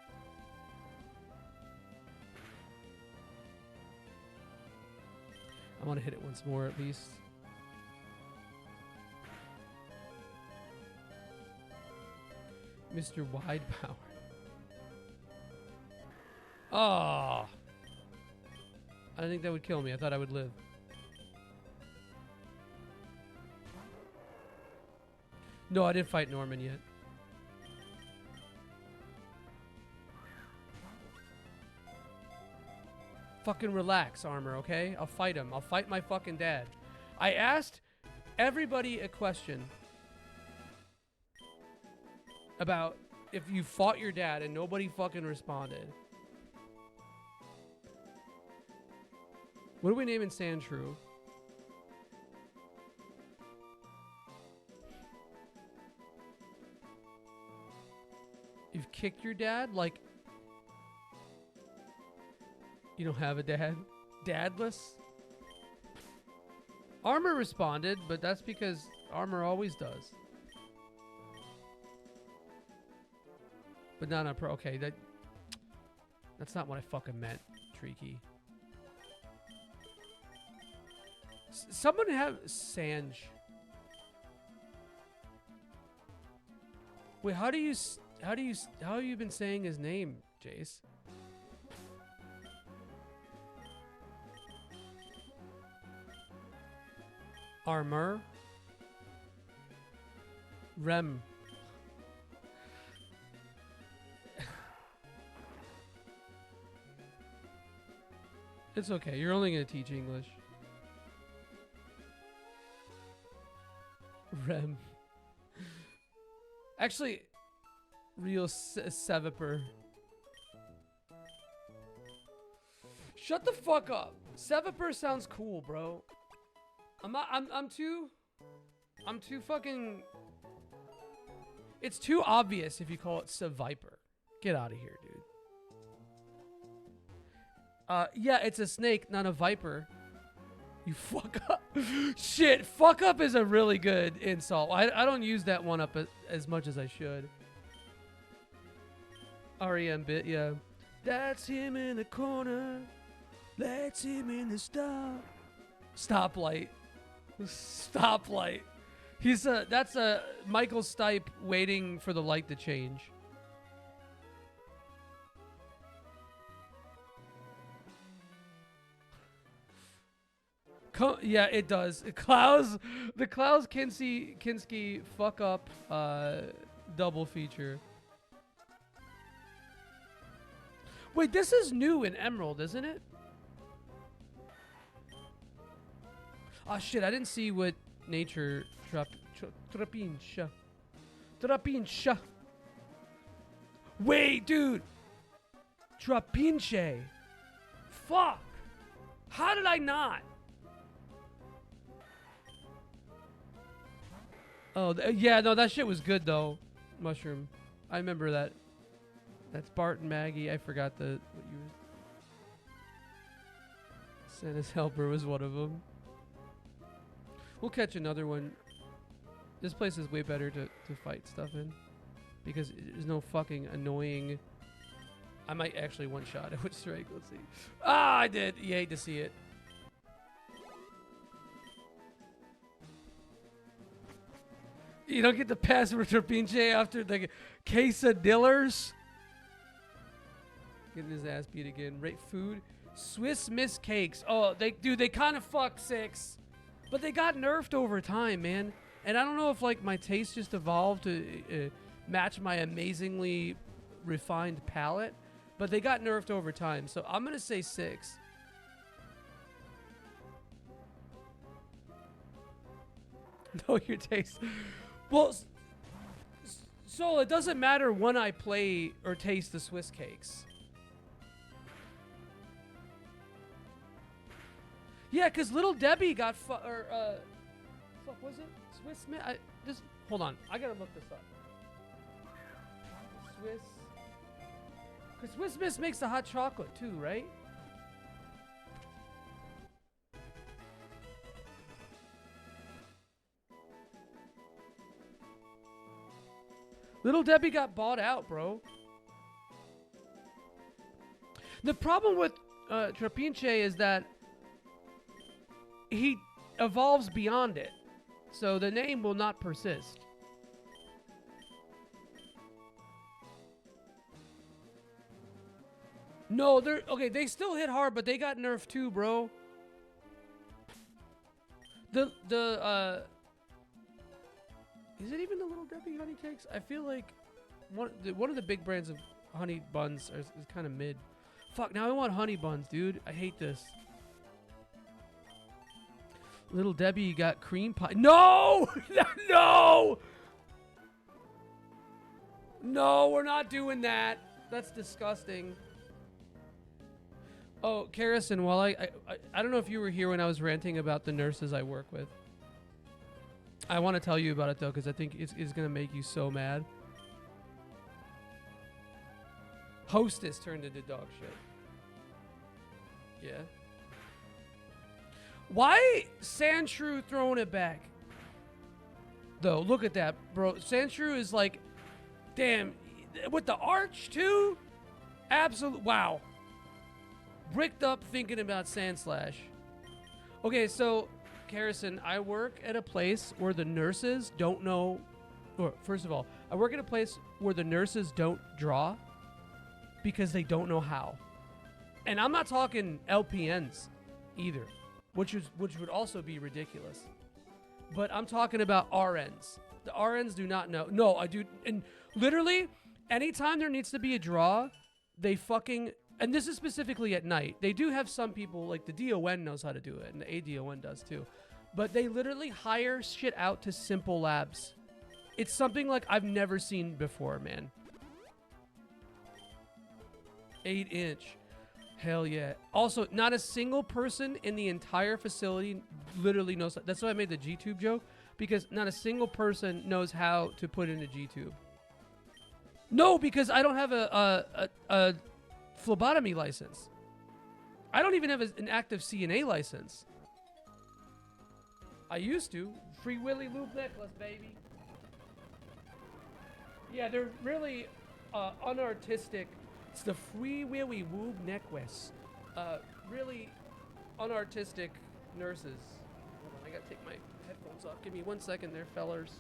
Speaker 1: I want to hit it once more at least. Mr. Wide Power. Oh. I didn't think that would kill me. I thought I would live. No, I didn't fight Norman yet. Fucking relax, Armor, okay? I'll fight him. I'll fight my fucking dad. I asked everybody a question about if you fought your dad and nobody fucking responded. What are we naming Sandshrew? You've kicked your dad? Like, you don't have a dad? Dadless? Armor responded, but that's because Armor always does. But not a pro. Okay, that's not what I fucking meant, Treaky. Someone have Sanj. Wait, how have you been saying his name, Jace? Armor. It's okay. You're only going to teach English. Rem. Actually, real Seviper. Shut the fuck up. Seviper sounds cool, bro. I'm too fucking... It's too obvious if you call it Seviper. Get out of here, dude. Yeah, it's a snake, not a viper. You fuck up. Shit, fuck up is a really good insult. I don't use that one up as much as I should. REM bit, yeah. That's him in the corner. That's him in the stoplight. Stoplight. That's a Michael Stipe waiting for the light to change. Yeah, it does. The Klaus Kinski fuck up double feature. Wait, this is new in Emerald, isn't it? Oh shit, I didn't see what nature Trapincha. Wait, dude. Trapinche. Fuck. How did I not? Oh, yeah, no, that shit was good, though. Mushroom. I remember that. That's Bart and Maggie. I forgot what you were... Santa's Helper was one of them. We'll catch another one. This place is way better to fight stuff in. Because there's no fucking annoying... I might actually one-shot it with Strike. Let's see. Ah, I did. You hate to see it. You don't get the password for Pinche after the quesadillas. Getting his ass beat again. Rate food. Swiss Miss cakes. Oh, they kind of fuck 6. But they got nerfed over time, man. And I don't know if like my taste just evolved to match my amazingly refined palate. But they got nerfed over time. So I'm going to say 6. Know your taste. Well, so it doesn't matter when I play or taste the Swiss cakes. Yeah, because Little Debbie got fuck was it? Swiss Miss? Just hold on. I gotta look this up. Swiss. Because Swiss Miss makes the hot chocolate too, right? Little Debbie got bought out, bro. The problem with Trapinche is that he evolves beyond it. So the name will not persist. No, okay, they still hit hard, but they got nerfed too, bro. Is it even the Little Debbie honey cakes? I feel like one of the big brands of honey buns is kind of mid. Fuck, now I want honey buns, dude. I hate this. Little Debbie got cream pie. No! No! No, we're not doing that. That's disgusting. Oh, Karison, while I don't know if you were here when I was ranting about the nurses I work with. I want to tell you about it, though, because I think it's going to make you so mad. Hostess turned into dog shit. Yeah. Why Sandshrew throwing it back? Though, look at that, bro. Sandshrew is like, damn, with the arch, too? Absolute, wow. Bricked up thinking about Sandslash. Okay, so... Karison, I work at a place where the nurses don't know, or first of all, I work at a place where the nurses don't draw because they don't know how. And I'm not talking LPNs either, which would also be ridiculous. But I'm talking about RNs. The RNs do not know. No, I do. And literally, anytime there needs to be a draw, they fucking and this is specifically at night. They do have some people, like the DON knows how to do it, and the ADON does too. But they literally hire shit out to Simple Labs. It's something like I've never seen before, man. 8-inch. Hell yeah. Also, not a single person in the entire facility literally knows. That's why I made the G-tube joke, because not a single person knows how to put in a G-tube. No, because I don't have a phlebotomy license. I don't even have an active CNA license. I used to. Free Willy loop necklace, baby. Yeah, they're really unartistic. It's the Free Willy Woob necklace. Really unartistic nurses. Hold on, I gotta take my headphones off. Give me 1 second there, fellers.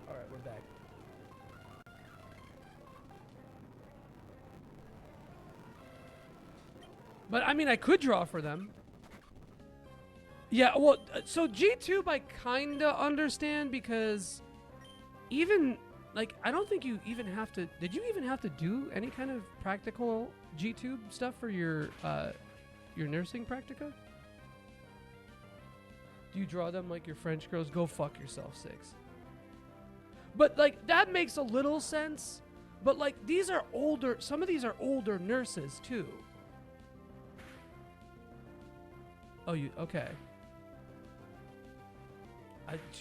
Speaker 1: Alright, we're back. But I mean, I could draw for them. Yeah, well, so G-tube I kinda understand, because even, like, I don't think you even have to, did you even have to do any kind of practical G-tube stuff for your nursing practica? Do you draw them like your French girls? Go fuck yourself, 6. But, like, that makes a little sense, but, like, these are older, some of these are older nurses, too. Oh, okay.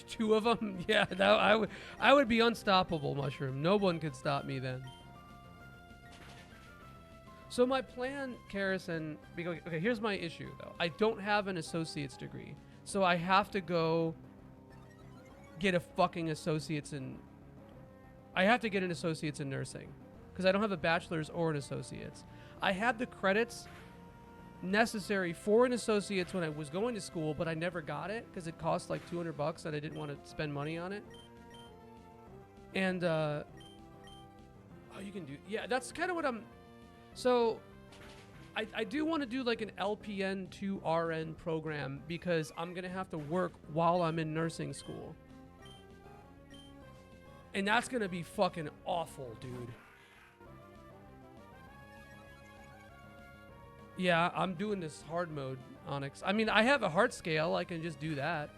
Speaker 1: 2 of them? Yeah, I would be unstoppable, Mushroom. No one could stop me then. So my plan, Karrison, okay, here's my issue, though. I don't have an associate's degree, so I have to go get a fucking associate's in... I have to get an associate's in nursing, because I don't have a bachelor's or an associate's. I had the credits necessary for an associate's when I was going to school, but I never got it because it cost like $200 and I didn't want to spend money on it. And oh, you can do, yeah, that's kind of what I'm, so I do want to do like an LPN to RN program, because I'm gonna have to work while I'm in nursing school, and that's gonna be fucking awful, dude. Yeah, I'm doing this hard mode, Onyx. I mean, I have a heart scale. I can just do that.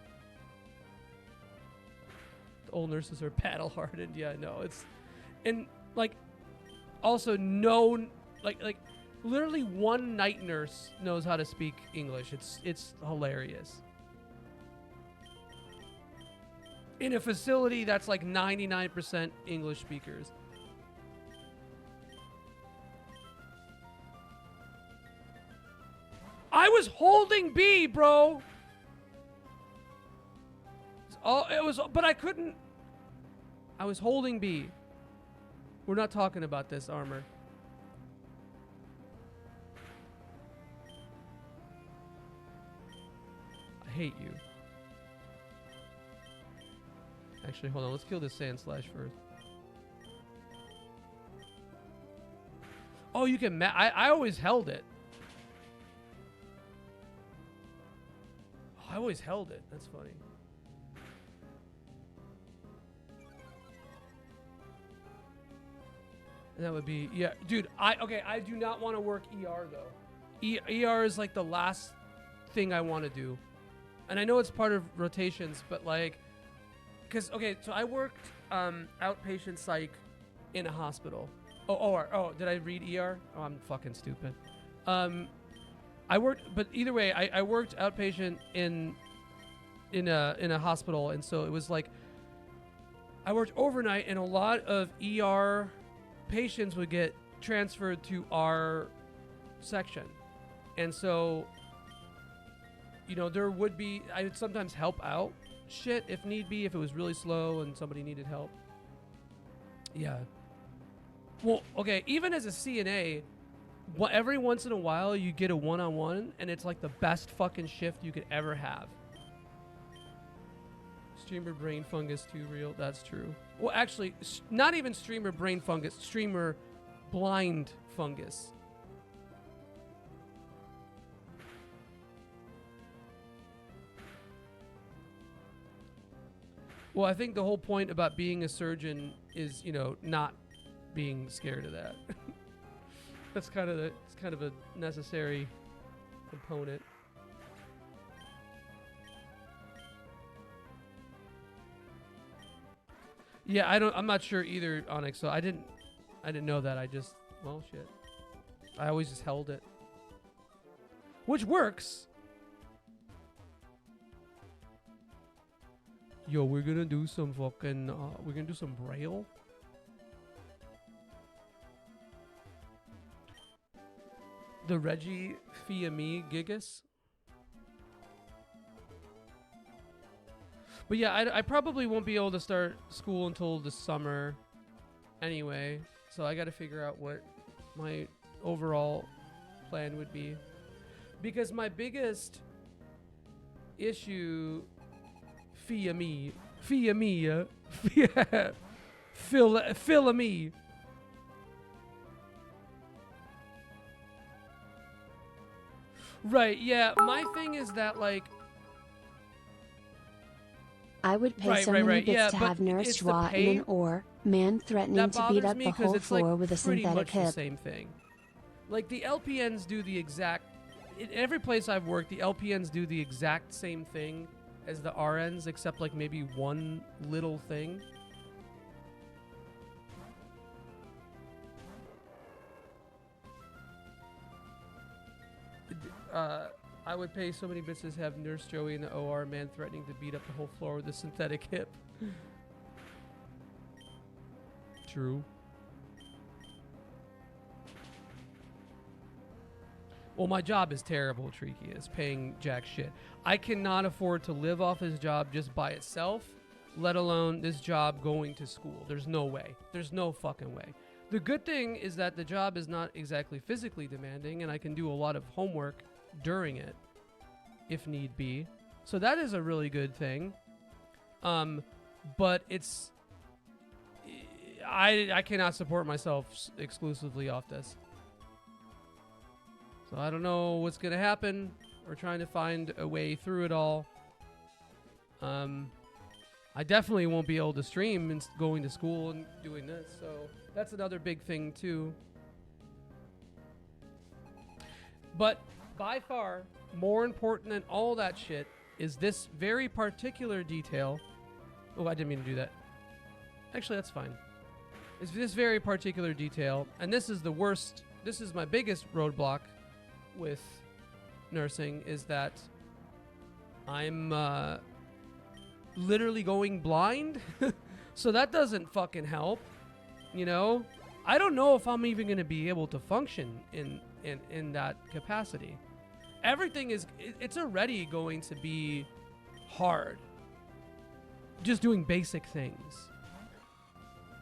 Speaker 1: The old nurses are battle hardened. Yeah, no, it's... And, like, also no... Like, literally one night nurse knows how to speak English. It's hilarious. In a facility that's like 99% English speakers. I was holding B, bro. It was, but I couldn't. I was holding B. We're not talking about this, Armor. I hate you. Actually, hold on. Let's kill this sand slash first. Oh, you can. I always held it. I always held it. That's funny. And that would be, yeah, dude. I do not want to work ER though. ER is like the last thing I want to do, and I know it's part of rotations, but like, because okay, so I worked outpatient psych in a hospital. Oh, did I read ER? Oh, I'm fucking stupid. I worked, but either way, I worked outpatient in a hospital, and so it was like I worked overnight, and a lot of ER patients would get transferred to our section, and so you know there would be, I would sometimes help out shit if need be, if it was really slow and somebody needed help. Yeah. Well, okay, even as a CNA. Every once in a while, you get a one-on-one, and it's like the best fucking shift you could ever have. Streamer brain fungus too real. That's true. Well, actually, not even streamer brain fungus. Streamer blind fungus. Well, I think the whole point about being a surgeon is, you know, not being scared of that. It's kind of a necessary component. Yeah, I'm not sure either, Onyx. So I didn't know that. Well, shit. I always just held it. Which works. Yo, we're gonna do some fucking, we're gonna do some Braille. The Reggie Fia-Me Gigas. But yeah, I probably won't be able to start school until the summer anyway. So I gotta figure out what my overall plan would be. Because my biggest issue, Fia-Me, Fil-A-Me. Right, yeah, my thing is that, like,
Speaker 2: I would pay so many bits to have Nurse Schwa in an or man threatening to beat up the whole floor with a synthetic hip.
Speaker 1: The same thing. Like, the LPNs do the exact... In every place I've worked, the LPNs do the exact same thing as the RNs, except, like, maybe one little thing. I would pay so many bits to have Nurse Joey in the OR, man threatening to beat up the whole floor with a synthetic hip. True. Well, my job is terrible, Tricky. It's paying jack shit. I cannot afford to live off this job just by itself, let alone this job going to school. There's no way. There's no fucking way. The good thing is that the job is not exactly physically demanding, and I can do a lot of homework during it if need be. So that is a really good thing. But it's... I cannot support myself exclusively off this. So I don't know what's going to happen. We're trying to find a way through it all. I definitely won't be able to stream and going to school and doing this. So that's another big thing too. But by far, more important than all that shit is this very particular detail. Oh, I didn't mean to do that. Actually, that's fine. It's this very particular detail, and this is the worst. This is my biggest roadblock with nursing, is that I'm literally going blind. So that doesn't fucking help, you know? I don't know if I'm even going to be able to function in that capacity. Everything is, it's already going to be hard. Just doing basic things.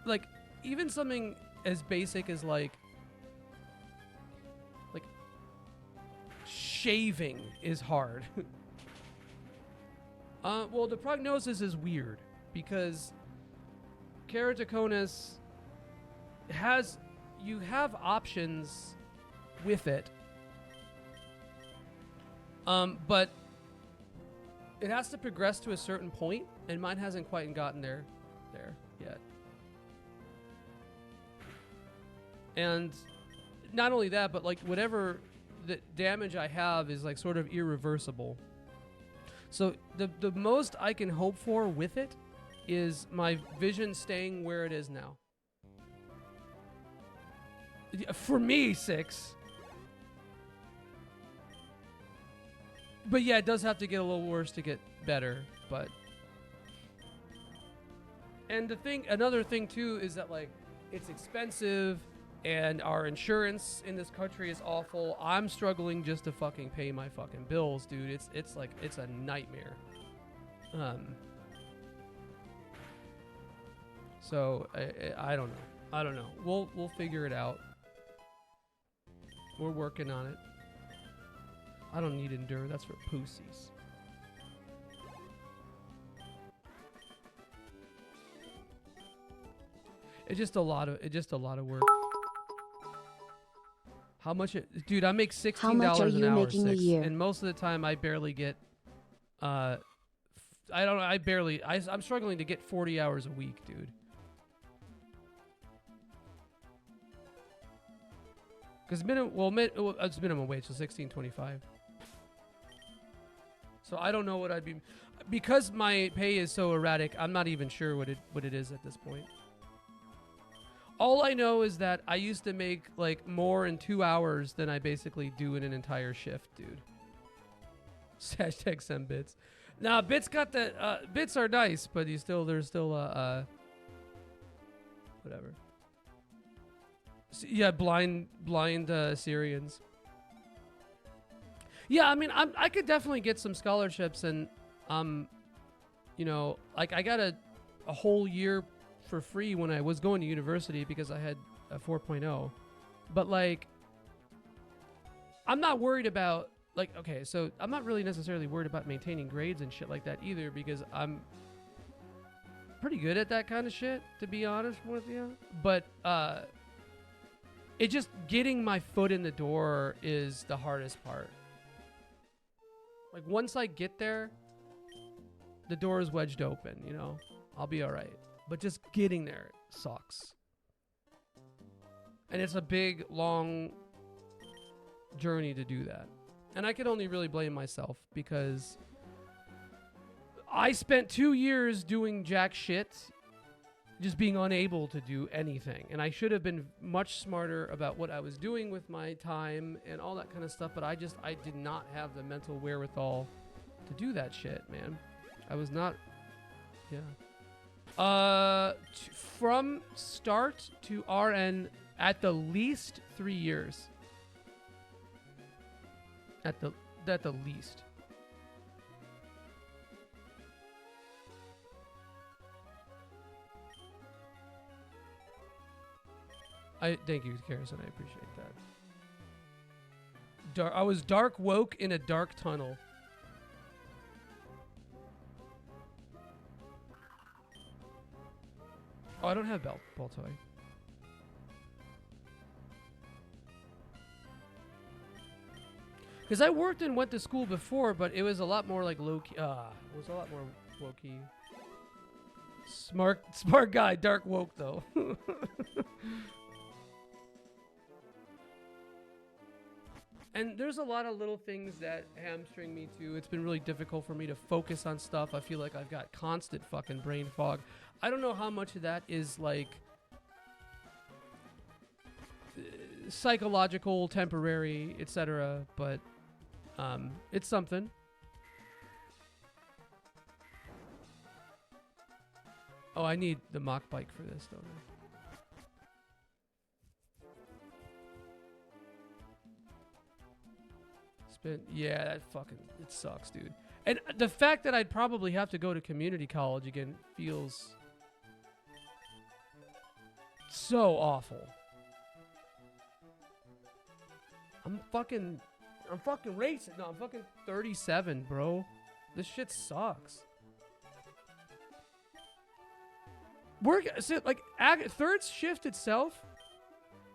Speaker 1: Like, even something as basic as like shaving is hard. Well, the prognosis is weird because keratoconus you have options with it. But it has to progress to a certain point, and mine hasn't quite gotten there yet. And not only that, but like whatever the damage I have is like sort of irreversible. So the most I can hope for with it is my vision staying where it is now. For me, 6. But yeah, it does have to get a little worse to get better, but... And another thing too is that like, it's expensive, and our insurance in this country is awful. I'm struggling just to fucking pay my fucking bills, dude. It's like, it's a nightmare. So I don't know. We'll figure it out. We're working on it. I don't need endure. That's for pussies. It's just a lot of work. How much dude, I make $16 an hour, 6, and most of the time I barely get I'm struggling to get 40 hours a week, dude. Because it's minimum wage, so $16.25. So I don't know what I'd be, because my pay is so erratic. I'm not even sure what it is at this point. All I know is that I used to make like more in 2 hours than I basically do in an entire shift, dude. Hashtag send bits. Nah, bits got the bits are nice, but there's still whatever. So, yeah, blind Syrians. Yeah, I mean, I could definitely get some scholarships, and you know, like I got a whole year for free when I was going to university because I had a 4.0. But like, I'm not worried about, like, okay, so I'm not really necessarily worried about maintaining grades and shit like that either, because I'm pretty good at that kind of shit, to be honest with you. But it just, getting my foot in the door is the hardest part. Like, once I get there, the door is wedged open, you know? I'll be all right. But just getting there sucks. And it's a big, long journey to do that. And I can only really blame myself, because I spent 2 years doing jack shit, just being unable to do anything. And I should have been much smarter about what I was doing with my time and all that kind of stuff. But I did not have the mental wherewithal to do that shit, man. I was not, yeah. From start to RN, at the least 3 years. At the least. Thank you, Karison. I appreciate that. I was dark woke in a dark tunnel. Oh, I don't have Baltoy. Because I worked and went to school before, but it was a lot more like low key. It was a lot more low key. Smart guy, dark woke though. And there's a lot of little things that hamstring me too. It's been really difficult for me to focus on stuff. I feel like I've got constant fucking brain fog. I don't know how much of that is like psychological, temporary, etc. But it's something. Oh, I need the mock bike for this, don't I? Yeah, that fucking, it sucks, dude. And the fact that I'd probably have to go to community college again feels so awful. I'm fucking racing. No, I'm fucking 37, bro. This shit sucks. Third shift itself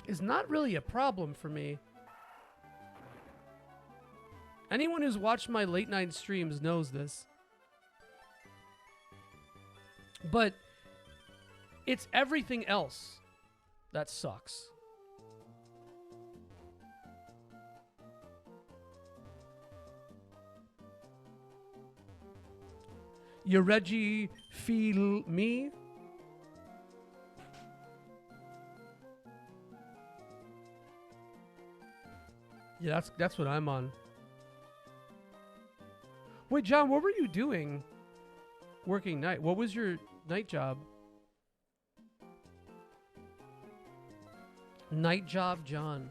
Speaker 1: is not really a problem for me. Anyone who's watched my late night streams knows this. But it's everything else that sucks. You Reggie feel me? Yeah, that's what I'm on. Wait, John, what were you doing working night? What was your night job? Night job, John.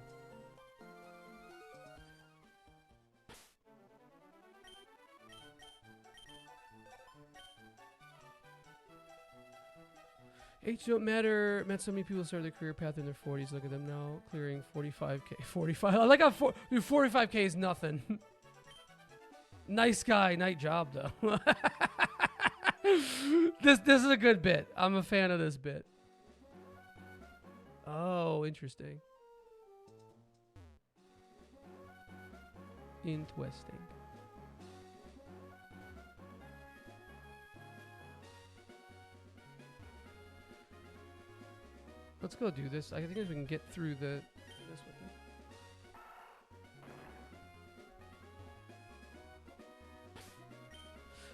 Speaker 1: Age don't matter. Met so many people start their career path in their 40s. Look at them now, clearing 45K. 45. I like how 45K is nothing. Nice guy, night job though. This is a good bit. I'm a fan of this bit. Oh, interesting. Interesting. Let's go do this. I think we can get through this with it.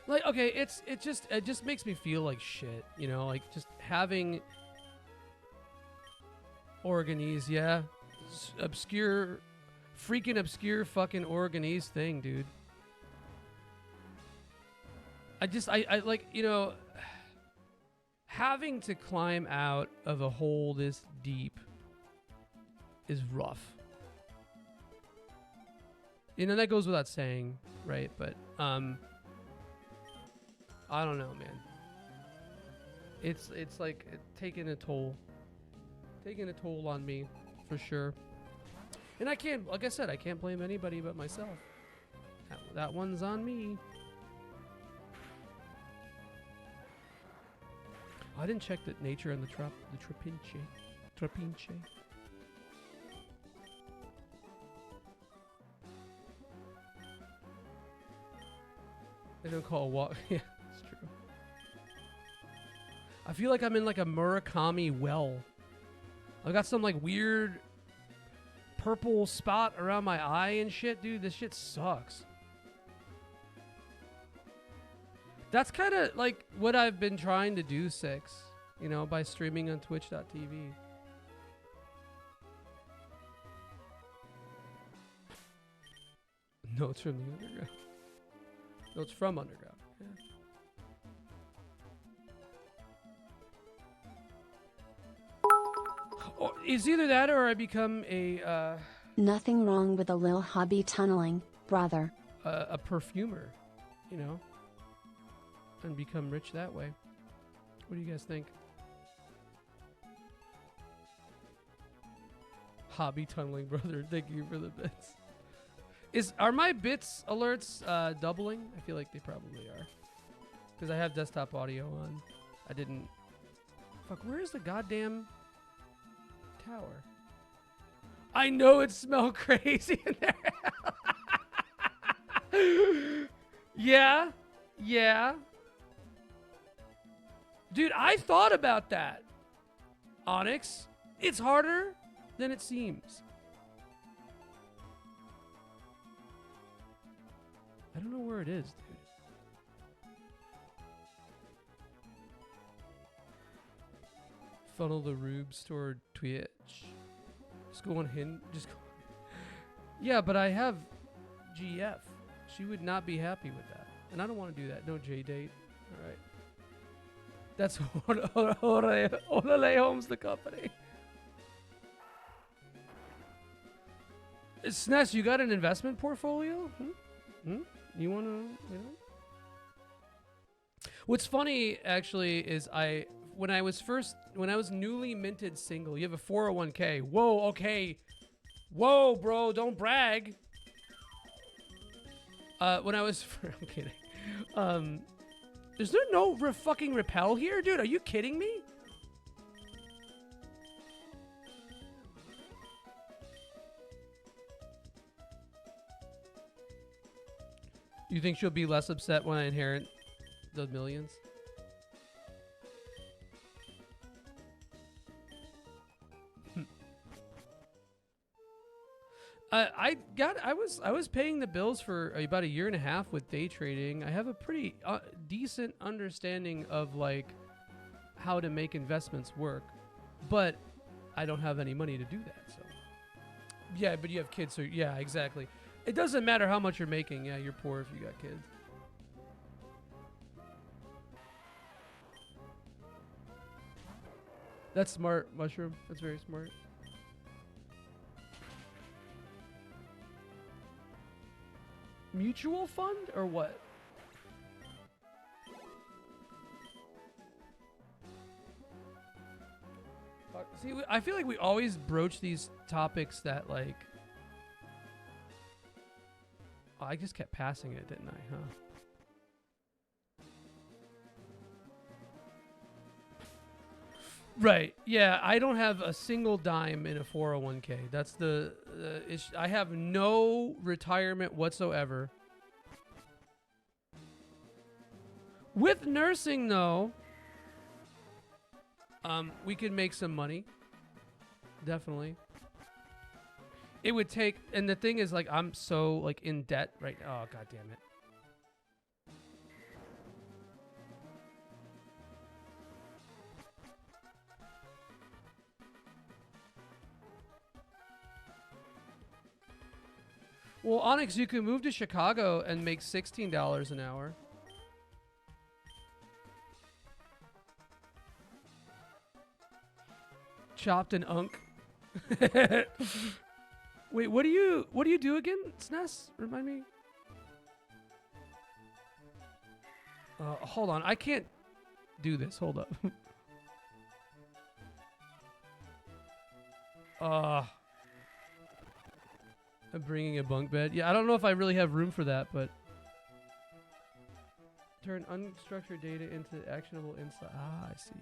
Speaker 1: Like, okay, it just makes me feel like shit, you know, like just having Organese, yeah, freaking obscure fucking Organese thing, dude. I like, you know, having to climb out of a hole this deep is rough. You know, that goes without saying, right? But I don't know, man. It's like taking a toll on me, for sure. And I can't, like I said, I can't blame anybody but myself. That one's on me. I didn't check the nature and the Trapinche. They don't call a walk. Yeah, it's true. I feel like I'm in like a Murakami well. I got some like weird purple spot around my eye and shit, dude. This shit sucks. That's kind of like what I've been trying to do, Six, you know, by streaming on twitch.tv. Notes from the underground. Notes from underground. Yeah. Oh, it's either that or I become a...
Speaker 2: Nothing wrong with a little hobby tunneling, brother.
Speaker 1: A perfumer, you know? And become rich that way. What do you guys think? Hobby tunneling, brother. Thank you for the bits. Are my bits alerts doubling? I feel like they probably are. Because I have desktop audio on. I didn't... Fuck, where is the goddamn tower? I know it smelled crazy in there. Yeah. Yeah. Dude, I thought about that. Onyx, it's harder than it seems. I don't know where it is, dude. Funnel the rubes toward Twitch. Just go on hin. Just go. Yeah, but I have GF. She would not be happy with that. And I don't want to do that. No J-date. All right. That's Olale Homes, the company. SNES, you got an investment portfolio? You want to, you know? What's funny, actually, is when I was newly minted single, you have a 401k. Whoa, okay. Whoa, bro, don't brag. When I was, I'm kidding. Is there no fucking repel here, dude? Are you kidding me? You think she'll be less upset when I inherit the millions? I was paying the bills for about 1.5 years with day trading. I have a pretty decent understanding of like how to make investments work, but I don't have any money to do that. So yeah, but you have kids, so yeah, exactly. It doesn't matter how much you're making. Yeah, you're poor if you got kids. That's smart, Mushroom. That's very smart. Mutual fund or what? See, I feel like we always broach these topics that like... Oh, I just kept passing it, didn't I, huh? Right. Yeah, I don't have a single dime in a 401k. That's the issue. I have no retirement whatsoever. With nursing, though, we could make some money. definitely. It would take, and the thing is, like, I'm so like in debt right now. Oh, god damn it. Well, Onyx, you can move to Chicago and make $16 an hour. Chopped and unk. Wait, what do you do again, SNES? Remind me. Hold on, I can't do this. Hold up. I'm bringing a bunk bed. Yeah, I don't know if I really have room for that, but turn unstructured data into actionable insight. Ah, I see.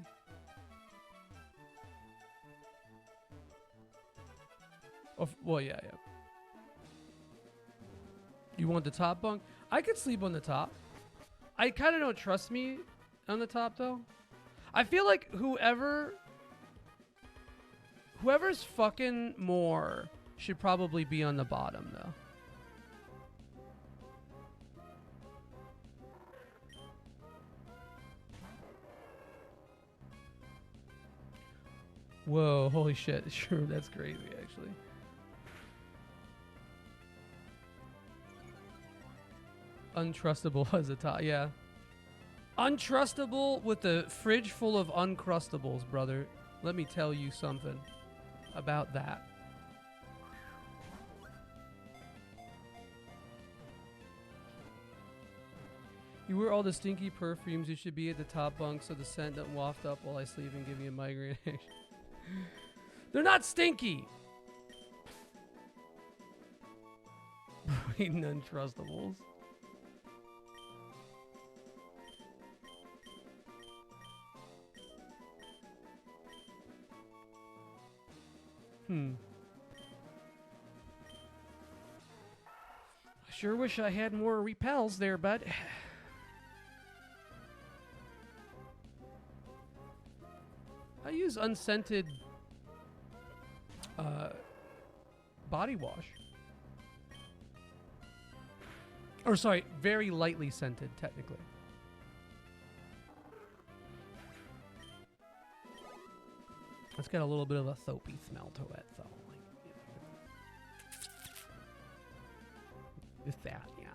Speaker 1: Oh, well, yeah. You want the top bunk? I could sleep on the top. I kind of don't trust me on the top, though. I feel like whoever's fucking more should probably be on the bottom, though. Whoa, holy shit. Sure, that's crazy, actually. Untrustable as a top, yeah. Untrustable with a fridge full of uncrustables, brother. Let me tell you something about that. You wear all the stinky perfumes. You should be at the top bunk so the scent doesn't waft up while I sleep and give me a migraine. They're not stinky. Eating untrustables. I sure wish I had more repels there, bud. I use unscented body wash. Or sorry, very lightly scented, technically. It's got a little bit of a soapy smell to it, so like, it's that, yeah.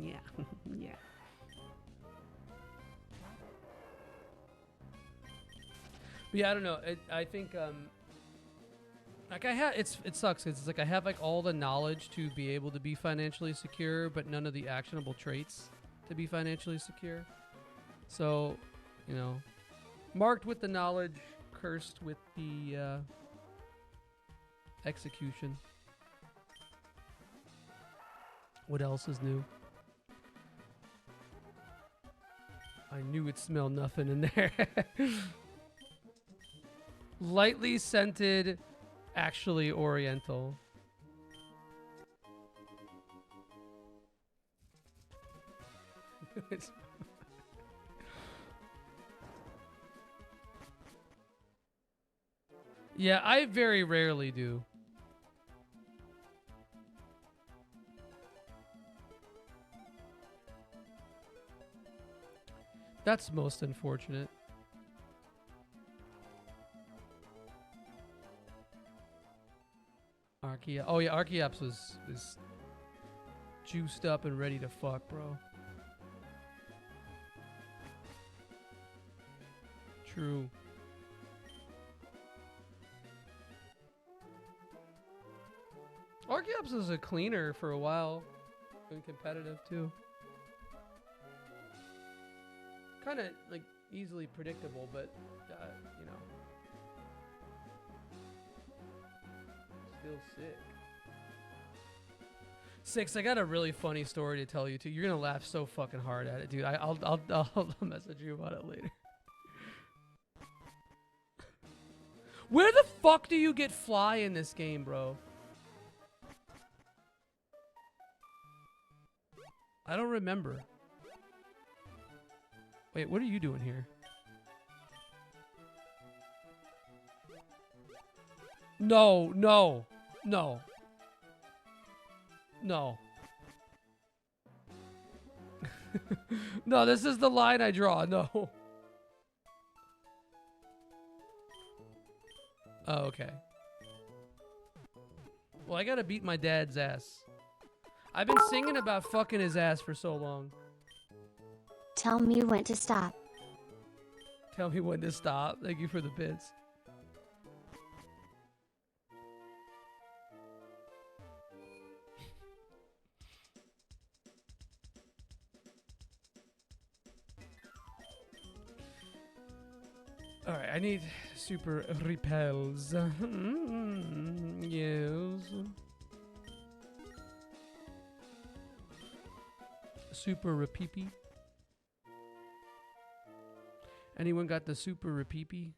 Speaker 1: Yeah. But yeah, I don't know. I think like it sucks. It's like I have like all the knowledge to be able to be financially secure, but none of the actionable traits to be financially secure. So, you know, marked with the knowledge, cursed with the execution. What else is new? I knew it smelled nothing in there. Lightly scented, actually oriental. Yeah, I very rarely do. That's most unfortunate. Archaeops. Oh yeah, Archaeops is juiced up and ready to fuck, bro. True. Archaeops was a cleaner for a while. Been competitive too. Kind of like easily predictable, but you know, still sick. Six, I got a really funny story to tell you too. You're gonna laugh so fucking hard at it, dude. I'll message you about it later. Where the fuck do you get fly in this game, bro? I don't remember. Wait, what are you doing here? No, no, no. No. No, this is the line I draw. No. Oh, okay. Well, I gotta beat my dad's ass. I've been singing about fucking his ass for so long.
Speaker 2: Tell me when to stop.
Speaker 1: Tell me when to stop. Thank you for the bits. Alright, I need super repels. Yes. Super repeepee. Anyone got the super repeepee?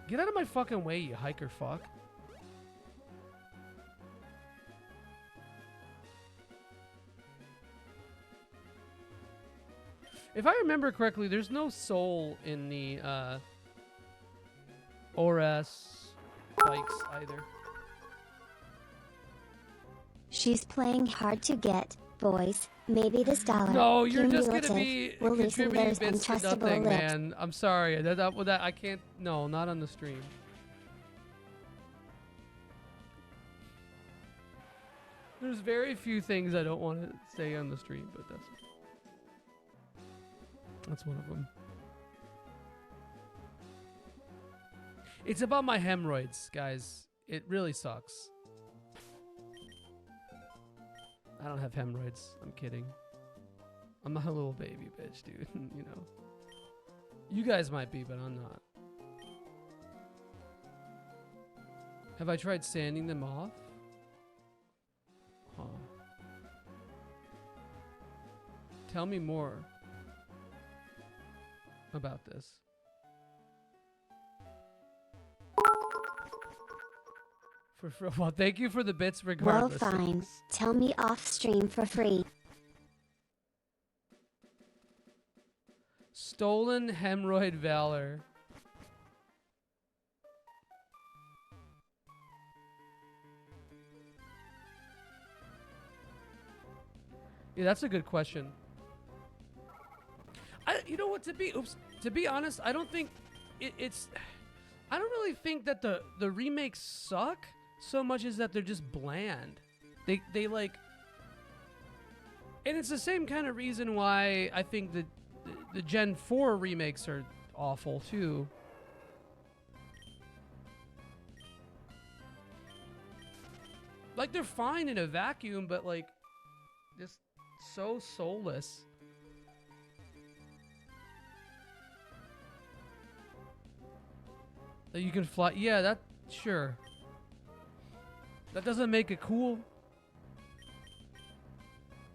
Speaker 1: Get out of my fucking way, you hiker fuck. If I remember correctly, there's no soul in the ORAS bikes either.
Speaker 2: She's playing hard to get, boys. Maybe this dollar.
Speaker 1: No, you're just gonna be contributing bits to nothing, man. I'm sorry. That I can't. No, not on the stream. There's very few things I don't want to say on the stream, but that's one of them. It's about my hemorrhoids, guys. It really sucks. I don't have hemorrhoids. I'm kidding. I'm not a little baby bitch, dude. You know. You guys might be, but I'm not. Have I tried sanding them off? Huh. Tell me more about this. Well, thank you for the bits regardless.
Speaker 2: Well, fine. Tell me off stream for free.
Speaker 1: Stolen hemorrhoid valor. Yeah, that's a good question. You know what? To be honest, I don't think it's. I don't really think that the remakes suck so much as that they're just bland. They like, and it's the same kind of reason why I think that the Gen 4 remakes are awful too. Like, they're fine in a vacuum, but like, just so soulless. That you can fly. Yeah, that, sure. That doesn't make it cool.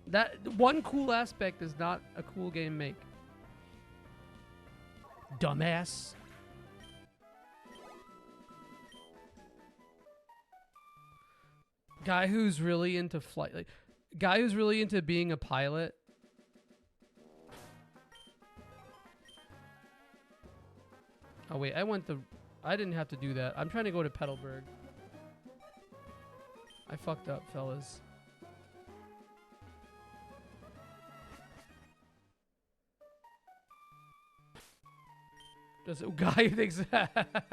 Speaker 1: That one cool aspect is not a cool game make. Dumbass. Guy who's really into flight, like guy who's really into being a pilot. Oh wait, I didn't have to do that. I'm trying to go to Petalburg. I fucked up, fellas. Does a guy who thinks that?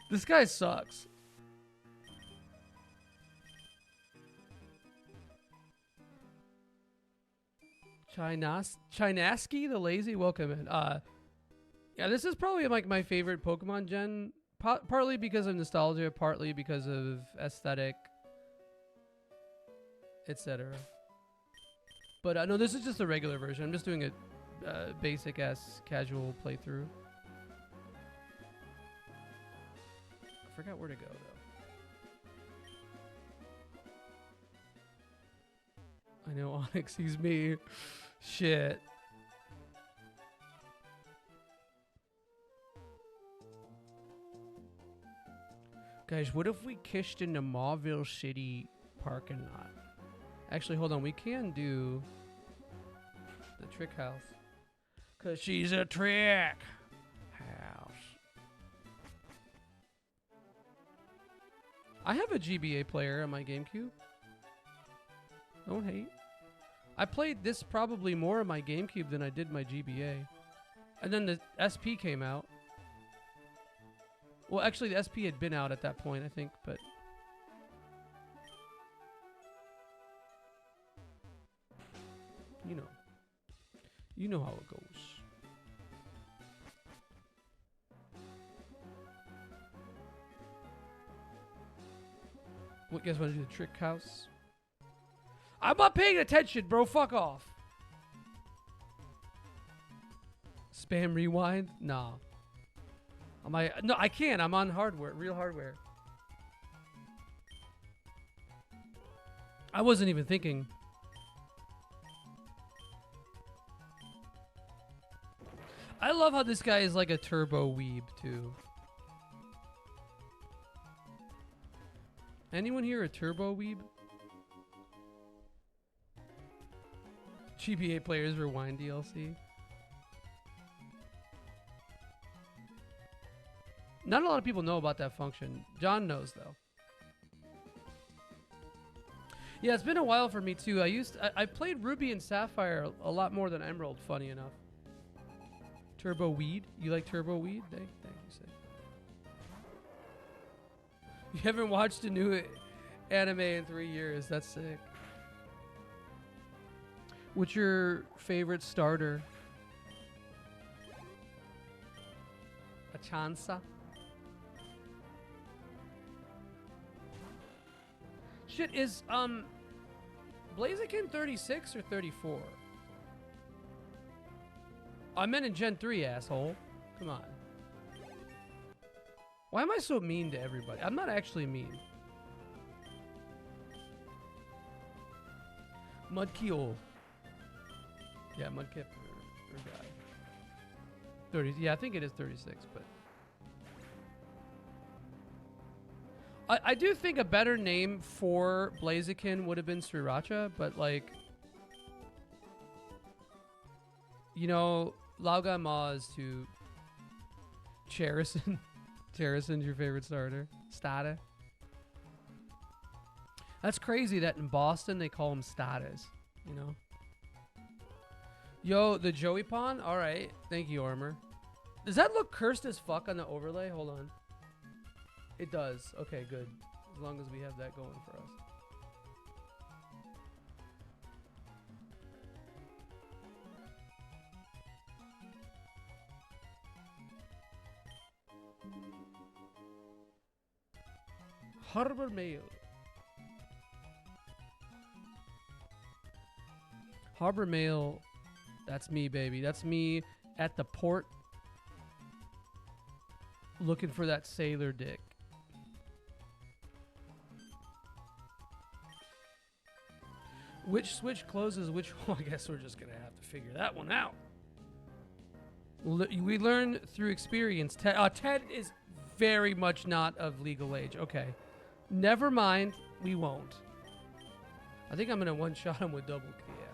Speaker 1: This guy sucks. Chinaski the lazy, welcome in. Yeah, this is probably like my favorite Pokemon gen, partly because of nostalgia, partly because of aesthetic, etc. But no, this is just a regular version. I'm just doing a basic ass casual playthrough. I forgot where to go though. I know Onyx sees me. Shit. Guys, what if we kissed in the Mauville City parking lot? Actually, hold on. We can do the trick house. 'Cause she's a trick house. I have a GBA player on my GameCube. Don't hate. I played this probably more on my GameCube than I did my GBA. And then the SP came out. Well, actually, the SP had been out at that point, I think, but... You know. You know how it goes. What, you guys want to do the trick house? I'm not paying attention, bro. Fuck off. Spam rewind? Nah. No, I can't. I'm on hardware, real hardware. I wasn't even thinking. I love how this guy is like a turbo weeb, too. Anyone here a turbo weeb? GBA players rewind DLC. Not a lot of people know about that function. John knows, though. Yeah, it's been a while for me, too. I played Ruby and Sapphire a lot more than Emerald, funny enough. Turbo Weed? You like Turbo Weed? Thank you, Sid. You haven't watched a new anime in 3 years. That's sick. What's your favorite starter? Achansa? Shit, is Blaziken 36 or 34? I meant in Gen 3, asshole. Come on. Why am I so mean to everybody? I'm not actually mean. Mudkip. Yeah, Mudkip or guy. 30. Yeah, I think it is 36, but I do think a better name for Blaziken would have been Sriracha, but like, you know, Lauga Maz to Cherison. Cherison's your favorite starter. Stada. That's crazy that in Boston they call them Stadas, you know? Yo, the Joey Pond? Alright. Thank you, Armor. Does that look cursed as fuck on the overlay? Hold on. It does. Okay, good. As long as we have that going for us. Harbor Mail. Harbor Mail. That's me, baby. That's me at the port looking for that sailor dick. Which switch closes which one? I guess we're just going to have to figure that one out. We learn through experience. Ted is very much not of legal age. Okay. Never mind. We won't. I think I'm going to one-shot him with double Kayak.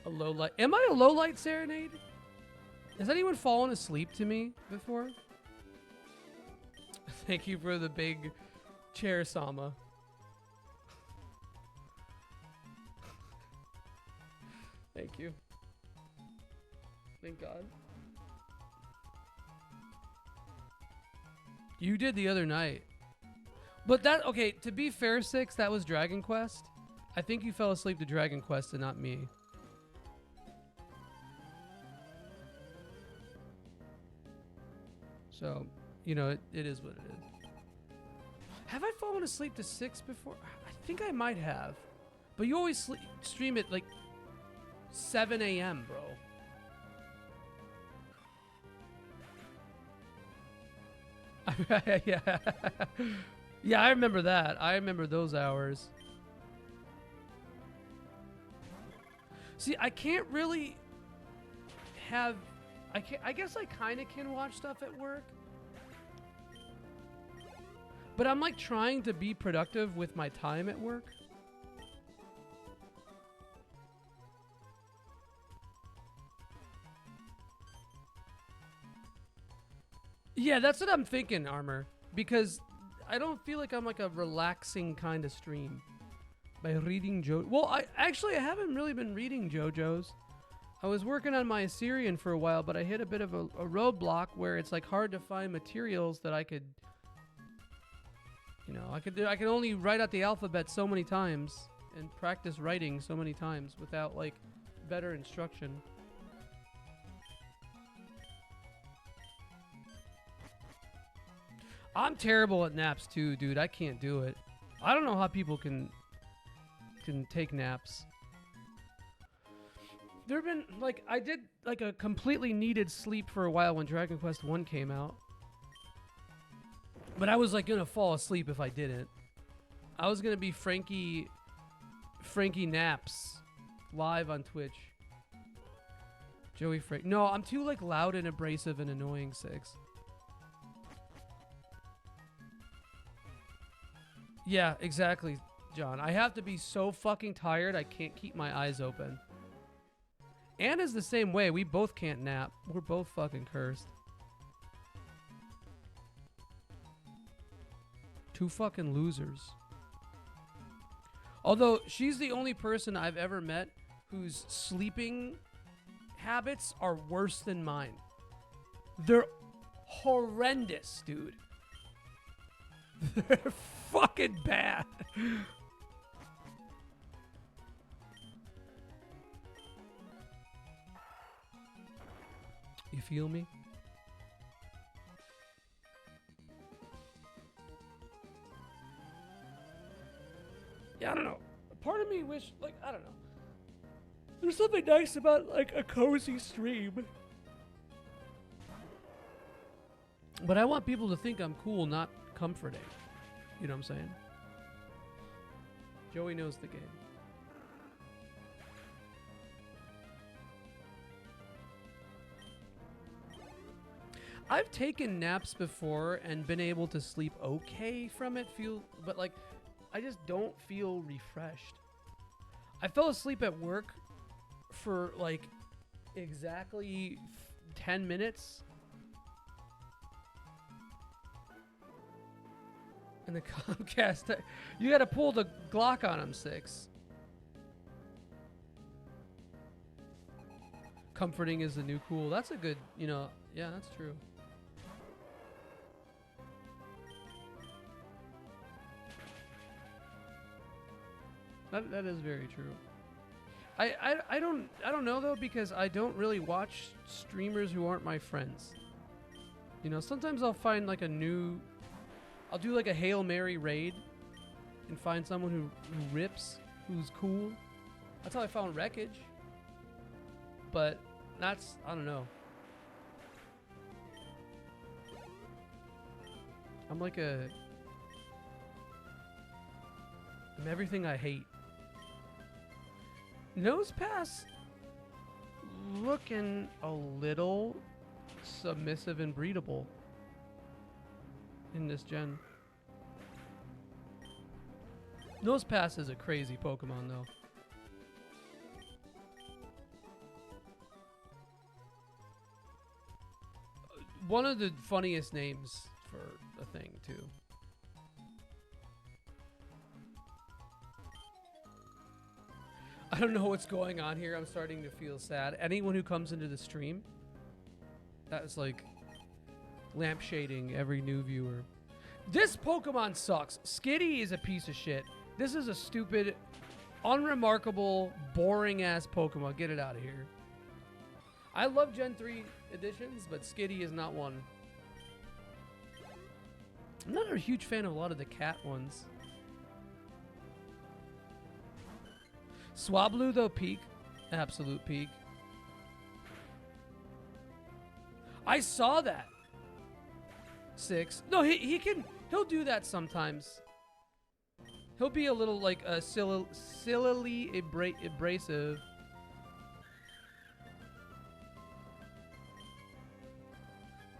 Speaker 1: A low light. Am I a low light serenade? Has anyone fallen asleep to me before? Thank you for the big chair, Sama. Thank you. Thank God. You did the other night. But that, okay, to be fair, Six, that was Dragon Quest. I think you fell asleep to Dragon Quest and not me. So, you know, it is what it is. Have I fallen asleep to 6 before? I think I might have. But you always stream at like 7 a.m., bro. Yeah. Yeah, I remember that. I remember those hours. See, I can't really have... I guess I kind of can watch stuff at work. But I'm like trying to be productive with my time at work. Yeah, that's what I'm thinking, Armor. Because I don't feel like I'm like a relaxing kind of stream by reading Well, I haven't really been reading JoJo's. I was working on my Assyrian for a while, but I hit a bit of a roadblock where it's like hard to find materials that I could, you know, I can only write out the alphabet so many times and practice writing so many times without like better instruction. I'm terrible at naps too, dude. I can't do it. I don't know how people can take naps. There've been like I did like a completely needed sleep for a while when Dragon Quest 1 came out. But I was like gonna fall asleep if I didn't. I was gonna be Frankie Naps live on Twitch. Joey Frank. No, I'm too like loud and abrasive and annoying, Six. Yeah, exactly, John. I have to be so fucking tired I can't keep my eyes open. Anna's the same way. We both can't nap. We're both fucking cursed. Two fucking losers. Although, she's the only person I've ever met whose sleeping habits are worse than mine. They're horrendous, dude. They're fucking bad. You feel me? Yeah, I don't know. Part of me wish, like, I don't know. There's something nice about, like, a cozy stream. But I want people to think I'm cool, not comforting. You know what I'm saying? Joey knows the game. I've taken naps before and been able to sleep okay from it, but like I just don't feel refreshed. I fell asleep at work for like exactly 10 minutes. And the Comcast, you got to pull the Glock on him, Six. Comforting is the new cool. That's a good, you know, yeah, that's true. That is very true. I don't know though, because I don't really watch streamers who aren't my friends. You know, sometimes I'll find like I'll do like a Hail Mary raid and find someone who rips, who's cool. That's how I found Wreckage. But that's, I don't know. I'm everything I hate. Nosepass looking a little submissive and breedable in this gen. Nosepass is a crazy Pokemon though. One of the funniest names for a thing too. I don't know what's going on here. I'm starting to feel sad. Anyone who comes into the stream, that's like lampshading every new viewer. This Pokemon sucks. Skitty is a piece of shit. This is a stupid, unremarkable, boring ass Pokemon. Get it out of here. I love Gen 3 editions, but Skitty is not one. I'm not a huge fan of a lot of the cat ones. Swablu though, peak. Absolute peak. I saw that. 6. No, he'll do that sometimes. He'll be a little like sillily abrasive.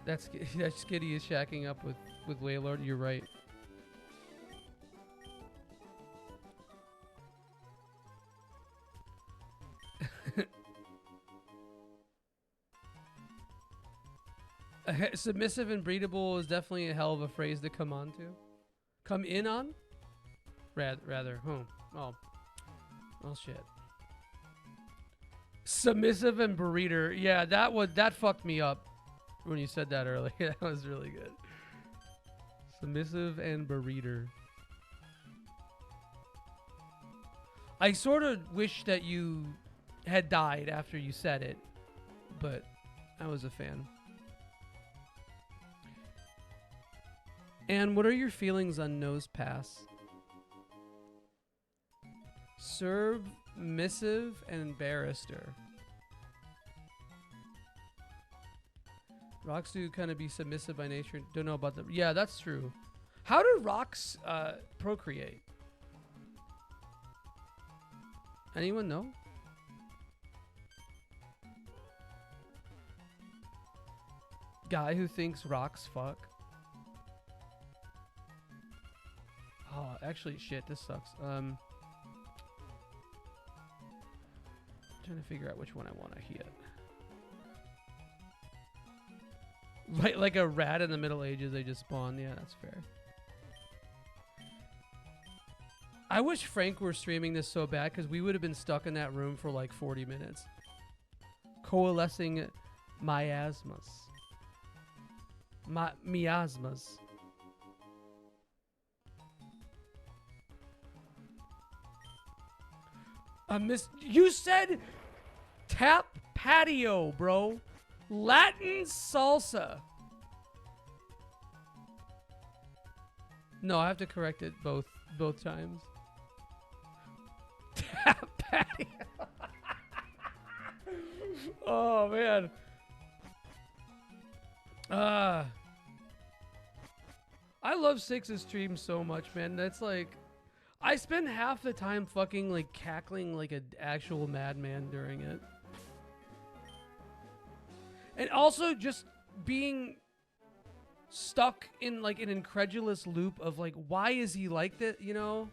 Speaker 1: That Skitty is shacking up with Wailord. You're right. Submissive and breedable is definitely a hell of a phrase to come on to. Come in on? Rather. Oh. Well, shit. Submissive and breeder. Yeah, that fucked me up when you said that earlier. That was really good. Submissive and breeder. I sort of wish that you had died after you said it, but I was a fan. And what are your feelings on Nose Pass? Submissive and barrister. Rocks do kind of be submissive by nature. Don't know about them. Yeah, that's true. How do rocks procreate? Anyone know? Guy who thinks rocks fuck. Oh, actually, shit, this sucks. Trying to figure out which one I want to hit. Like a rat in the Middle Ages, they just spawn. Yeah, that's fair. I wish Frank were streaming this so bad, because we would have been stuck in that room for like 40 minutes. Coalescing miasmas. Miasmas. You said tap patio, bro. Latin salsa. No, I have to correct it both times. Tap patio. Oh man. I love Six's stream so much, man. That's like, I spend half the time fucking like cackling like an actual madman during it. And also just being stuck in like an incredulous loop of like, why is he like that, you know?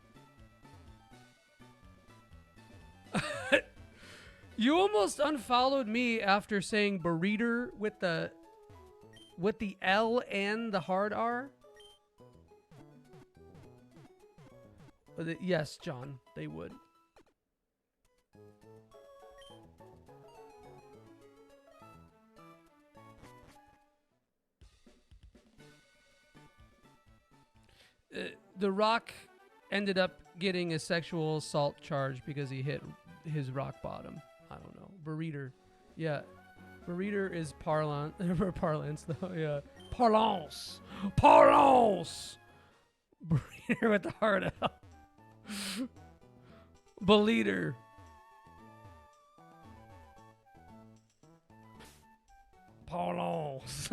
Speaker 1: You almost unfollowed me after saying breeder with the L and the hard R. Yes, John, they would. The Rock ended up getting a sexual assault charge because he hit his rock bottom. I don't know. Breeder. Yeah. Breeder is parlance though. Yeah. Parlance. Breeder with the hard L. Belieter. Parlance.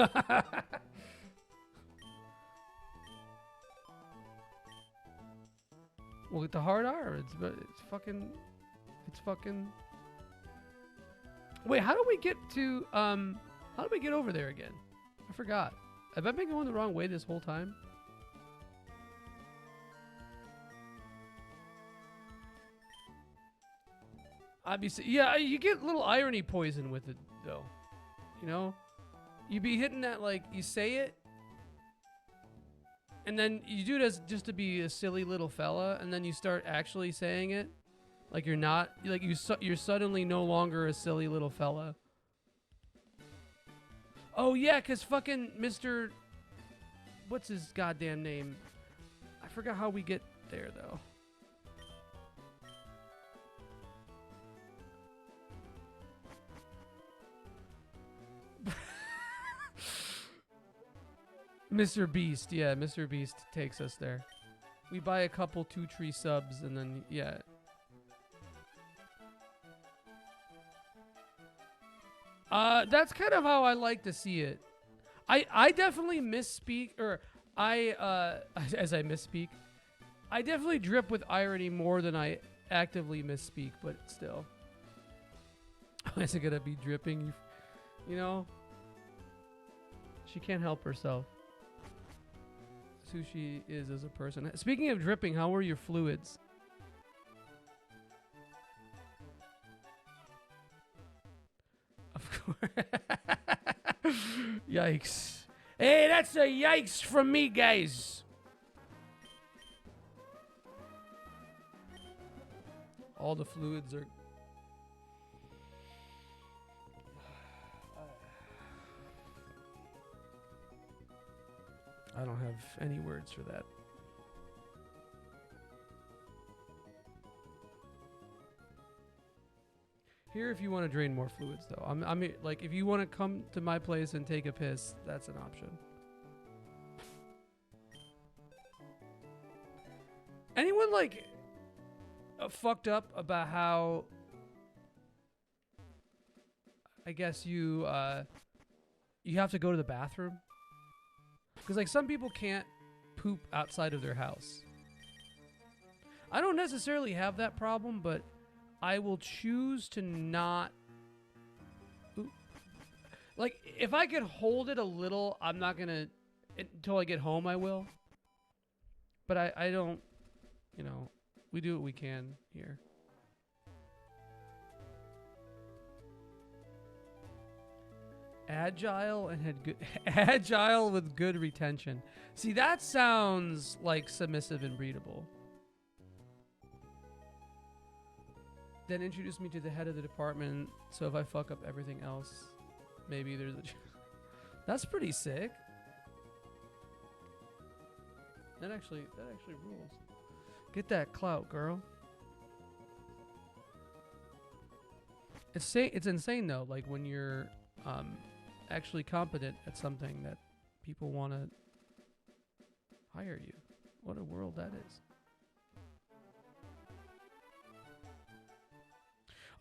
Speaker 1: Well, with the hard R, it's fucking. Wait, how do we get to how do we get over there again? I forgot. Have I been going the wrong way this whole time? Obviously, yeah, you get little irony poison with it, though. You know? You be hitting that, like, you say it, and then you do it as just to be a silly little fella, and then you start actually saying it. Like you're not, like you're suddenly no longer a silly little fella. Oh yeah, cause fucking Mr. What's his goddamn name? I forgot how we get there though. Mr. Beast, yeah, Mr. Beast takes us there. We buy a couple 2-tree subs and then, yeah. That's kind of how I like to see it. I definitely misspeak, or as I misspeak, I definitely drip with irony more than I actively misspeak, but still. Is it gonna be dripping? You know? She can't help herself. That's who she is as a person. Speaking of dripping, how were your fluids? Of course. Yikes. Hey, that's a yikes from me, guys. All the fluids are... I don't have any words for that. Here, if you want to drain more fluids, though. I mean, like, if you want to come to my place and take a piss, that's an option. Anyone, like, fucked up about how, I guess you have to go to the bathroom? Because, like, some people can't poop outside of their house. I don't necessarily have that problem, but I will choose to not... Like, if I could hold it a little, I'm not going to... Until I get home, I will. But I don't... You know, we do what we can here. Agile and had good... Agile with good retention. See, that sounds like submissive and breedable. Then introduce me to the head of the department, so if I fuck up everything else, maybe there's a... That's pretty sick. That actually rules. Get that clout, girl. It's insane though, like when you're actually competent at something that people want to hire you. What a world that is.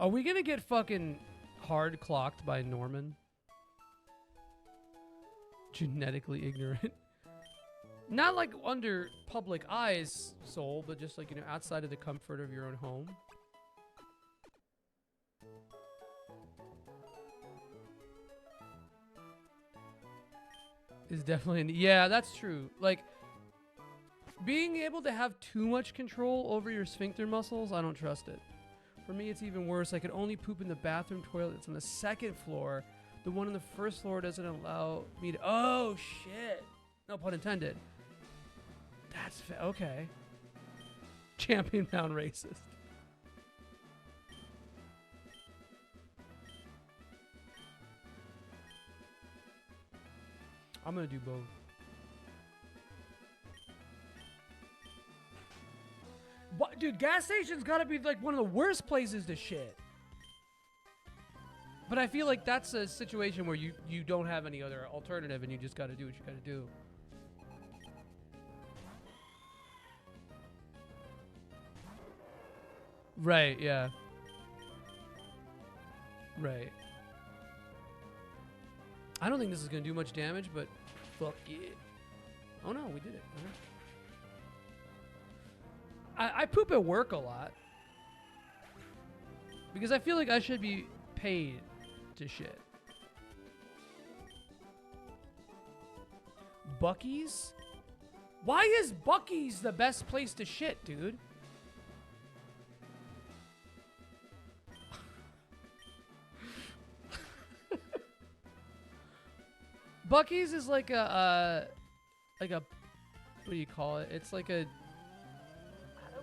Speaker 1: Are we gonna get fucking hard clocked by Norman? Genetically ignorant. Not like under public eyes, Soul, but just like, you know, outside of the comfort of your own home. Is definitely, yeah, that's true. Like, being able to have too much control over your sphincter muscles, I don't trust it. For me, it's even worse. I can only poop in the bathroom toilet. It's on the second floor. The one on the first floor doesn't allow me to... Oh, shit. No pun intended. That's... Okay. Champion pound racist. I'm going to do both. What, dude, gas stations gotta be like one of the worst places to shit. But I feel like that's a situation where you don't have any other alternative and you just gotta do what you gotta do. Right, yeah. Right. I don't think this is gonna do much damage, but fuck it. Oh no, we did it. I poop at work a lot. Because I feel like I should be paid to shit. Buc-ee's? Why is Buc-ee's the best place to shit, dude? Buc-ee's is like a what do you call it? It's like a...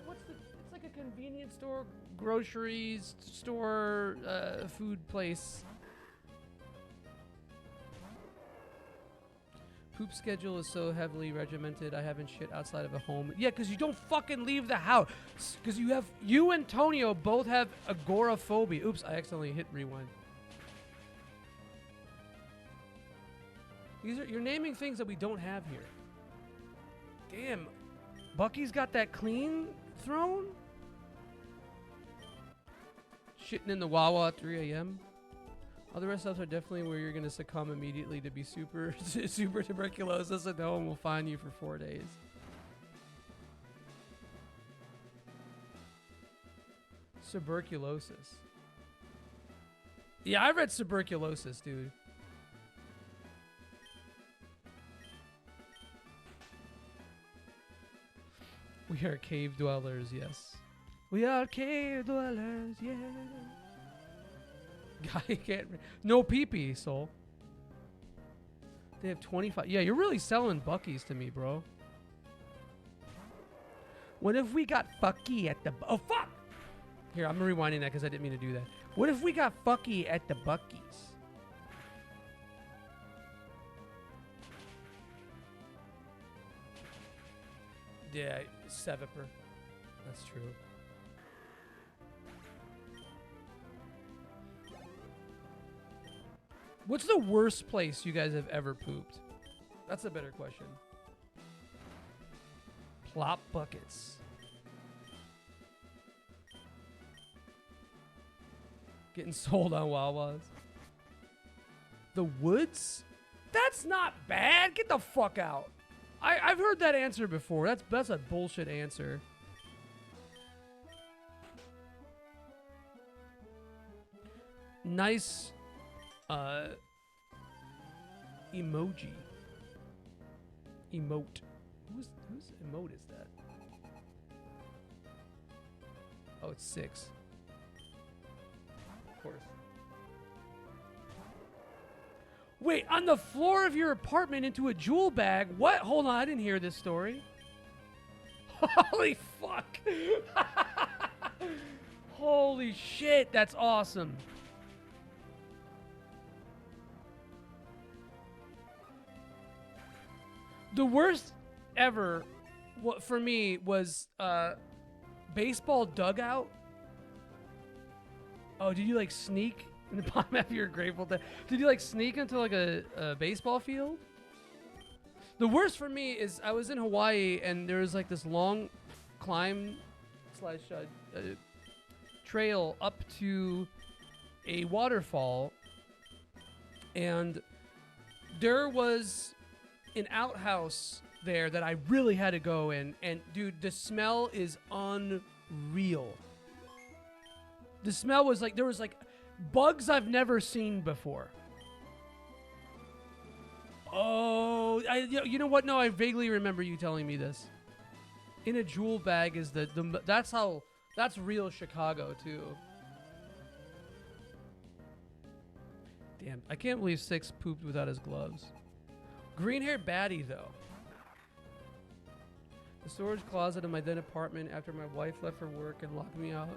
Speaker 1: It's like a convenience store, groceries store, food place. Poop schedule is so heavily regimented. I haven't shit outside of a home. Yeah, because you don't fucking leave the house. Because you and Tonio both have agoraphobia. Oops, I accidentally hit rewind. You're naming things that we don't have here. Damn, Buc-ee's got that clean throne? Shitting in the Wawa at 3 a.m. All the rest of us are definitely where you're going to succumb immediately to be super tuberculosis, and no one will find you for 4 days. Tuberculosis. Yeah, I read tuberculosis, dude. We are cave dwellers, yes. We are cave dwellers, yeah. Guy can't... No pee-pee, Soul. They have 25. Yeah, you're really selling Buc-ee's to me, bro. What if we got fucky at the... Oh, fuck! Here, I'm rewinding that because I didn't mean to do that. What if we got fucky at the Buc-ee's? Yeah, Seviper. That's true. What's the worst place you guys have ever pooped? That's a better question. Plop buckets. Getting sold on Wawas. The woods? That's not bad. Get the fuck out. I've heard that answer before. That's a bullshit answer. Nice emoji. Emote. Whose emote is that? Oh, it's 6. Of course. Wait, on the floor of your apartment into a jewel bag? What? Hold on, I didn't hear this story. Holy fuck. Holy shit, that's awesome. The worst ever for me was baseball dugout. Oh, did you like sneak in the bottom half of your Grateful Dead? Did you like sneak into like a baseball field? The worst for me is I was in Hawaii and there was like this long climb / trail up to a waterfall, and there was an outhouse there that I really had to go in, and dude, the smell is unreal. The smell was like, there was like bugs I've never seen before. Oh, you know what? No, I vaguely remember you telling me this. In a jewel bag is that's real Chicago too. Damn, I can't believe 6 pooped without his gloves. Green hair baddie though. The storage closet in my then apartment after my wife left for work and locked me out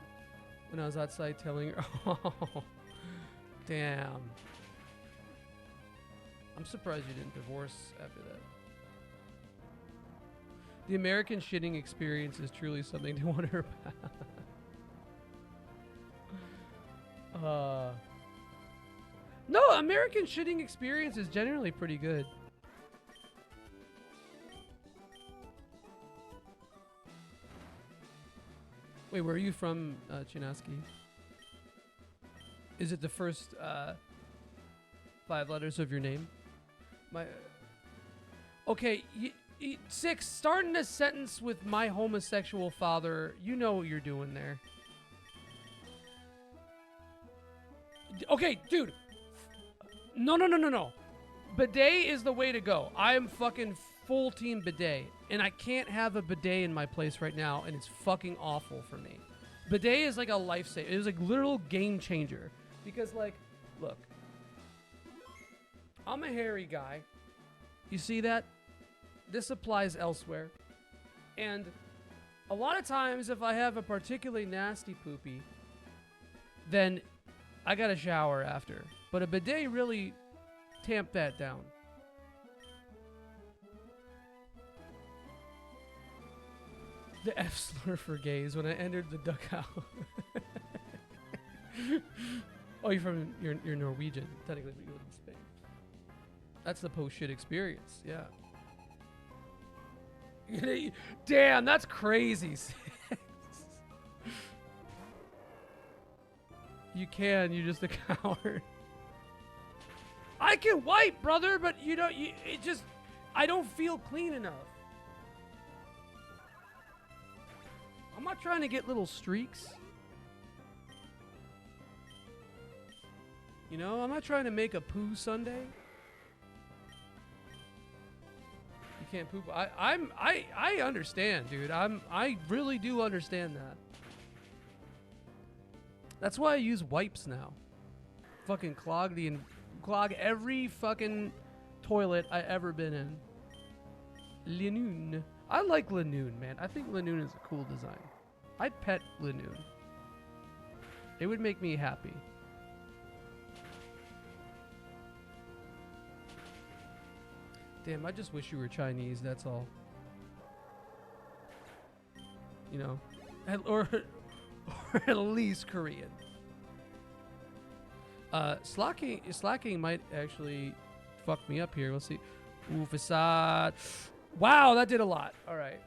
Speaker 1: when I was outside telling her. Oh, damn. I'm surprised you didn't divorce after that. The American shitting experience is truly something to wonder about. No, American shitting experience is generally pretty good. Wait, where are you from, Chinaski? Is it the first 5 letters of your name? Okay, 6, starting a sentence with my homosexual father, you know what you're doing there. Okay, dude. No. Bidet is the way to go. I am fucking full team bidet, and I can't have a bidet in my place right now, and it's fucking awful for me. Bidet is like a lifesaver. It was like literal game changer, because like, look, I'm a hairy guy. You see that? This applies elsewhere. And a lot of times if I have a particularly nasty poopy, then I gotta shower after. But a bidet really tamped that down. The F slur for gays when I entered the dugout. Oh, you're Norwegian, technically, but you live in Spain. That's the post-shit experience, yeah. Damn, that's crazy. You can, you're just a coward. I can wipe, brother, but you know, I don't feel clean enough. I'm not trying to get little streaks. You know, I'm not trying to make a poo Sunday. You can't poop. I understand, dude. I really do understand that. That's why I use wipes now. Fucking clog every fucking toilet I ever been in. Linoon. I like Linoon, man. I think Linoon is a cool design. I'd pet Linoon. It would make me happy. Damn, I just wish you were Chinese, that's all. You know, or at least Korean. Slacking might actually fuck me up here. Let's see. Ooh, facade. Wow, that did a lot. All right.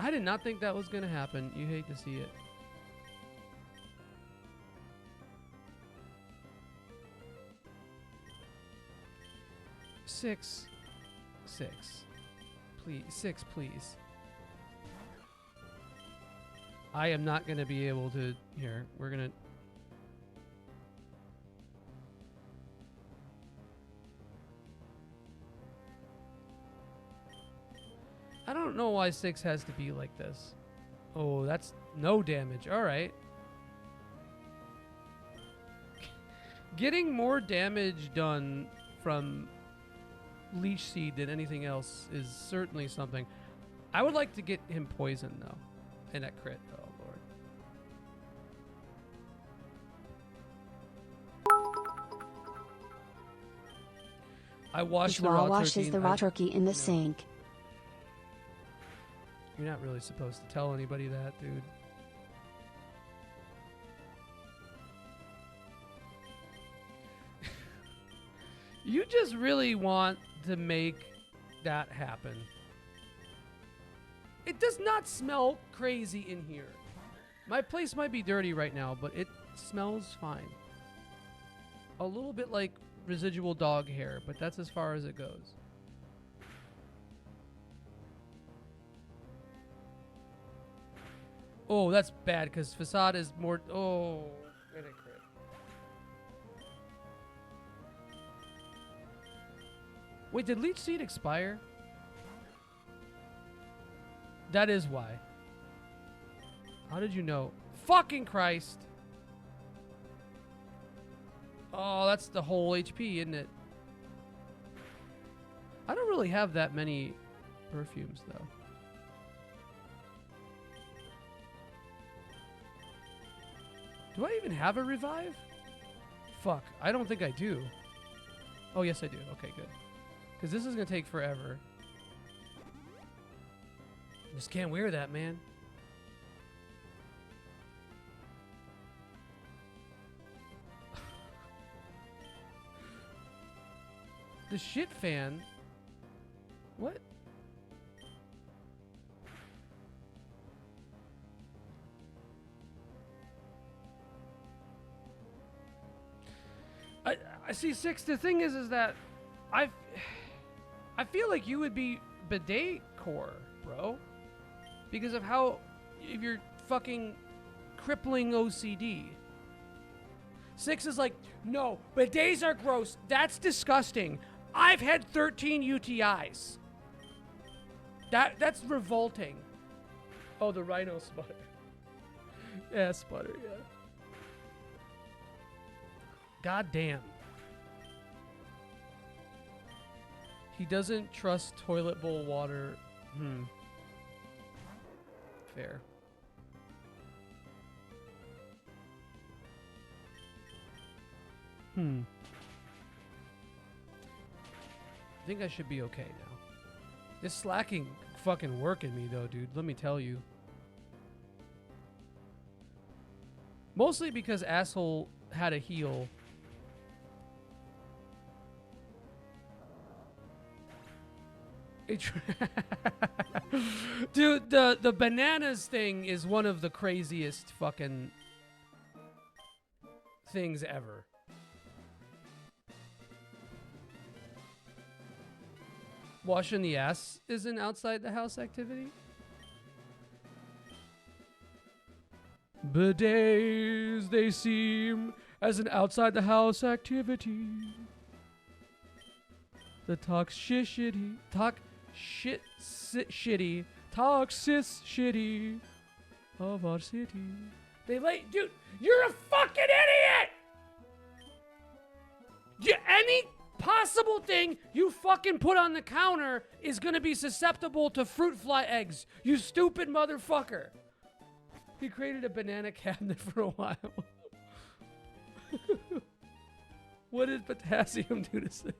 Speaker 1: I did not think that was going to happen. You hate to see it. Six. Please. 6, please. I am not going to be able to... Here, we're going to... I don't know why 6 has to be like this. Oh, that's no damage. All right. Getting more damage done from Leech Seed than anything else is certainly something. I would like to get him poisoned, though. And that crit. Oh, Lord. I washed the raw
Speaker 2: washes the raw turkey in the sink.
Speaker 1: You're not really supposed to tell anybody that, dude. You just really want to make that happen. It does not smell crazy in here. My place might be dirty right now, but it smells fine. A little bit like residual dog hair, but that's as far as it goes. Oh, that's bad because Facade is more... Oh, and a crit. Wait, did Leech Seed expire? That is why. How did you know? Fucking Christ. Oh, that's the whole HP, isn't it? I don't really have that many perfumes, though. Do I even have a revive? Fuck, I don't think I do. Oh, yes, I do. Okay, good. Because this is going to take forever. Just can't wear that, man. The shit fan? What? I see, 6. The thing is that I feel like you would be bidet core, bro, because of how if you're fucking crippling OCD. 6 is like, no, bidets are gross. That's disgusting. I've had 13 UTIs. That's revolting. Oh, the rhino sputter. Yeah, sputter, yeah. God damn. He doesn't trust toilet bowl water. Fair. I think I should be okay now. This slacking fucking working me though, dude. Let me tell you. Mostly because asshole had a heal. Dude, the bananas thing is one of the craziest fucking things ever. Washing the ass is an outside the house activity? Bidets, they seem as an outside the house activity. The toxicity of our city. They lay, dude, you're a fucking idiot! Any possible thing you fucking put on the counter is gonna be susceptible to fruit fly eggs. You stupid motherfucker. He created a banana cabinet for a while. What did potassium do to things?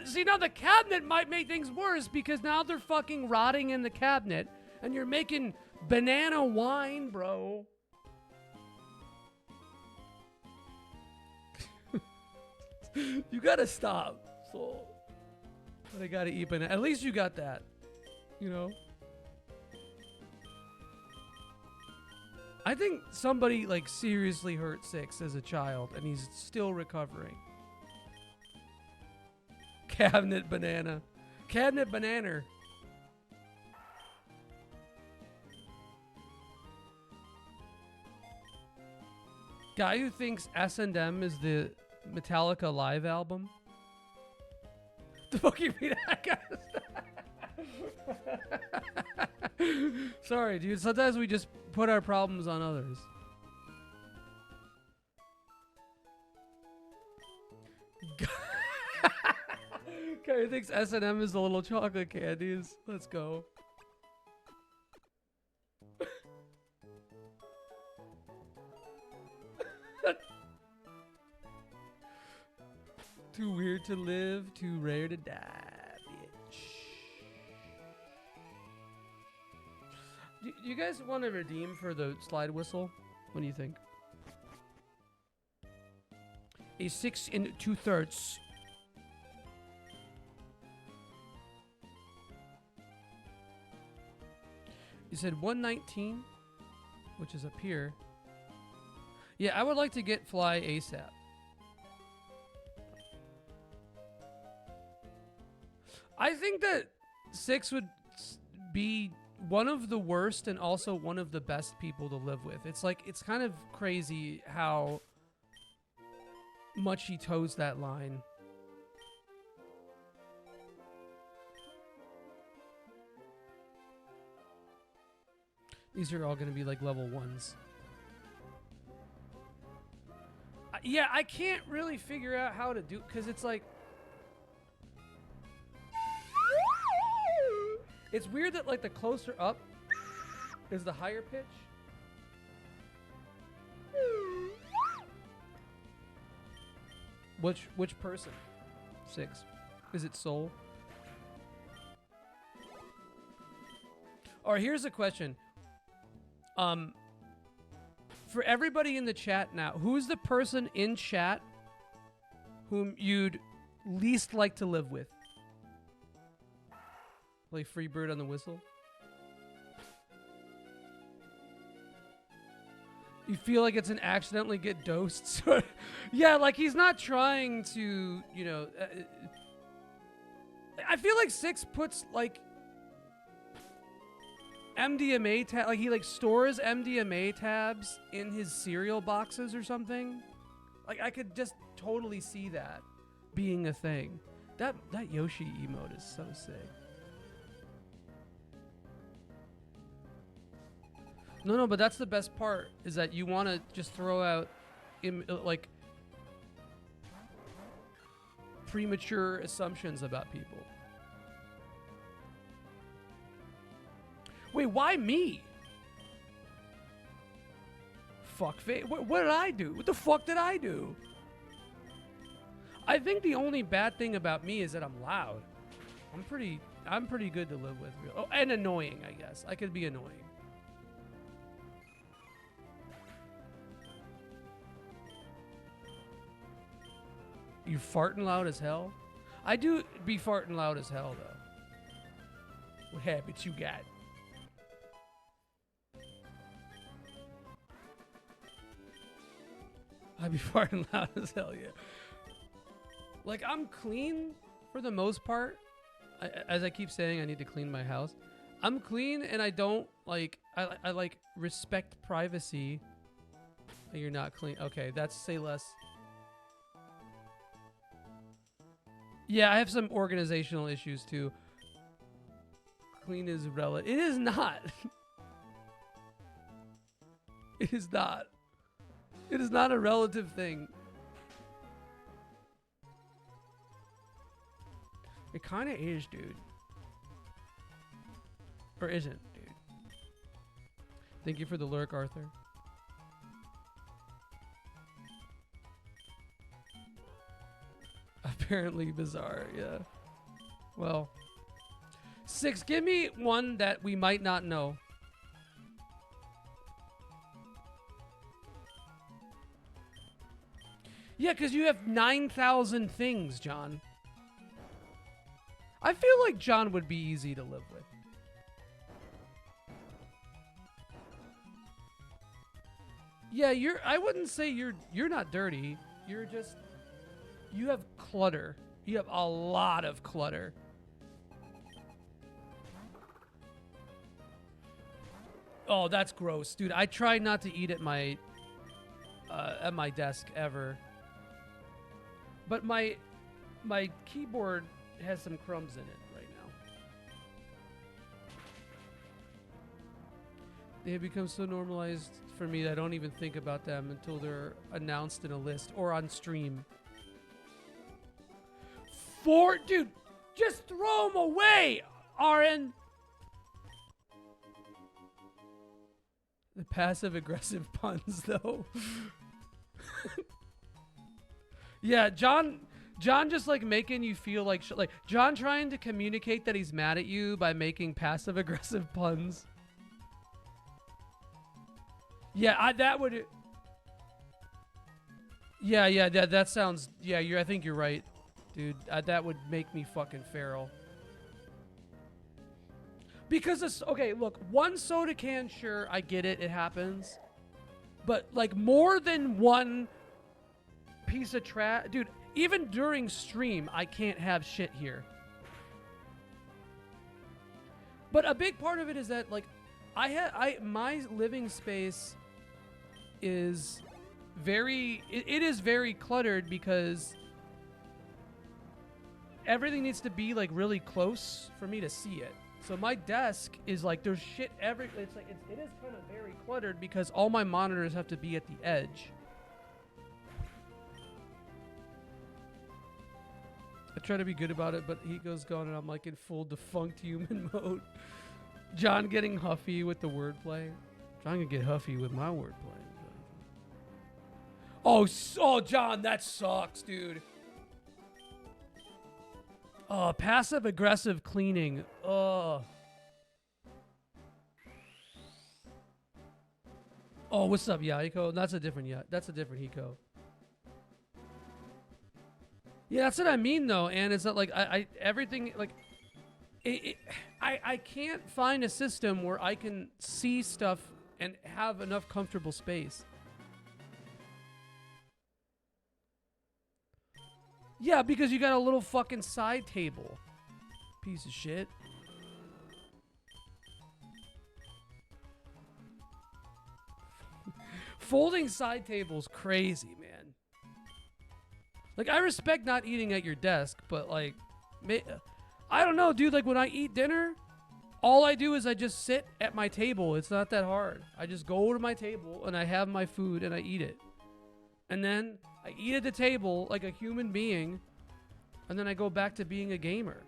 Speaker 1: See, now the cabinet might make things worse because now they're fucking rotting in the cabinet and you're making banana wine, bro. You gotta stop. So, but I gotta eat banana. At least you got that. You know? I think somebody like seriously hurt Six as a child and he's still recovering. Cabinet banana. Cabinet banana. Guy who thinks S&M is the Metallica live album. The fuck you mean? Sorry, dude. Sometimes we just put our problems on others. Okay, who thinks S&M is the little chocolate candies? Let's go. Too weird to live, too rare to die, bitch. Do you guys want to redeem for the slide whistle? What do you think? A 6 2/3. You said 119, which is up here. Yeah, I would like to get Fly ASAP. I think that 6 would be one of the worst and also one of the best people to live with. It's like, it's kind of crazy how much he toes that line. These are all going to be like level 1s. Yeah, I can't really figure out how to do, because it's like, it's weird that like the closer up is the higher pitch. Which person? 6. Is it Soul? Or here's a question. For everybody in the chat now, who's the person in chat whom you'd least like to live with? Play Freebird on the whistle. You feel like it's an accidentally get dosed. Yeah, like he's not trying to, you know. I feel like 6 puts like MDMA tab, like he like stores MDMA tabs in his cereal boxes or something. Like I could just totally see that being a thing. That Yoshi emote is so sick. No, but that's the best part, is that you want to just throw out like premature assumptions about people. Wait, why me? Fuck face. What did I do? What the fuck did I do? I think the only bad thing about me is that I'm loud. I'm pretty good to live with. Oh, and annoying, I guess. I could be annoying. You farting loud as hell? I do be farting loud as hell, though. What habits you got? I be farting loud as hell, yeah. Like, I'm clean for the most part. As I keep saying, I need to clean my house. I'm clean, and I don't, like, I like, respect privacy. You're not clean. Okay, that's say less. Yeah, I have some organizational issues too. Clean is relative. It is not. It is not. It is not a relative thing. It kind of is, dude. Or isn't, dude. Thank you for the lurk, Arthur. Apparently bizarre, yeah. Well. 6, give me one that we might not know. Yeah, because you have 9,000 things, John. I feel like John would be easy to live with. Yeah, I wouldn't say you're not dirty. You're just, you have clutter. You have a lot of clutter. Oh, that's gross, dude. I try not to eat at my desk ever. But my keyboard has some crumbs in it right now. They have become so normalized for me that I don't even think about them until they're announced in a list or on stream. 4, dude, just throw them away, RN. The passive-aggressive puns, though. Yeah, John just, like, making you feel like... like, John trying to communicate that he's mad at you by making passive-aggressive puns. Yeah, that would... Yeah, that sounds... Yeah, I think you're right, dude. That would make me fucking feral. Because it's... Okay, look, one soda can, sure, I get it, it happens. But, like, more than one piece of trash... Dude, even during stream, I can't have shit here. But a big part of it is that, like, my living space is very... It is very cluttered because everything needs to be, like, really close for me to see it. So my desk is like, there's shit it's like, it is kind of very cluttered because all my monitors have to be at the edge. I try to be good about it, but he goes gone and I'm like in full defunct human mode. John getting huffy with the wordplay. John can get huffy with my wordplay. Oh, John, that sucks, dude. Oh, passive-aggressive cleaning. Oh, what's up, Yahiko? That's a different Hiko. Yeah, that's what I mean, though, and it's not like everything, like, I can't find a system where I can see stuff and have enough comfortable space. Yeah, because you got a little fucking side table. Piece of shit. Folding side tables crazy, man. Like, I respect not eating at your desk, but, like, I don't know, dude. Like, when I eat dinner, all I do is I just sit at my table. It's not that hard. I just go to my table, and I have my food, and I eat it. And then I eat at the table like a human being, and then I go back to being a gamer.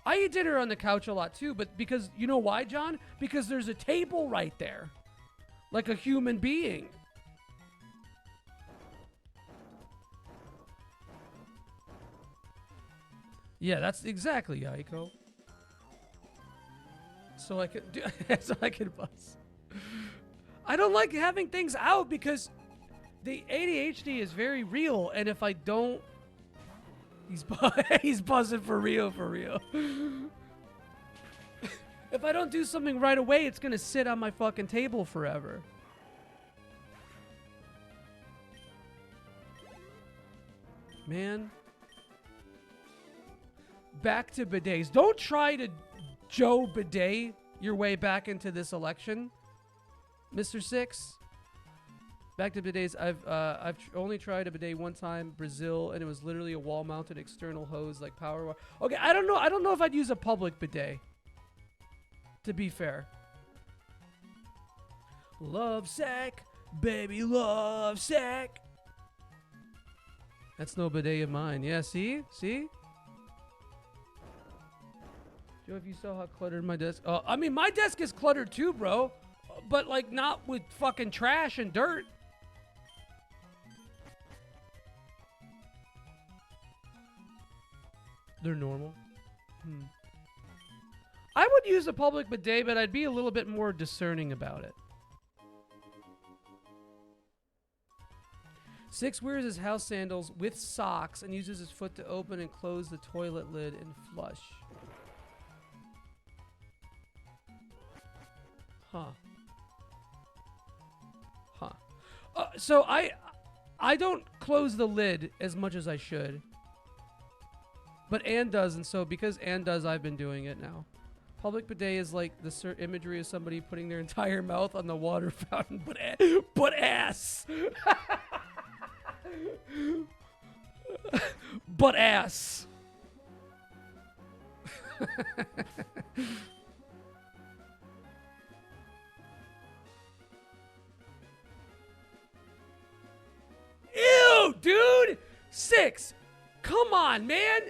Speaker 1: I eat dinner on the couch a lot too, but because, you know why, John? Because there's a table right there. Like a human being. Yeah, that's exactly, Aiko. So I could do, so I could buzz. I don't like having things out because the ADHD is very real, and if I don't, he's buzzing for real, for real. If I don't do something right away, it's gonna sit on my fucking table forever. Man. Back to bidets. Don't try to Joe Bidet your way back into this election, Mr. Six. Back to bidets. I've only tried a bidet one time, Brazil, and it was literally a wall-mounted external hose like power. Okay, I don't know if I'd use a public bidet. To be fair, Love sack, baby love sack. That's no bidet of mine. Yeah, see? See? Joe, if you saw how cluttered my desk... I mean, my desk is cluttered too, bro. But, like, not with fucking trash and dirt. They're normal. I would use a public bidet, but I'd be a little bit more discerning about it. 6 wears his house sandals with socks and uses his foot to open and close the toilet lid and flush. Huh. So I don't close the lid as much as I should. But Ann does, and so because Ann does, I've been doing it now. Public bidet is like the imagery of somebody putting their entire mouth on the water fountain, but ass. But ass. Ew, dude! 6. Come on, man.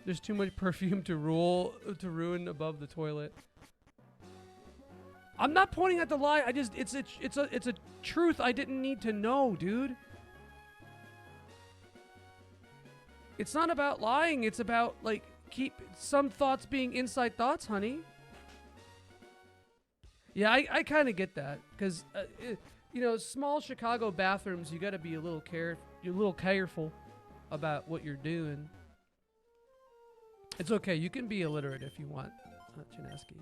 Speaker 1: There's too much perfume to ruin above the toilet. I'm not pointing at the lie. It's a truth I didn't need to know, dude. It's not about lying. It's about like keep some thoughts being inside thoughts, honey. Yeah, I kind of get that because you know, small Chicago bathrooms, you got to be a little careful about what you're doing. It's okay. You can be illiterate if you want, Chinesky.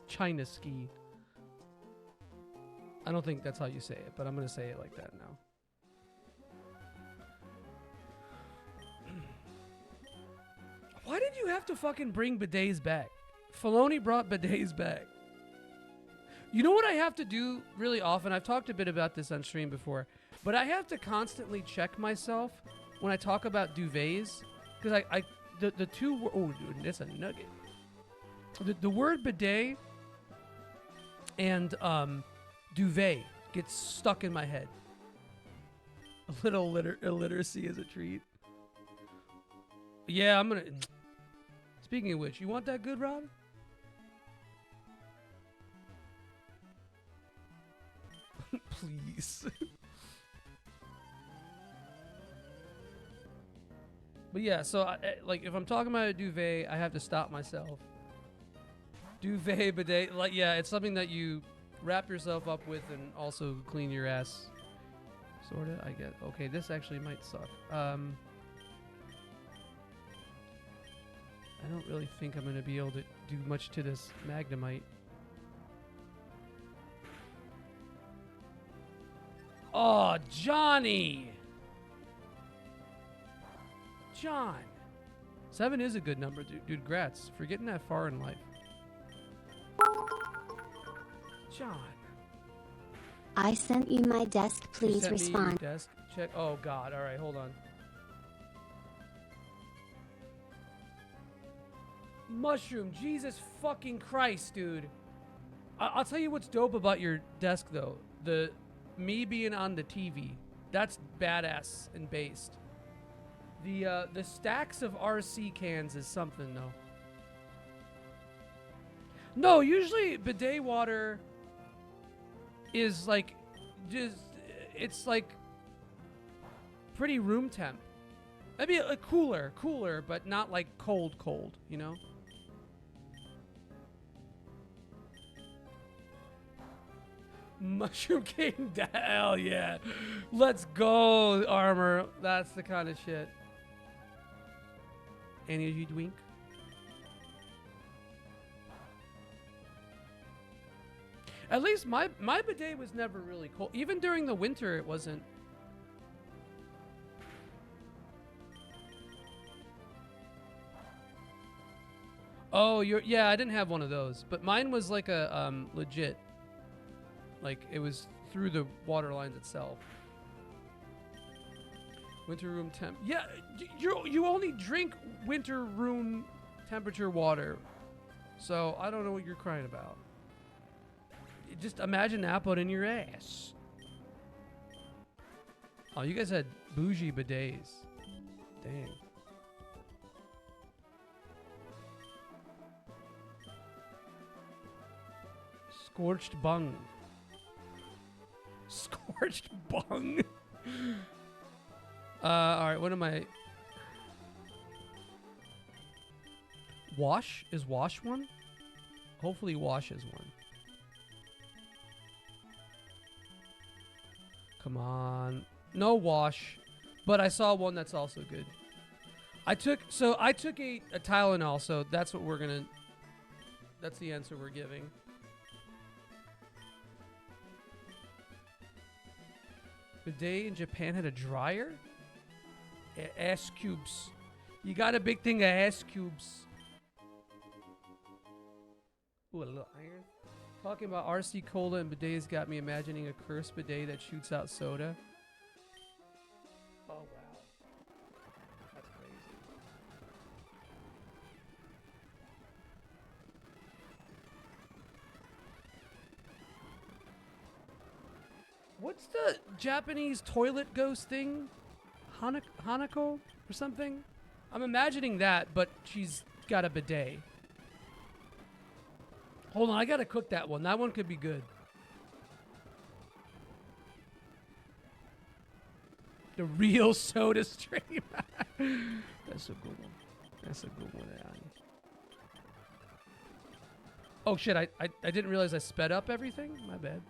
Speaker 1: China ski. I don't think that's how you say it, but I'm going to say it like that now. Why did you have to fucking bring bidets back? Filoni brought bidets back. You know what I have to do really often? I've talked a bit about this on stream before, but I have to constantly check myself when I talk about duvets, because the two, oh dude, that's a nugget. The word bidet and duvet gets stuck in my head. A little illiteracy is a treat. Yeah, I'm gonna. Speaking of which, you want that good, Rob? Please. But yeah, so like if I'm talking about a duvet, I have to stop myself. Duvet, bidet, like yeah, it's something that you wrap yourself up with and also clean your ass. Sorta, I get. Okay, this actually might suck. I don't really think I'm gonna be able to do much to this Magnemite. Oh, Johnny! John! 7 is a good number, dude. Grats for getting that far in life. John.
Speaker 2: I sent you my desk. Please respond.
Speaker 1: Desk. Check. Oh God. All right. Hold on. Mushroom. Jesus fucking Christ, dude. I'll tell you what's dope about your desk though. Me being on the TV. That's badass and based. The stacks of RC cans is something though. No, usually bidet water is like it's like pretty room temp. Maybe a cooler, but not like cold, you know? Mushroom King, hell yeah. Let's go, Armor. That's the kind of shit. Any of you twink? At least my bidet was never really cold. Even during the winter, it wasn't. Oh, yeah, I didn't have one of those. But mine was like a legit. Like, it was through the water lines itself. Winter room temp. Yeah, you only drink winter room temperature water. So I don't know what you're crying about. Just imagine that, but in your ass. Oh, you guys had bougie bidets. Dang. Scorched bung. Scorched bung. Alright, what am I? Wash? Is wash one? Hopefully wash is one. Come on. No wash. But I saw one that's also good. I took a Tylenol, so that's what we're gonna... That's the answer we're giving. Bidet in Japan had a dryer? Ass cubes. You got a big thing of ass cubes. Ooh, a little iron. Talking about RC Cola and bidets got me imagining a cursed bidet that shoots out soda. Oh, wow. That's crazy. What's the Japanese toilet ghost thing? Hanako or something? I'm imagining that, but she's got a bidet. Hold on, I gotta cook that one. That one could be good. The real soda stream. That's a good one. That's a good one, Alan. Oh shit, I didn't realize I sped up everything. My bad.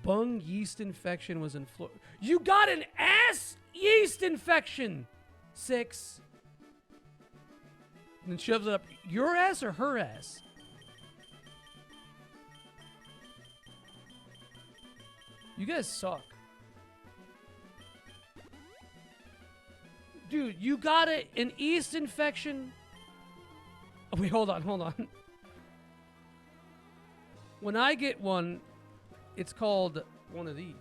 Speaker 1: Bung yeast infection was in Florida. You got an ass yeast infection! 6. And then shoves it up your ass or her ass? You guys suck. Dude, you got an yeast infection? Oh, wait, hold on. When I get one, it's called one of these.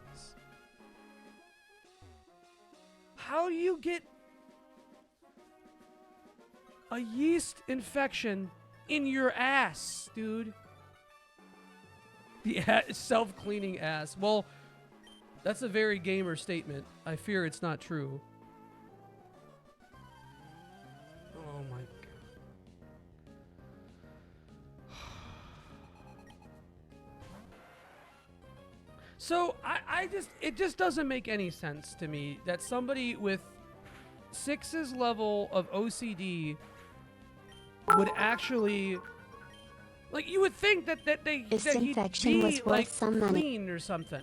Speaker 1: How do you get a yeast infection in your ass, dude? The self-cleaning ass. Well, that's a very gamer statement. I fear it's not true. Oh my god. So it just doesn't make any sense to me that somebody with 6's level of OCD would actually, like, you would think that he'd be like clean or something.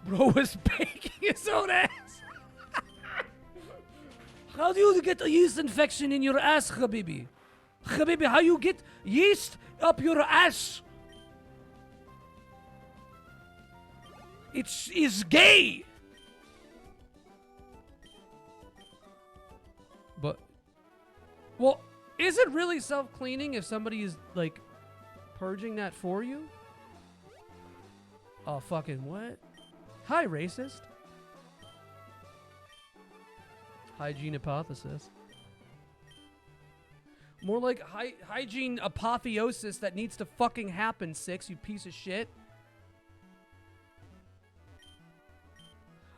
Speaker 1: Bro was baking his own ass. How do you get a yeast infection in your ass, Habibi? Habibi, how you get yeast up your ass? It's gay. But, well, is it really self-cleaning if somebody is, like, purging that for you? Oh, fucking what? Hi, racist. Hygiene hypothesis. More like hygiene apotheosis that needs to fucking happen, 6, you piece of shit.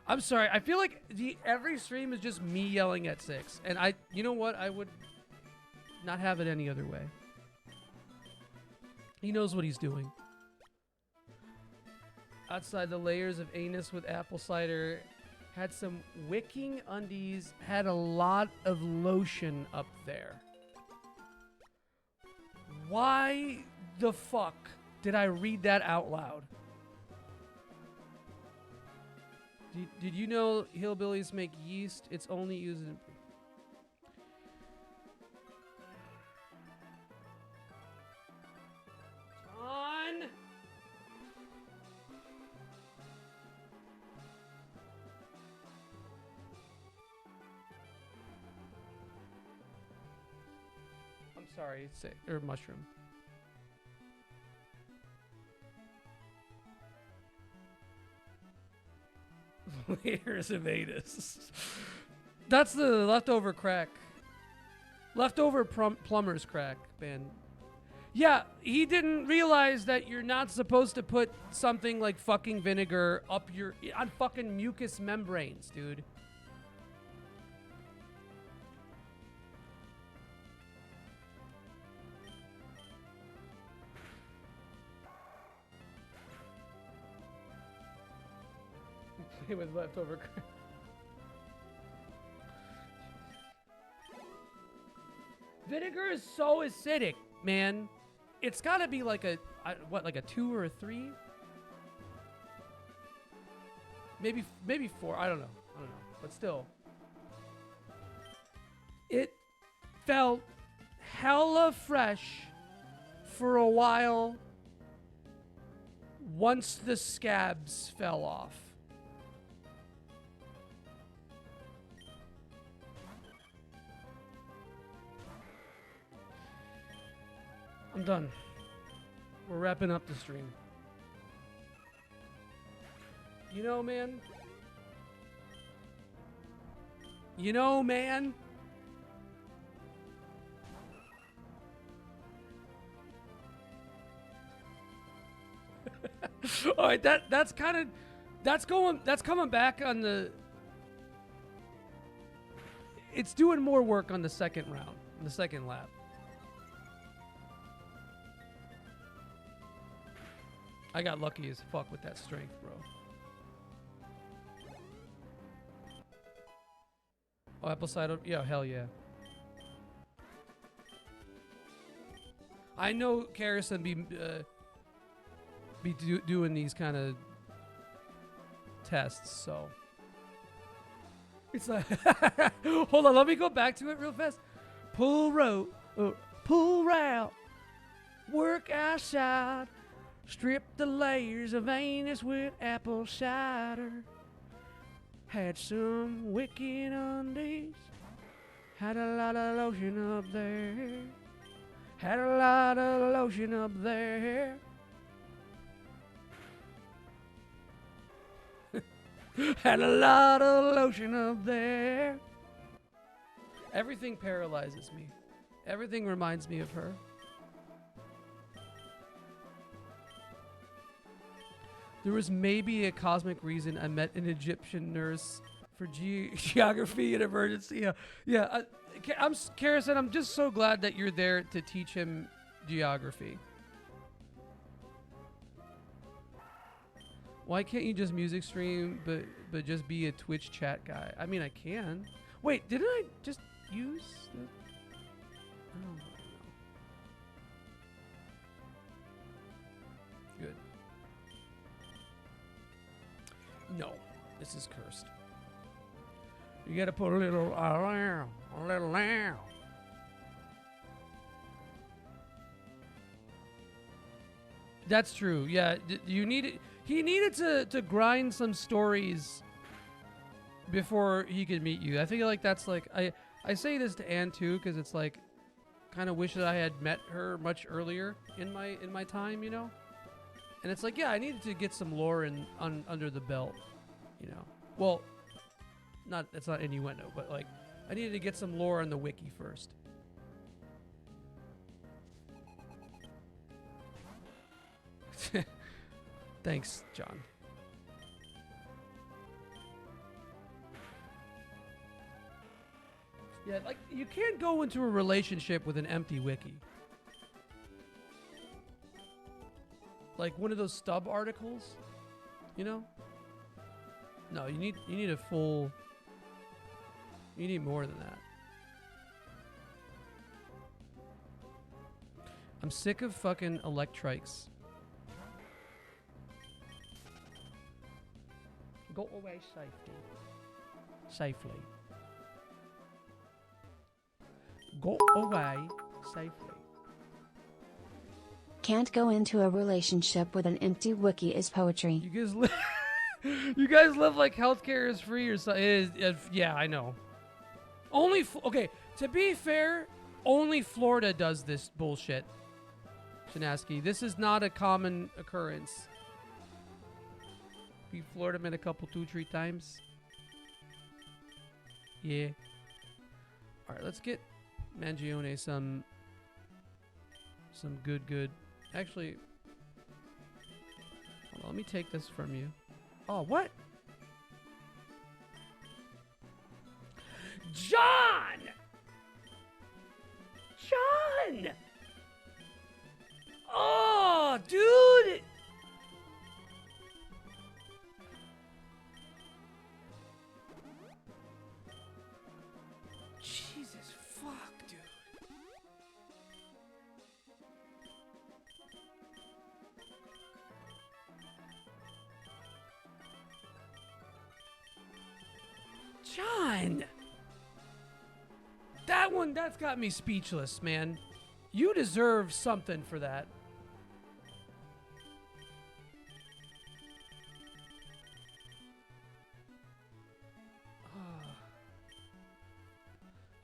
Speaker 1: I'm sorry, I feel like every stream is just me yelling at 6. And you know what? I would not have it any other way. He knows what he's doing. Outside the layers of anus with apple cider, had some wicking undies, had a lot of lotion up there. Why the fuck did I read that out loud? Did you know hillbillies make yeast? It's only used in... John! I'm sorry, or mushroom. Layers of anus. That's the leftover crack. Leftover plumber's crack, man. Yeah, he didn't realize that you're not supposed to put something like fucking vinegar up on fucking mucous membranes, dude. Play with leftover crack. Vinegar is so acidic, man. It's gotta be like like a 2 or a 3? Maybe 4. I don't know. But still. It felt hella fresh for a while once the scabs fell off. I'm done. We're wrapping up the stream. You know, man. All right, that's coming back on the. It's doing more work on the second round, on the second lap. I got lucky as fuck with that strength, bro. Oh, apple cider? Yeah, hell yeah. I know Karrison be doing these kind of tests, so. It's like, hold on, let me go back to it real fast. Pull route, work outside. Strip the layers of anus with apple cider. Had some wicked undies. Had a lot of lotion up there. Had a lot of lotion up there. Had a lot of lotion up there. Everything paralyzes me. Everything reminds me of her. There was maybe a cosmic reason I met an Egyptian nurse for geography and emergency. Yeah. Karrison, I'm just so glad that you're there to teach him geography. Why can't you just music stream, but just be a Twitch chat guy? I mean, I can. Wait, didn't I just use the... Oh, good. No, this is cursed. You gotta put a little down. That's true. Yeah, you needed. He needed to grind some stories before he could meet you. I feel like that's like I say this to Anne too, because it's like kind of wish that I had met her much earlier in my time, you know. And it's like, yeah, I needed to get some lore under the belt, you know. Well, that's not innuendo, but like I needed to get some lore on the wiki first. Thanks, John. Yeah, like you can't go into a relationship with an empty wiki. Like one of those stub articles, you know? No, you need a full. You need more than that. I'm sick of fucking electrics. Go away safely. Go away safely.
Speaker 2: Can't go into a relationship with an empty wiki is poetry.
Speaker 1: You guys live like healthcare is free or something. Yeah, I know. Okay, to be fair, Only Florida does this bullshit, Shanaski. This is not a common occurrence. We Florida met a couple, 2-3 times. Yeah. All right, let's get Mangione some good. Actually, hold on, let me take this from you. Oh, what? John! John! Oh, dude! Jesus, fuck, dude. John! That one, that's got me speechless, man. You deserve something for that.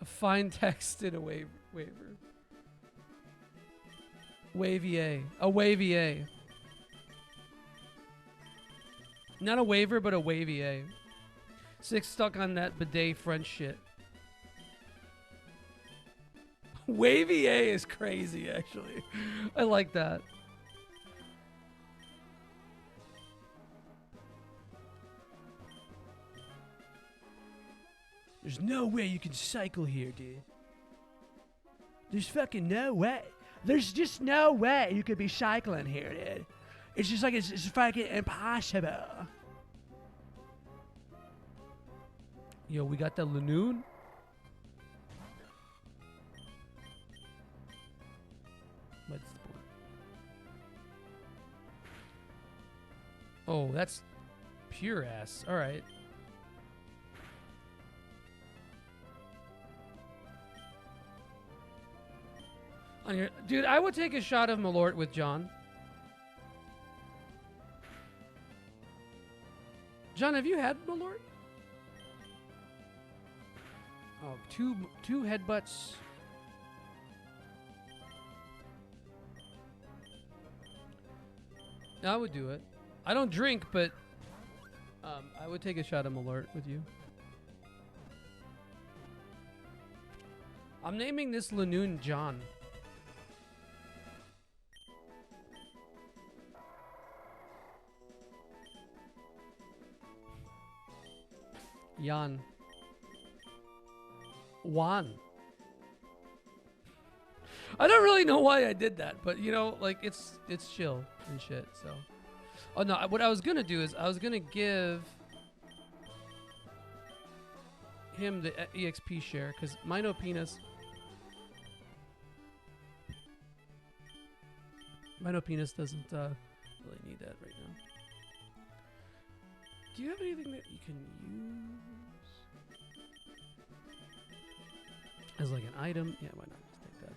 Speaker 1: A fine text in a waiver. Wavier. A wavier. Not a waiver, but a wavier. 6 stuck on that bidet French shit. Wavier is crazy, actually. I like that. There's no way you can cycle here, dude. There's fucking no way. There's just no way you could be cycling here, dude. It's just like, it's fucking impossible. Yo, we got the Lanoon. What's the point? Oh, that's pure ass. All right. On your, dude, I would take a shot of Malort with John. John, have you had Malort? Oh, two headbutts. I would do it. I don't drink, but I would take a shot of Malort with you. I'm naming this Lanoon John. Jan. Juan. I don't really know why I did that, but you know, like it's chill and shit. So, oh no, what I was gonna do is I was gonna give him the EXP share because Mino Penis doesn't really need that right now. Do you have anything that you can use as like an item? Yeah, why not? Just take that.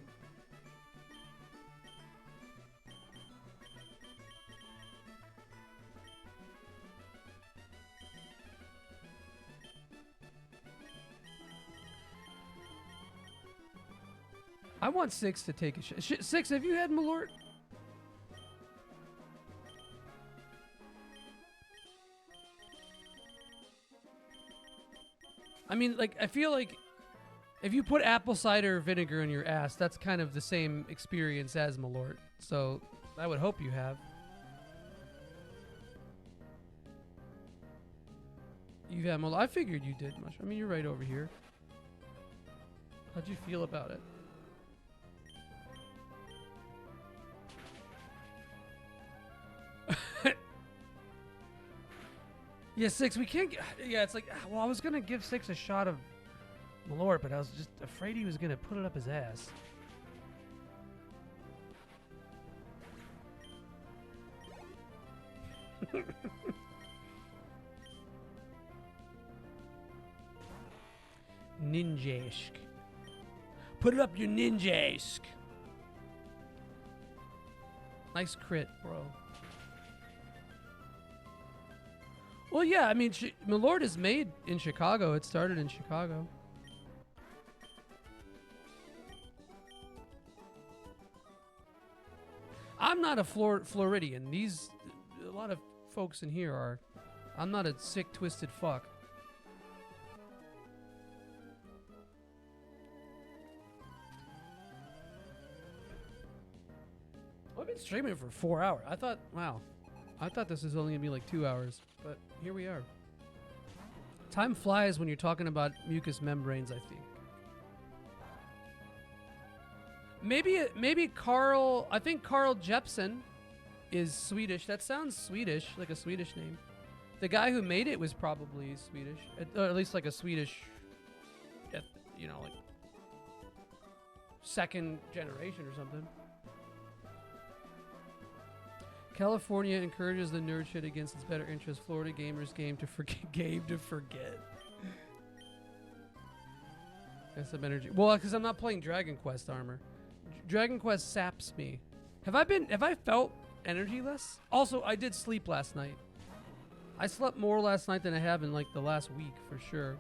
Speaker 1: I want 6 to take a shot. 6, have you had Malort? I mean, like, I feel like if you put apple cider vinegar in your ass, that's kind of the same experience as Malort. So, I would hope you have. You've had Malort. I figured you did much. I mean, you're right over here. How'd you feel about it? Yeah, 6, we can't get... Yeah, it's like... Well, I was going to give 6 a shot of Malort, but I was just afraid he was going to put it up his ass. Ninjask. Put it up your ninjask. Nice crit, bro. Well, yeah, I mean, Malort is made in Chicago. It started in Chicago. I'm not a Floridian. A lot of folks in here are. I'm not a sick, twisted fuck. I've been streaming for 4 hours. I thought this was only gonna be like 2 hours, but here we are. Time flies when you're talking about mucous membranes, I think. Maybe Carl, I think Carl Jeppson is Swedish. That sounds Swedish, like a Swedish name. The guy who made it was probably Swedish, or at least like a Swedish, you know, like second generation or something. California encourages the nerd shit against its better interest. Florida gamers game to forget. That's some energy. Well, because I'm not playing Dragon Quest armor. Dragon Quest saps me. Have I felt energyless? Also, I did sleep last night. I slept more last night than I have in like the last week for sure.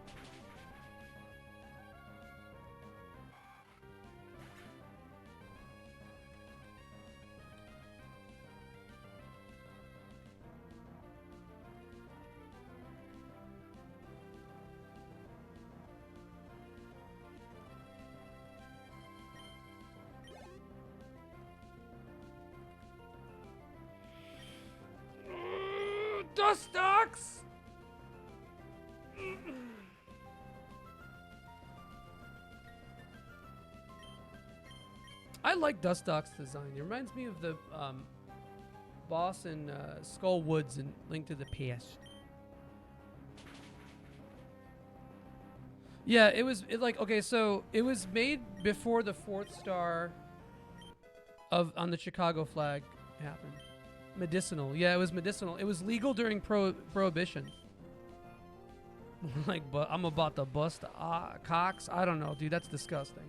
Speaker 1: Dustox! I like Dustox's design. It reminds me of the boss in Skull Woods in Link to the Past. Yeah, it was made before the 4th star on the Chicago flag happened. Medicinal. Yeah, it was medicinal. It was legal during Prohibition. Like, but I'm about to bust cocks. I don't know, dude. That's disgusting.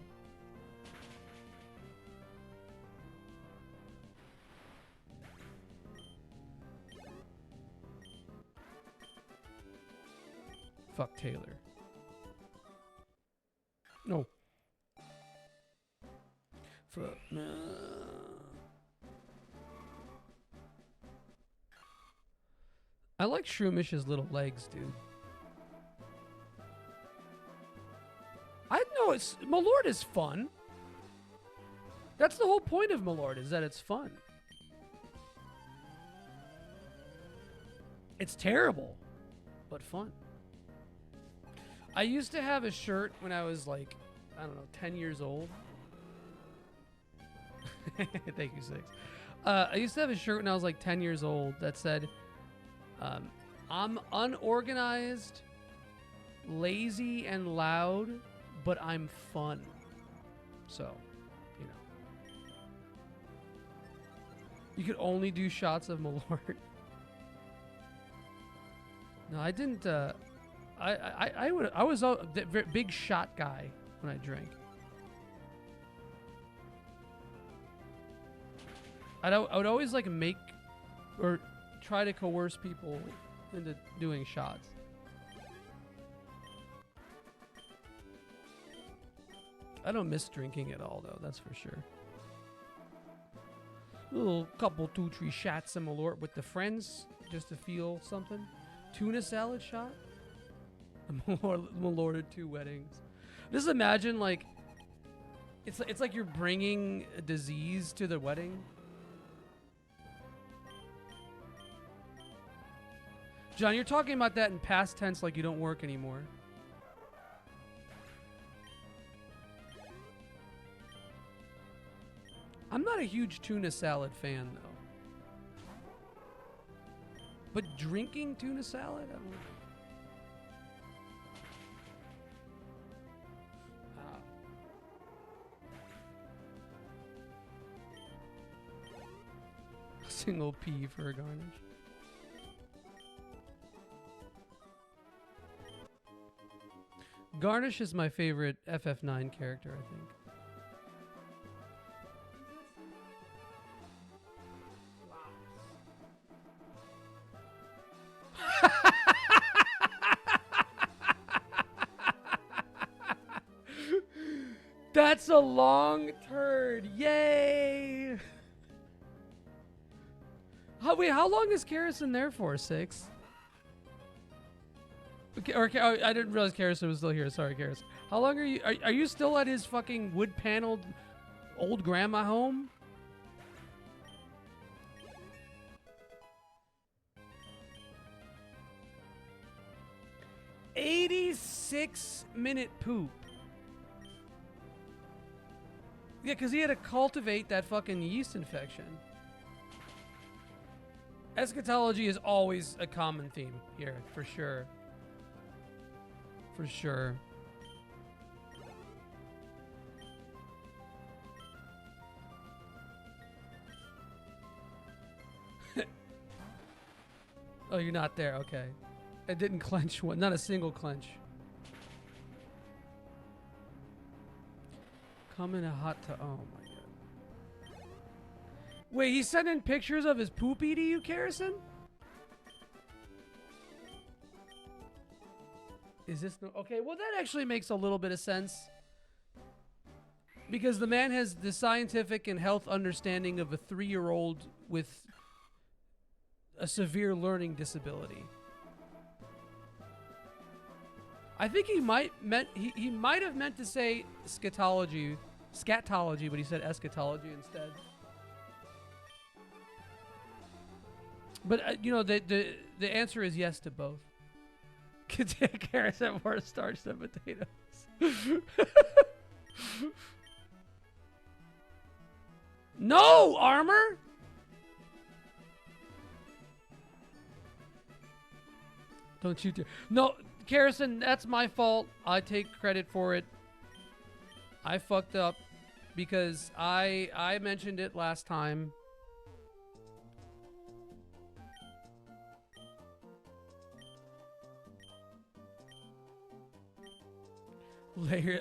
Speaker 1: Fuck Taylor. No. Fuck. I like Shroomis's little legs, dude. I know Malort is fun. That's the whole point of Malort, is that it's fun. It's terrible, but fun. I used to have a shirt when I was like, I don't know, 10 years old. Thank you, Six. I used to have a shirt when I was like 10 years old that said, I'm unorganized, lazy, and loud, but I'm fun. So, you know. You could only do shots of Malort. No, I didn't, I was a big shot guy when I drank. I would always like make or try to coerce people into doing shots. I don't miss drinking at all, though. That's for sure. A little couple, 2-3 shots of Malort with the friends just to feel something. Tuna salad shot. Malort at 2 weddings. Just imagine like it's like you're bringing a disease to the wedding. John, you're talking about that in past tense like you don't work anymore. I'm not a huge tuna salad fan, though. But drinking tuna salad? I don't know. Single P for a garnish. Garnish is my favorite FF9 character, I think. That's a long turd. Yay! Wait, how long is Karrison there for? 6? Okay, or I didn't realize Karrison was still here. Sorry, Karrison. How long are you? Are you still at his fucking wood-paneled old grandma home? $86-minute poop. Yeah, because he had to cultivate that fucking yeast infection. Eschatology is always a common theme here, for sure. For sure. Oh, you're not there. Okay. It didn't clench one. Not a single clench. Come in a hot tub. Oh my god. Wait, he's sending pictures of his poopy to you, Karrison? Is this no? Okay, well that actually makes a little bit of sense. Because the man has the scientific and health understanding of a 3-year-old with a severe learning disability. I think he might have meant to say scatology, but he said eschatology instead. But you know, the answer is yes to both. Carrots have more starch than potatoes. No, Armor. Don't you dare. No, Karrison, that's my fault. I take credit for it. I fucked up because I mentioned it last time.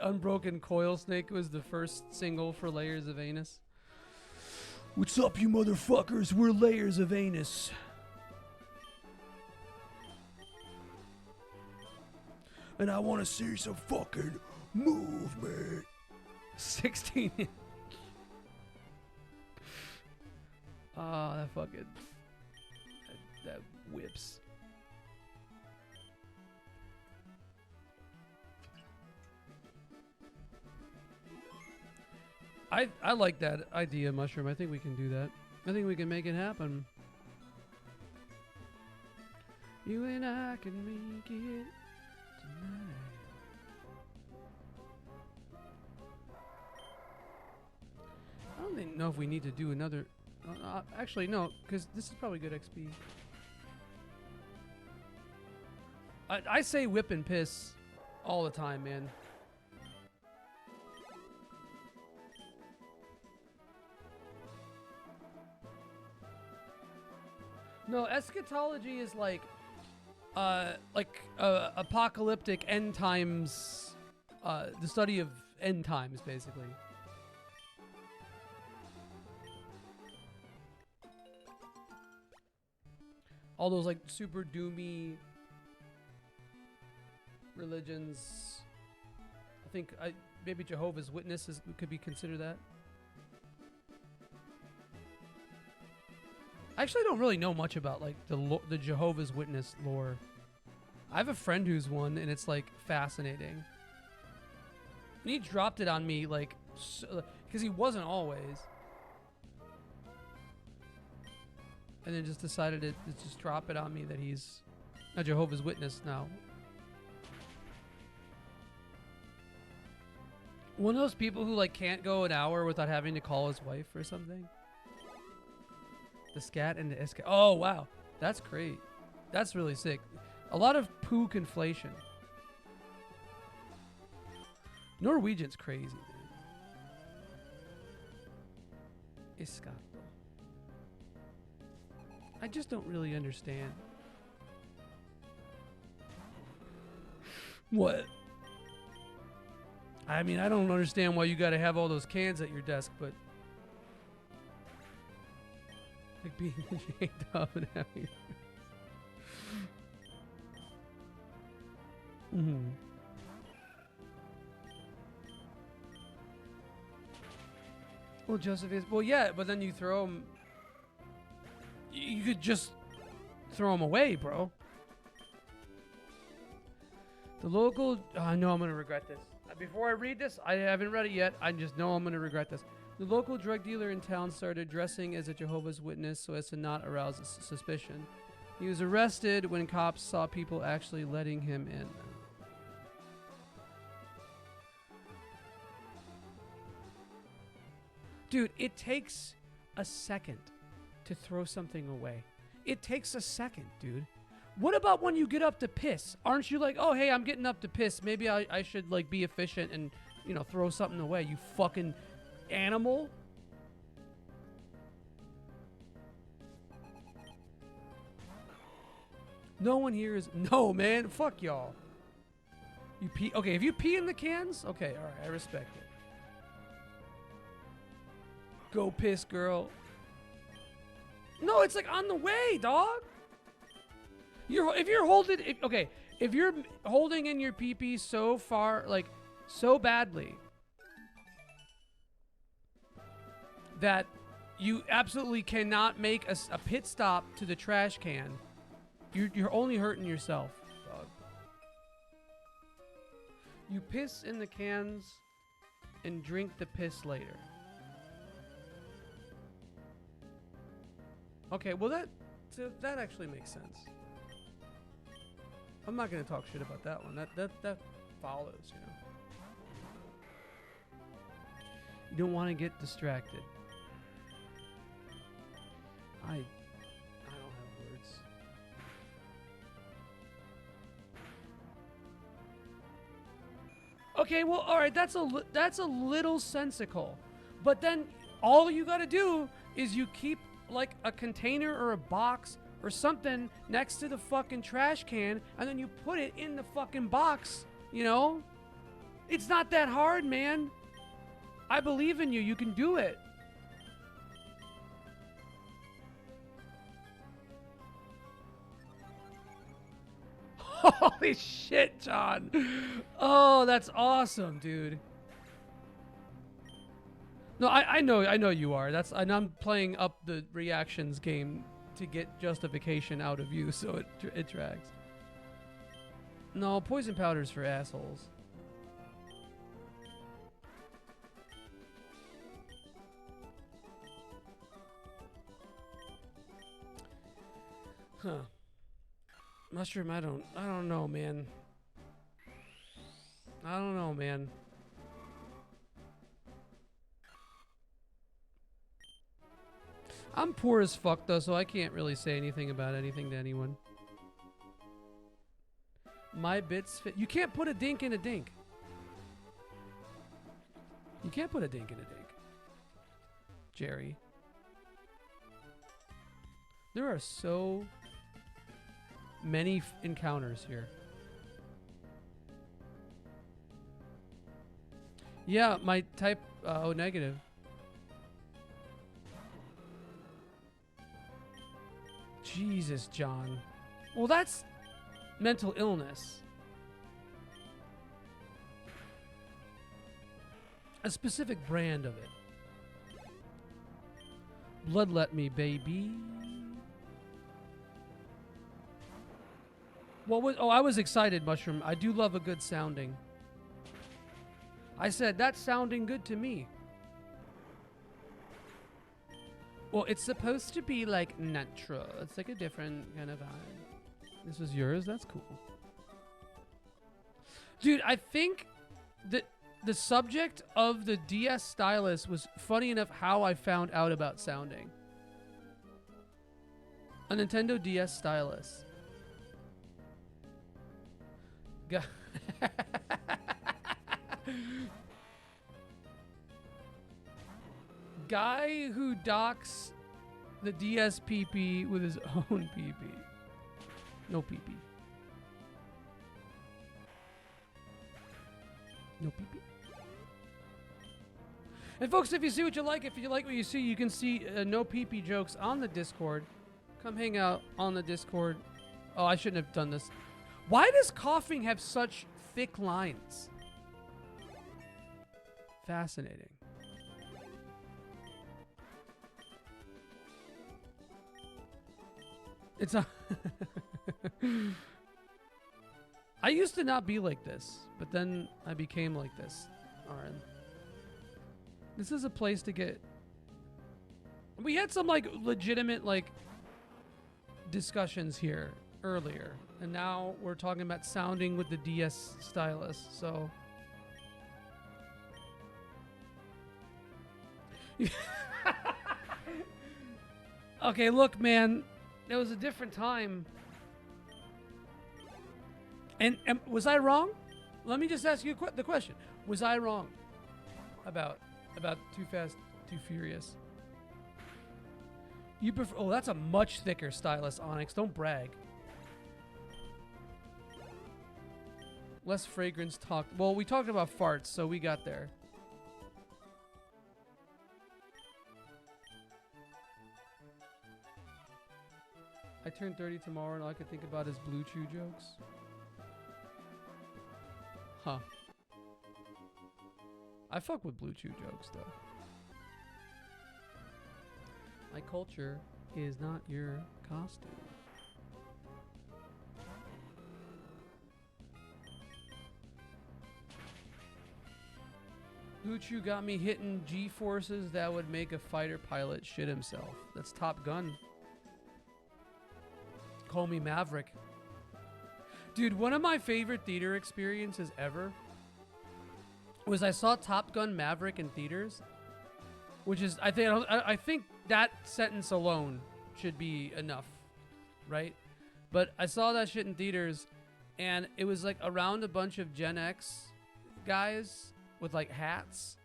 Speaker 1: Unbroken Coil Snake was the first single for Layers of Anus. What's up, you motherfuckers? We're Layers of Anus. And I want to see some fucking movement. 16. Ah, that fucking... That whips. I like that idea, Mushroom. I think we can do that. I think we can make it happen. You and I can make it tonight. I don't even know if we need to do another... actually, no, because this is probably good XP. I say whip and piss all the time, man. No, eschatology is like apocalyptic end times, the study of end times, basically. All those like super doomy religions. I think maybe Jehovah's Witnesses could be considered that. I actually don't really know much about like the Jehovah's Witness lore. I have a friend who's one, and it's like fascinating. And he dropped it on me like, because he wasn't always, and then just decided to just drop it on me that he's a Jehovah's Witness now. One of those people who like can't go an hour without having to call his wife or something. The scat and the iscat. Oh, wow. That's great. That's really sick. A lot of poo conflation. Norwegian's crazy, man. Iscato. I just don't really understand. What? I mean, I don't understand why you gotta have all those cans at your desk, but... Like being chained up and having... Well, Joseph is... Well, yeah, but then you throw him... You could just throw them away, bro. The local... I know I'm going to regret this. Before I read this, I haven't read it yet. I just know I'm going to regret this. The local drug dealer in town started dressing as a Jehovah's Witness so as to not arouse suspicion. He was arrested when cops saw people actually letting him in. Dude, it takes a second to throw something away. It takes a second, dude. What about when you get up to piss? Aren't you like, oh, hey, I'm getting up to piss. Maybe I should, like, be efficient and, you know, throw something away, you fucking animal? No one here is... No, man. Fuck y'all. You pee... Okay, if you pee in the cans, okay, all right, I respect it. Go piss, girl. No, it's like on the way, dog. If you're holding in your pee-pee so far, like, so badly that you absolutely cannot make a pit stop to the trash can, you're only hurting yourself, dog. You piss in the cans and drink the piss later. Okay, well that actually makes sense. I'm not gonna talk shit about that one. That follows, you know. You don't want to get distracted. I don't have words. Okay, well, all right. That's a little sensical, but then all you gotta do is you keep like a container or a box or something next to the fucking trash can, and then you put it in the fucking box, you know? It's not that hard, man. I believe in you. You can do it. Holy shit, John. Oh, that's awesome, dude. No, I know you are. And I'm playing up the reactions game to get justification out of you, so it tracks. No, poison powder's for assholes. Huh. Mushroom, I don't know, man. I don't know, man. I'm poor as fuck, though, so I can't really say anything about anything to anyone. My bits fit. You can't put a dink in a dink. You can't put a dink in a dink. Jerry. There are so many encounters here. Yeah, my type O negative. Jesus, John. Well, that's mental illness. A specific brand of it. Bloodlet me, baby. What was... Oh, I was excited, Mushroom. I do love a good sounding. I said, that's sounding good to me. Well, it's supposed to be like natural. It's like a different kind of vibe. This was yours? That's cool. Dude, I think that the subject of the DS stylus was funny enough how I found out about sounding. A Nintendo DS stylus. Guy who docks the DS PP with his own PP. No PP. No PP. And folks, if you see what you like, if you like what you see, you can see no PP jokes on the Discord. Come hang out on the Discord. Oh, I shouldn't have done this. Why does coughing have such thick lines? Fascinating. It's a I used to not be like this, but then I became like this. Alright. This is a place to get... We had some, like, legitimate, like, discussions here earlier. And now we're talking about sounding with the DS stylus, so... Okay, look, man. It was a different time. And was I wrong? Let me just ask you the question. Was I wrong about Too Fast, Too Furious? You prefer... Oh, that's a much thicker stylus, Onyx. Don't brag. Less fragrance talk. Well, we talked about farts, so we got there. I turn 30 tomorrow and all I can think about is Blue Chew jokes. Huh. I fuck with Blue Chew jokes, though. My culture is not your costume. Blue Chew got me hitting G-forces that would make a fighter pilot shit himself. That's Top Gun. Call me Maverick. Dude, one of my favorite theater experiences ever was I saw Top Gun Maverick in theaters, which is, I think that sentence alone should be enough, right? But I saw that shit in theaters, and it was like around a bunch of Gen X guys with like hats,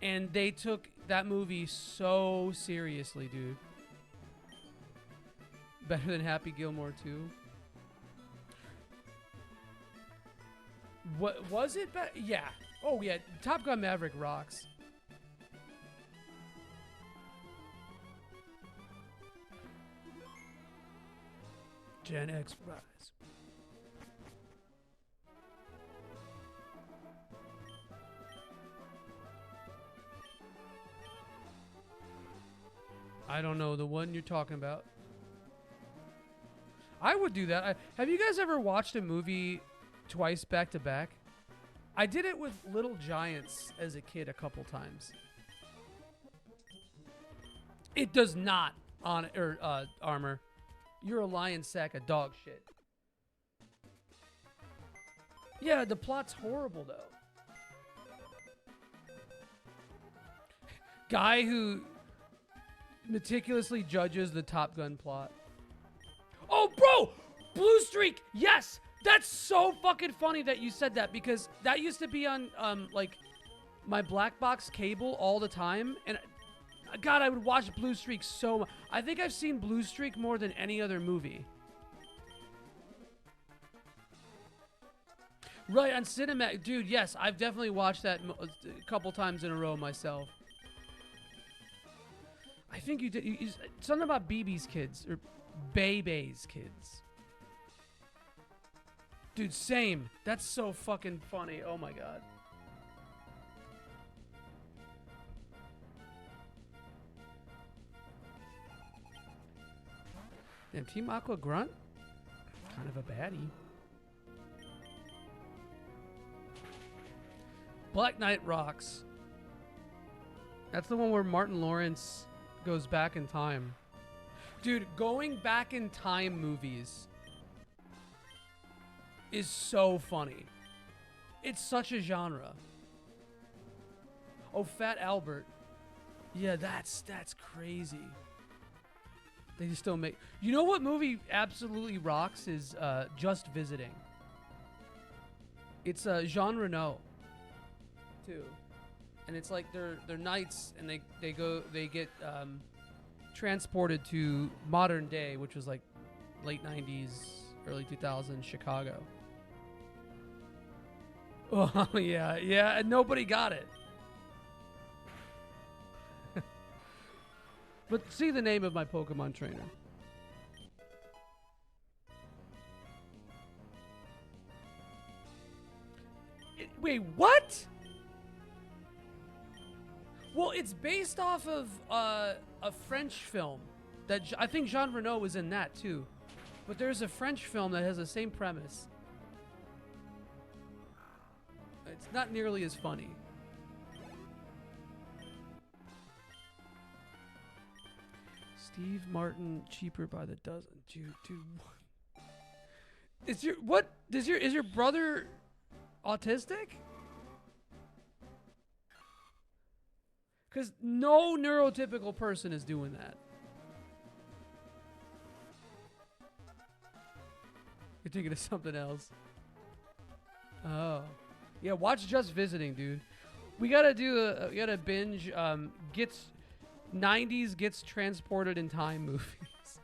Speaker 1: and they took that movie so seriously, dude. Better than Happy Gilmore 2. What was it? Yeah. Oh yeah. Top Gun Maverick rocks. Gen X rise. I don't know the one you're talking about. I would do that. Have you guys ever watched a movie twice back to back? I did it with Little Giants as a kid a couple times. It does not Armor. You're a lion sack of dog shit. Yeah, the plot's horrible though. Guy who meticulously judges the Top Gun plot. Oh, bro! Blue Streak! Yes! That's so fucking funny that you said that, because that used to be on, like, my black box cable all the time. And, God, I would watch Blue Streak so much. I think I've seen Blue Streak more than any other movie. Right, on Cinemax. Dude, yes, I've definitely watched that a couple times in a row myself. I think you did. Something about BB's kids, or Bebe's kids. Dude, same. That's so fucking funny. Oh my god. Damn, Team Aqua Grunt? Kind of a baddie. Black Knight rocks. That's the one where Martin Lawrence goes back in time. Dude, going back in time movies is so funny. It's such a genre. Oh, Fat Albert. Yeah, that's crazy. They just don't make... You know what movie absolutely rocks is Just Visiting. It's Jean Reno too. And it's like they're knights, and they get transported to modern day, which was like late 90s, early 2000s Chicago. Oh yeah, and nobody got it. But see the name of my Pokemon trainer. Wait, what? Well, it's based off of a French film I think Jean Reno was in that too. But there's a French film that has the same premise. It's not nearly as funny. Steve Martin, cheaper by the dozen. Dude, what? Is your brother autistic? Because no neurotypical person is doing that. You're thinking of something else. Oh. Yeah, watch Just Visiting, dude. We gotta do we gotta binge 90s gets transported in time movies.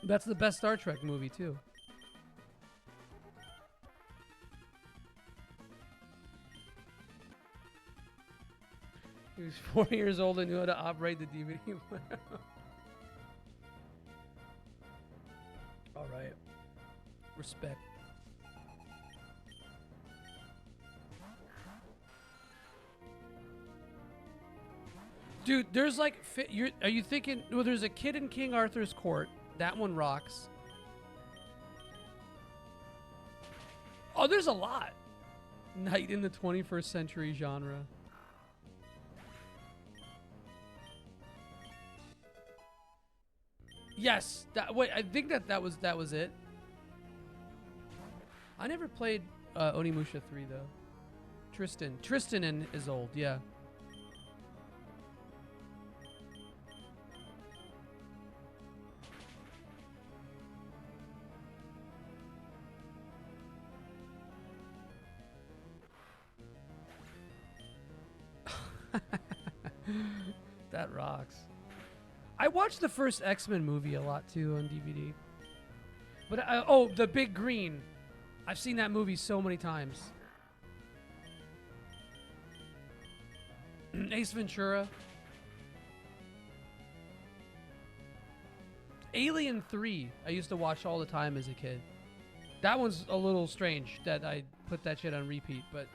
Speaker 1: That's the best Star Trek movie too. He was 4 years old and knew how to operate the DVD player. All right. Respect. Dude, there's like, are you thinking, well, there's a Kid in King Arthur's Court. That one rocks. Oh, there's a lot. Night in the 21st Century genre. Yes. Wait, I think that was it. I never played Onimusha 3 though. Tristan is old, yeah. That rocks. I watched the first X-Men movie a lot too on DVD. But oh, The Big Green. I've seen that movie so many times. Ace Ventura. Alien 3. I used to watch all the time as a kid. That one's a little strange that I put that shit on repeat, but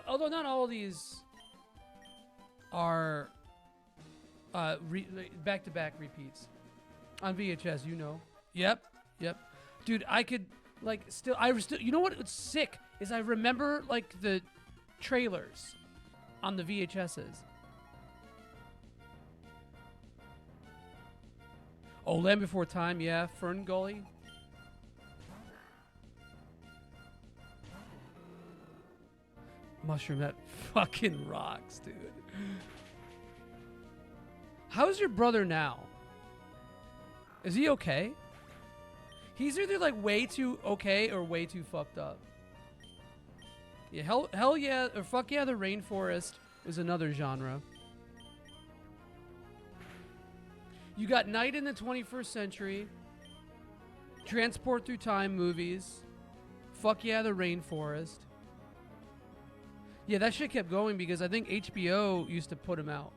Speaker 1: although not all of these are back-to-back repeats on VHS, you know. Yep. Dude, I could you know what? It's sick is I remember like the trailers on the VHSs. Oh, Land Before Time, yeah. Fern Gully. Mushroom, that fucking rocks, dude. How's your brother now? Is he okay? He's either like way too okay or way too fucked up. Yeah, hell yeah, or fuck yeah, the rainforest is another genre. You got Night in the 21st Century, Transport Through Time movies, fuck yeah, the rainforest. Yeah, that shit kept going because I think HBO used to put them out.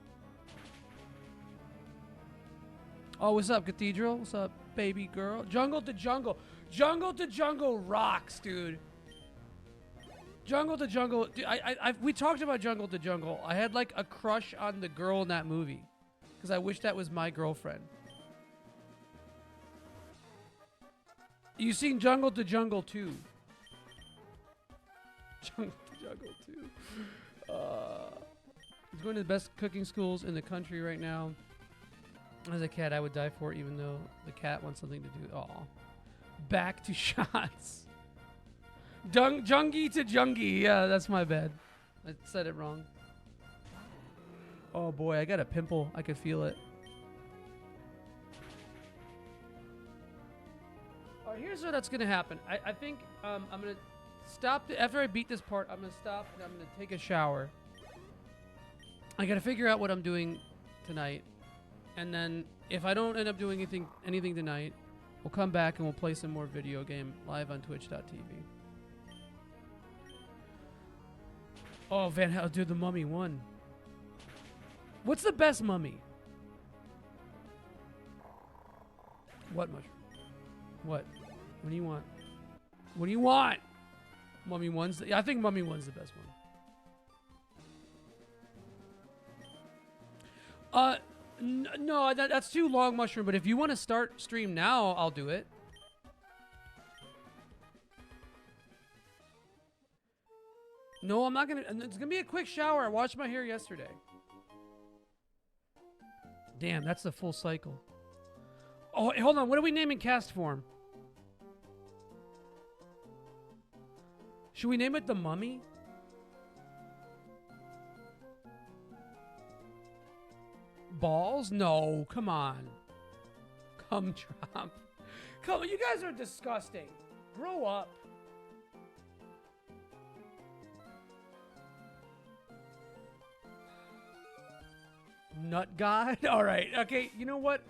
Speaker 1: Oh, what's up, Cathedral? What's up, baby girl? Jungle to Jungle. Jungle to Jungle rocks, dude. Jungle to Jungle. Dude, we talked about Jungle to Jungle. I had like a crush on the girl in that movie because I wish that was my girlfriend. You seen Jungle to Jungle 2? Jungle to Jungle 2. He's going to the best cooking schools in the country right now. As a cat, I would die for it, even though the cat wants something to do. Aw. Back to shots. Jungie to Jungie. Yeah, that's my bad. I said it wrong. Oh boy, I got a pimple. I could feel it. All right, here's what's going to happen. I think I'm going to stop. After I beat this part, I'm going to stop and I'm going to take a shower. I got to figure out what I'm doing tonight. And then if I don't end up doing anything tonight, we'll come back and we'll play some more video game live on twitch.tv. Oh, Van Helsing, dude, the Mummy 1. What's the best Mummy? What mushroom? What? What do you want? What do you want? Mummy 1's I think Mummy 1's the best one. No, that's too long, Mushroom. But if you want to start stream now, I'll do it. No, I'm not gonna. It's gonna be a quick shower. I washed my hair yesterday. Damn, that's the full cycle. Oh, hey, hold on. What are we naming cast form? Should we name it the Mummy? Balls? No, come on. Come drop. Come on, you guys are disgusting. Grow up. Nut God? Alright, okay, you know what?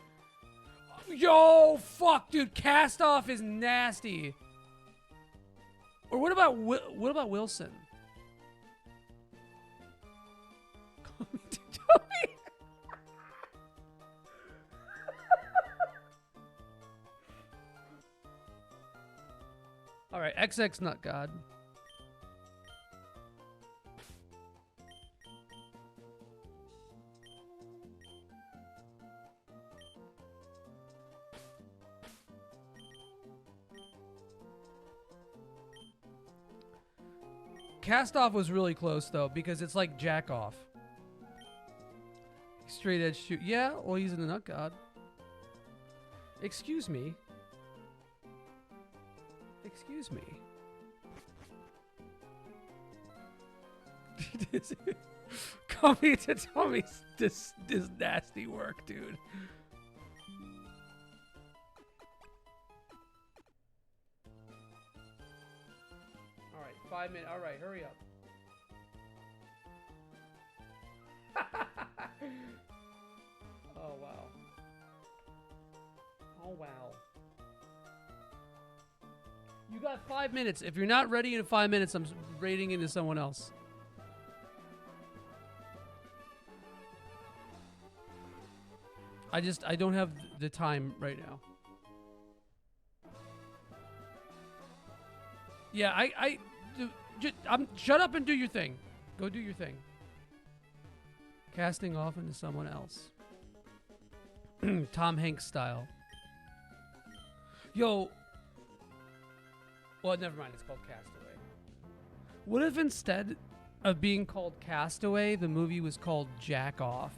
Speaker 1: Yo, fuck, dude, Cast Off is nasty. Or what about Wilson? Call me to Toby. Alright, XX Nut God. Cast Off was really close though, because it's like Jack Off. Straight edge shoot. Yeah, well, he's in the Nut God. Excuse me. Excuse me. Coming to tell me this nasty work, dude. All right, 5 minutes. All right, hurry up. Oh wow. Oh wow. You got 5 minutes. If you're not ready in 5 minutes, I'm raiding into someone else. I don't have the time right now. Yeah, shut up and do your thing. Go do your thing. Casting off into someone else. Tom Hanks style. Yo. Well, never mind. It's called Castaway. What if instead of being called Castaway, the movie was called Jack Off?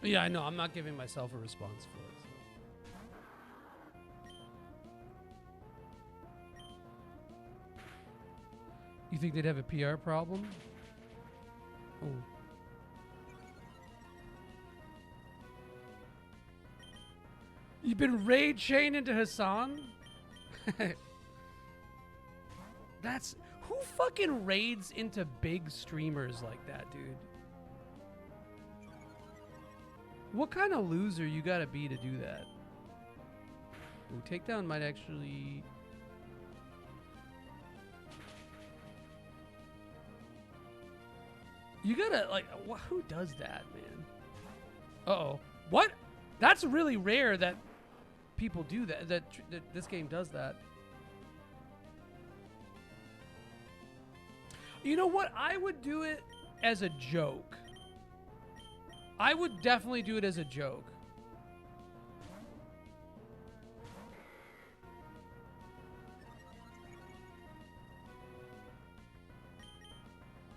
Speaker 1: Yeah, I know. I'm not giving myself a response for it. So. You think they'd have a PR problem? Oh. You've been raid chained into Hassan? That's... Who fucking raids into big streamers like that, dude? What kind of loser you gotta be to do that? Ooh, takedown might actually... You gotta, like, who does that, man? Uh-oh. What? That's really rare that people do that, that this game does that. You know what? I would do it as a joke. I would definitely do it as a joke.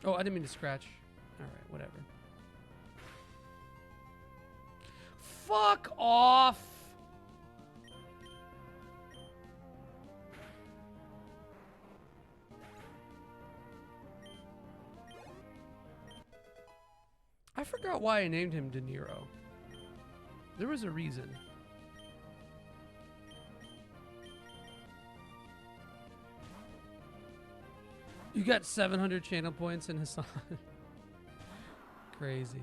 Speaker 1: Oh, I didn't mean to scratch. All right, whatever. Fuck off. I forgot why I named him De Niro. There was a reason. You got 700 channel points in Hassan. Crazy.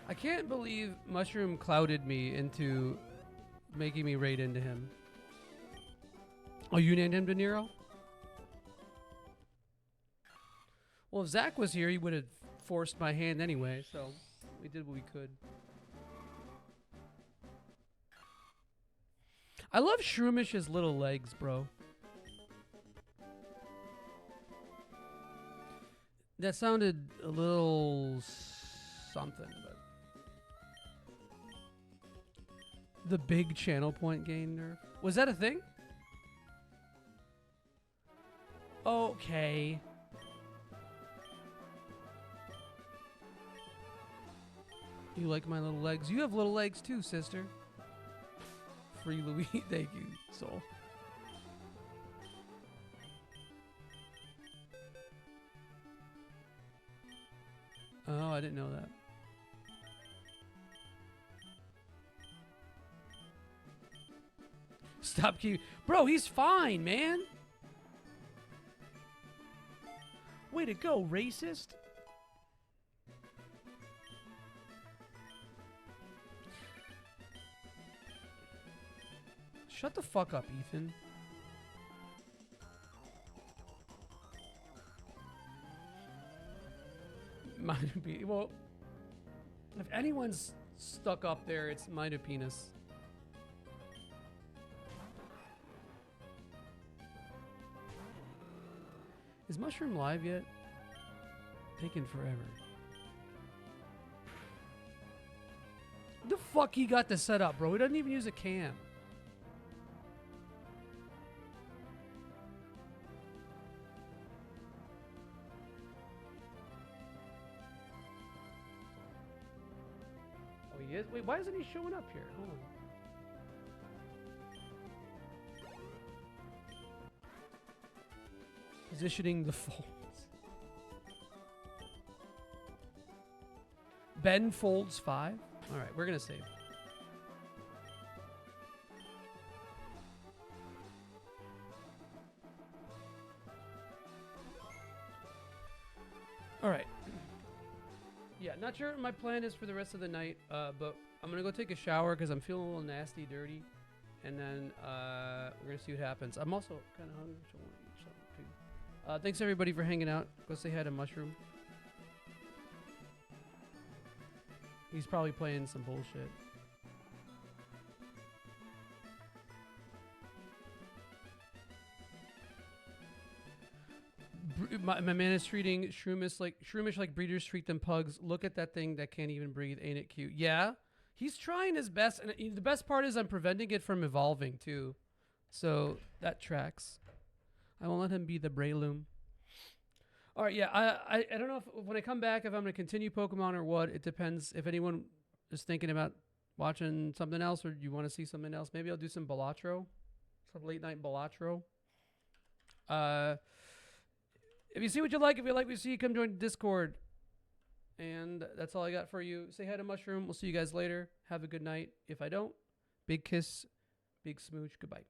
Speaker 1: I can't believe Mushroom clouded me into making me raid into him. Oh, you named him De Niro? Well, if Zach was here, he would have forced my hand anyway, so we did what we could. I love Shroomish's little legs, bro. That sounded a little something, but the big channel point gain nerf. Was that a thing? Okay. You like my little legs? You have little legs too, sister. Free Louis. Thank you, soul. Oh, I didn't know that. Stop keep. Bro, he's fine, man. Way to go, racist. Shut the fuck up, Ethan. Minor penis. Well, if anyone's stuck up there, it's minor penis. Is Mushroom live yet? Taking forever. The fuck he got this set up, bro? He doesn't even use a cam. Oh, he is? Wait, why isn't he showing up here? Hold on. Positioning the folds. Ben folds 5. All right, we're gonna save. All right. Yeah, not sure what my plan is for the rest of the night, but I'm gonna go take a shower because I'm feeling a little nasty, dirty, and then we're gonna see what happens. I'm also kind of hungry, so I want to eat something too. Thanks everybody for hanging out. Go say hi to Mushroom. He's probably playing some bullshit. My man is treating Shroomish like breeders treat them pugs. Look at that thing that can't even breathe. Ain't it cute? Yeah. He's trying his best. And the best part is I'm preventing it from evolving too. So that tracks. I won't let him be the Breloom. All right, yeah, I don't know if when I come back if I'm going to continue Pokemon or what. It depends if anyone is thinking about watching something else or you want to see something else. Maybe I'll do some Balatro, some late night Balatro. If you see what you like, if you like what you see, come join Discord. And that's all I got for you. Say hi to Mushroom. We'll see you guys later. Have a good night. If I don't, big kiss, big smooch. Goodbye.